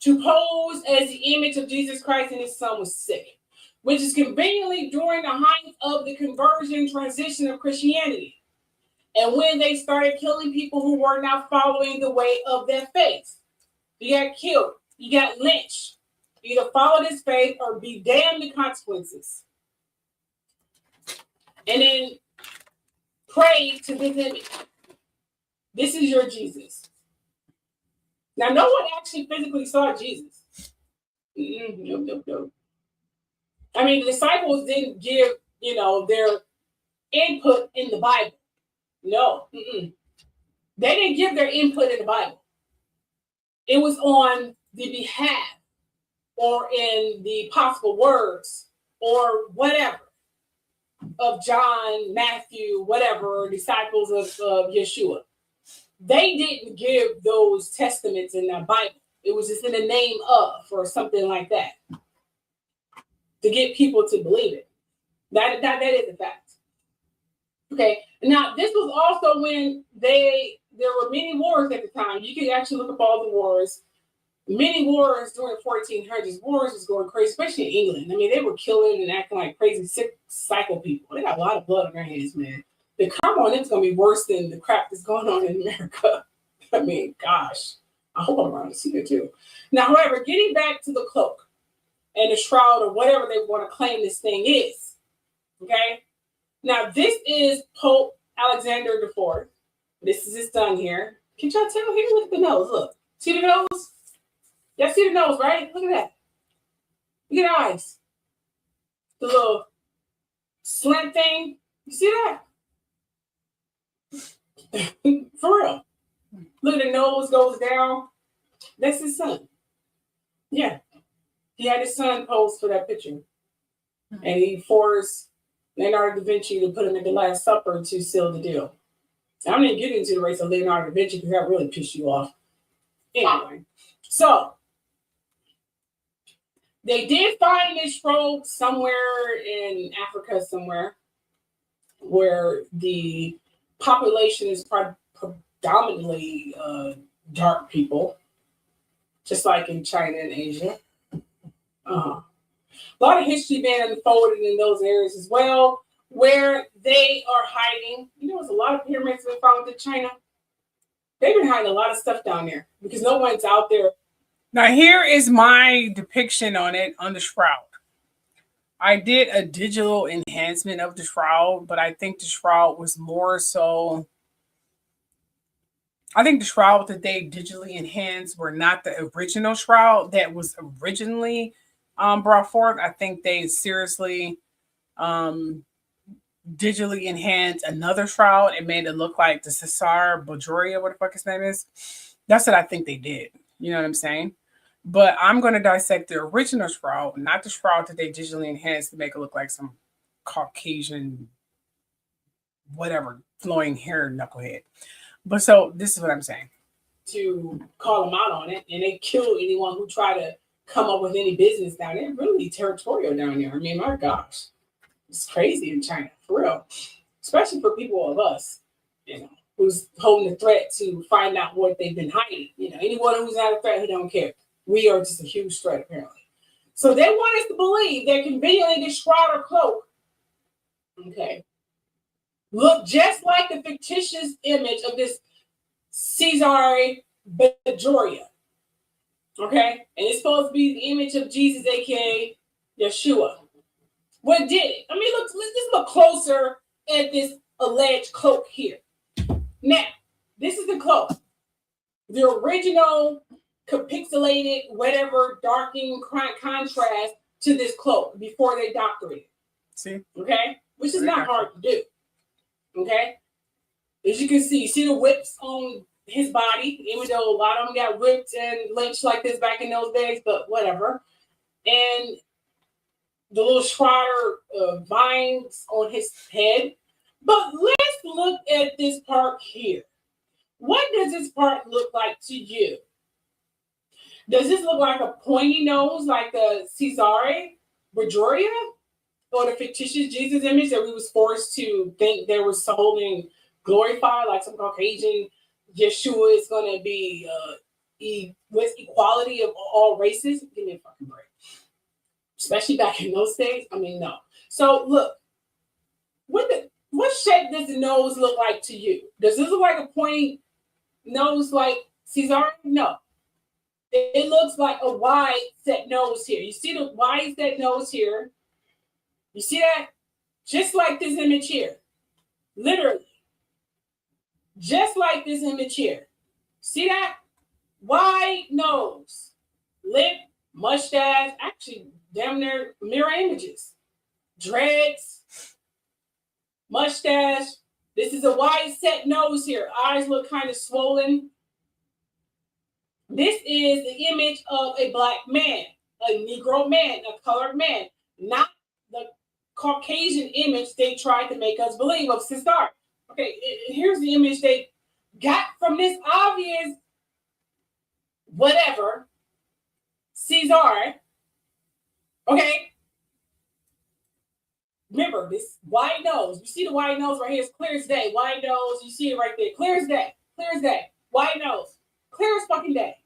to pose as the image of Jesus Christ, and his son was sick, which is conveniently during the height of the conversion transition of Christianity. And when they started killing people who were not following the way of their faith, you got killed, you got lynched. You either follow this faith or be damned the consequences. And then pray to this image. This is your Jesus. Now, no one actually physically saw Jesus. No. I mean, the disciples didn't give, their input in the Bible. No. They didn't give their input in the Bible. It was on the behalf or in the possible words or whatever of John, Matthew, whatever, disciples of Yeshua. They didn't give those testaments in the Bible. It was just in the name of or something like that to get people to believe it. That is a fact. Okay. Now, this was also when there were many wars at the time. You can actually look up all the wars. Many wars during the 1400s. Wars was going crazy, especially in England. I mean, they were killing and acting like crazy, sick, psycho people. They got a lot of blood on their hands, man. The karma on them is going to be worse than the crap that's going on in America. I mean, gosh. I hope I'm around to see it too. Now, however, getting back to the cloak and the shroud or whatever they want to claim this thing is, okay? Now, this is Pope Alexander IV. This is his son here. Can y'all tell here? Look at the nose. Look. See the nose? Y'all see the nose, right? Look at that. Look at the eyes. The little slant thing. You see that? For real. Look at the nose goes down. That's his son. Yeah. He had his son pose for that picture. And he forced Leonardo da Vinci to put him at the Last Supper to seal the deal. I'm not getting into the race of Leonardo da Vinci because that really pissed you off. Anyway, so they did find this Shroud somewhere in Africa, somewhere where the population is predominantly dark people, just like in China and Asia. A lot of history being unfolded in those areas as well, where they are hiding. You know, there's a lot of pyramids been found in China. They've been hiding a lot of stuff down there because no one's out there. Now, here is my depiction on it on the Shroud. I did a digital enhancement of the Shroud, but I think the Shroud was more so. I think the Shroud that they digitally enhanced were not the original Shroud that was originally brought forth. I think they seriously digitally enhanced another Shroud and made it look like the Cesar Borgia, what the fuck his name is. That's what I think they did. You know what I'm saying? But I'm going to dissect the original Shroud, not the Shroud that they digitally enhanced to make it look like some Caucasian, whatever, flowing hair knucklehead. But so this is what I'm saying. To call them out on it, and they kill anyone who try to come up with any business down there. Really territorial down there. I mean, my gosh. It's crazy in China, for real. Especially for people of us, you know, who's holding the threat to find out what they've been hiding. You know, anyone who's not a threat, who don't care. We are just a huge threat, apparently. So they want us to believe that conveniently this Shroud or cloak, okay, look just like the fictitious image of this Cesare Borgia. Okay? And it's supposed to be the image of Jesus, aka Yeshua. What did it? I mean, let's look closer at this alleged cloak here. Now, this is the cloak. The original pixelated, whatever, darkening contrast to this cloak before they doctored it. See? Okay? Which is not hard to do. Okay? As you can see, you see the whips on his body, even though a lot of them got whipped and lynched like this back in those days, but whatever. And the little shroud vines on his head. But let's look at this part here. What does this part look like to you? Does this look like a pointy nose like the Cesare Borgia? Or the fictitious Jesus image that we was forced to think there was something glorified, like some Caucasian Yeshua is going to be with equality of all races? Give me a fucking break. Especially back in those days. I mean, no. So look, what shape does the nose look like to you? Does this look like a pointy nose like Cesare? No. It looks like a wide set nose here. You see the wide set nose here? You see that? Just like this image here. Literally. Just like this image here. See that? Wide nose. Lip, mustache. Actually, damn near mirror images. Dreads. Mustache. This is a wide set nose here. Eyes look kind of swollen. This is the image of a black man. A Negro man. A colored man. Not the Caucasian image they tried to make us believe of Cesar. Okay, here's the image they got from this obvious whatever Cesar. Okay. Remember this wide nose. You see the wide nose right here? It's clear as day. Wide nose. You see it right there. Clear as day. Clear as day. Wide nose. Clear as fucking day.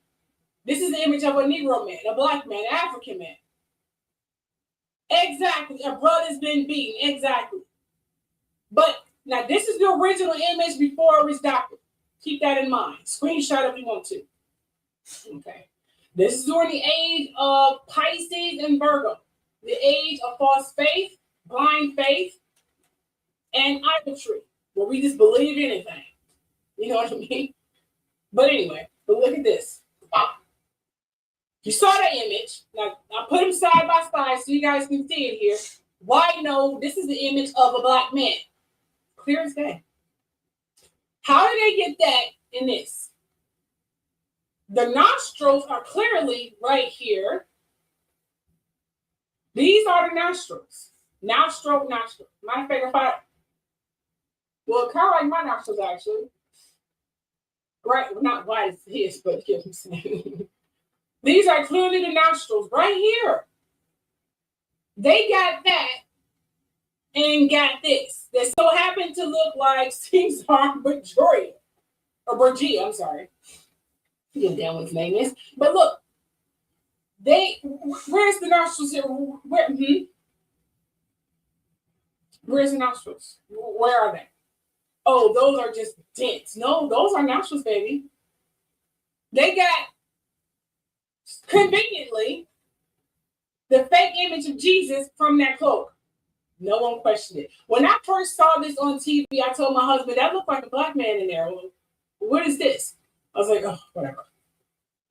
This is the image of a Negro man, a black man, an African man. Exactly. A brother's been beaten. Exactly. But now this is the original image before it was doctored. Keep that in mind. Screenshot if you want to. Okay. This is during the age of Pisces and Virgo. The age of false faith, blind faith, and idolatry, where we just believe anything. You know what I mean? But anyway, but look at this. You saw that image. Now, I put them side by side so you guys can see it here. Why no? This is the image of a black man. Clear as day. How did they get that in this? The nostrils are clearly right here. These are the nostrils. Nostril. Matter of fact, well, kind of like my nostrils actually. Right, not white as his, but you know what I'm saying. These are clearly the nostrils right here. They got that and got this. That so happened to look like Caesar Borgia, I'm sorry. Get down what his name is. But look, where's the nostrils here? Where's the nostrils? Where are they? Oh, those are just dents. No, those are nostrils, baby. They got, conveniently, the fake image of Jesus from that cloak. No one questioned it. When I first saw this on TV, I told my husband, that looked like a black man in there. Well, what is this? I was like, oh, whatever.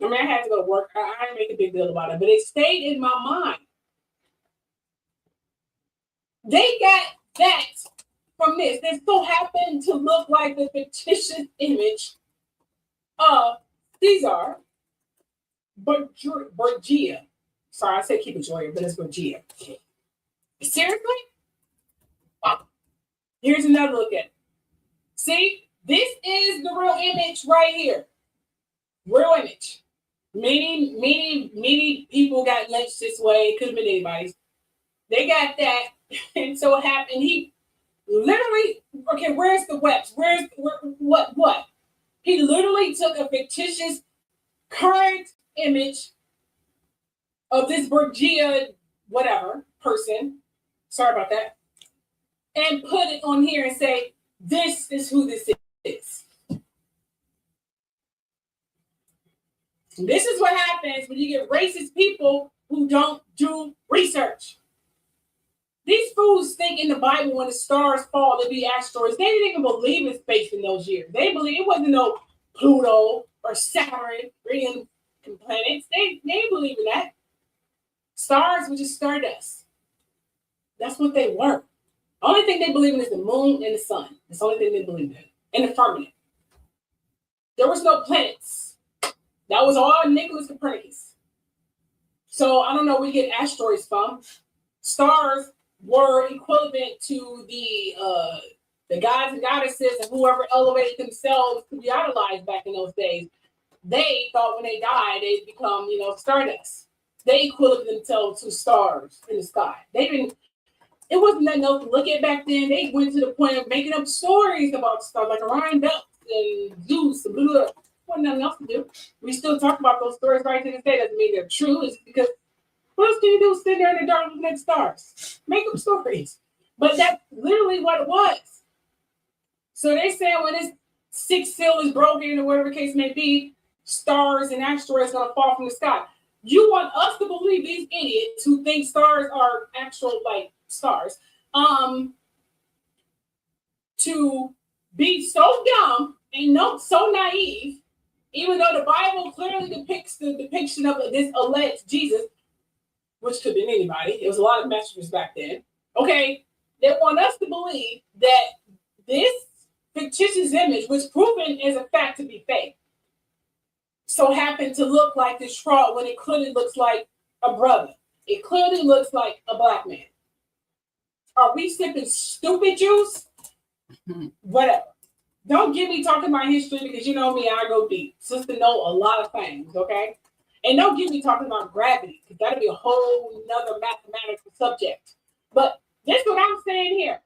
I mean, I had to go to work. I didn't make a big deal about it, but it stayed in my mind. They got that from this. This so happened to look like the fictitious image of Caesar Borgia. Sorry, I said keep it Joya, but it's Borgia. Seriously? Wow. Here's another look at it. See, this is the real image right here. Real image. Many people got lynched this way. Could have been anybody's. They got that, and so it happened. He literally, okay, where's the webs? What? He literally took a fictitious current image of this Borgia, whatever, person. Sorry about that. And put it on here and say, this is who this is. This is what happens when you get racist people who don't do research. These fools think in the Bible when the stars fall, there be asteroids. They didn't even believe in space in those years. They believe it wasn't no Pluto or Saturn or any planets. They didn't believe in that. Stars were just stardust. That's what they were. The only thing they believe in is the moon and the sun. That's the only thing they believe in. And the firmament. There was no planets. That was all Nicholas Copernicus. So I don't know where we get asteroids from. Stars were equivalent to the gods and goddesses and whoever elevated themselves to be idolized back in those days. They thought when they died, they'd become, stardust. They equivalent themselves to stars in the sky. It wasn't nothing else to look at back then. They went to the point of making up stories about stars like Orion Belt and Jeuss and blah, blah, blah. Wasn't nothing else to do. We still talk about those stories right to this day. Doesn't mean they're true. It's because what else can you do? Sit there in the dark looking at stars. Make up stories. But that's literally what it was. So they're saying when this sixth seal is broken or whatever the case may be, stars and asteroids are going to fall from the sky. You want us to believe these idiots who think stars are actual, stars, to be so dumb and so naive, even though the Bible clearly depicts the depiction of this alleged Jesus, which could be anybody. It was a lot of messengers back then. Okay, they want us to believe that this fictitious image was proven as a fact to be fake. So happened to look like this Shroud when it clearly looks like a brother. It clearly looks like a black man. Are we sipping stupid juice? Whatever. Don't get me talking about history because you know me, I go deep. Sister know a lot of things, okay? And don't get me talking about gravity because that'll be a whole nother mathematical subject. But that's what I'm saying here.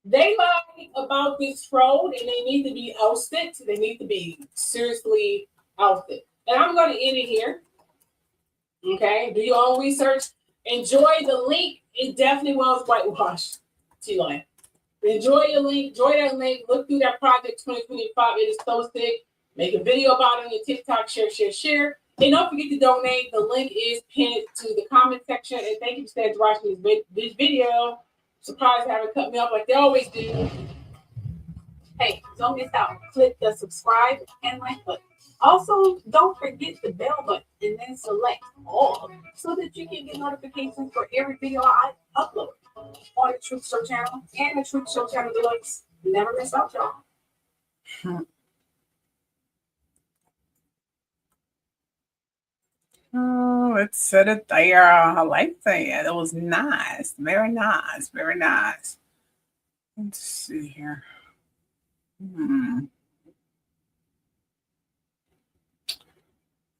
They lie about this fraud and they need to be ousted. They need to be seriously ousted. And I'm going to end it here. Okay? Do your own research. Enjoy the link. It definitely was whitewashed. T-Line. Enjoy your link. Enjoy that link. Look through that project 2025. It is so sick. Make a video about it on your TikTok. Share. And don't forget to donate. The link is pinned to the comment section. And thank you for staying to watching this video. Surprised they haven't cut me off like they always do. Hey, don't miss out. Click the subscribe and like button. Also, don't forget the bell button and then select all so that you can get notifications for every video I upload on the Truth Show channel and the Truth Show channel Deluxe. Never miss out, y'all. go. Let's set it there. I like that. It was nice. Very nice. Very nice. Let's see here.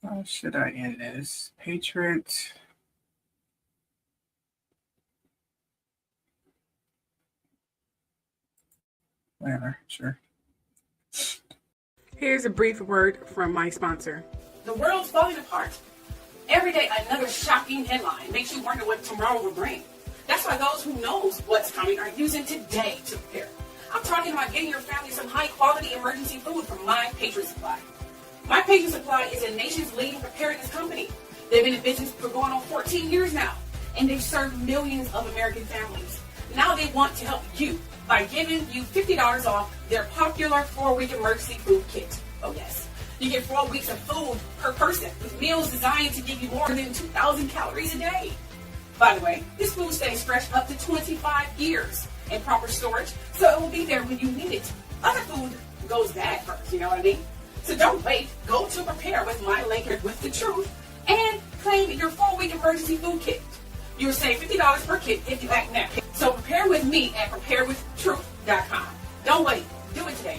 How should I end this? Patriot. Whatever, sure. Here's a brief word from my sponsor. The world's falling apart. Every day, another shocking headline makes you wonder what tomorrow will bring. That's why those who knows what's coming are using today to prepare. I'm talking about getting your family some high-quality emergency food from My Patriot Supply. My Patriot Supply is a nation's leading preparedness company. They've been in business for going on 14 years now, and they've served millions of American families. Now they want to help you by giving you $50 off their popular 4-week emergency food kit. Oh yes, you get 4 weeks of food per person with meals designed to give you more than 2,000 calories a day. By the way, this food stays fresh up to 25 years in proper storage, so it will be there when you need it. Other food goes bad first, you know what I mean? So don't wait. Go to Prepare with My Laker with the Truth and claim your 4-week emergency food kit. You'll save $50 per kit if you act now. So prepare with me at preparewithtruth.com. Don't wait. Do it today.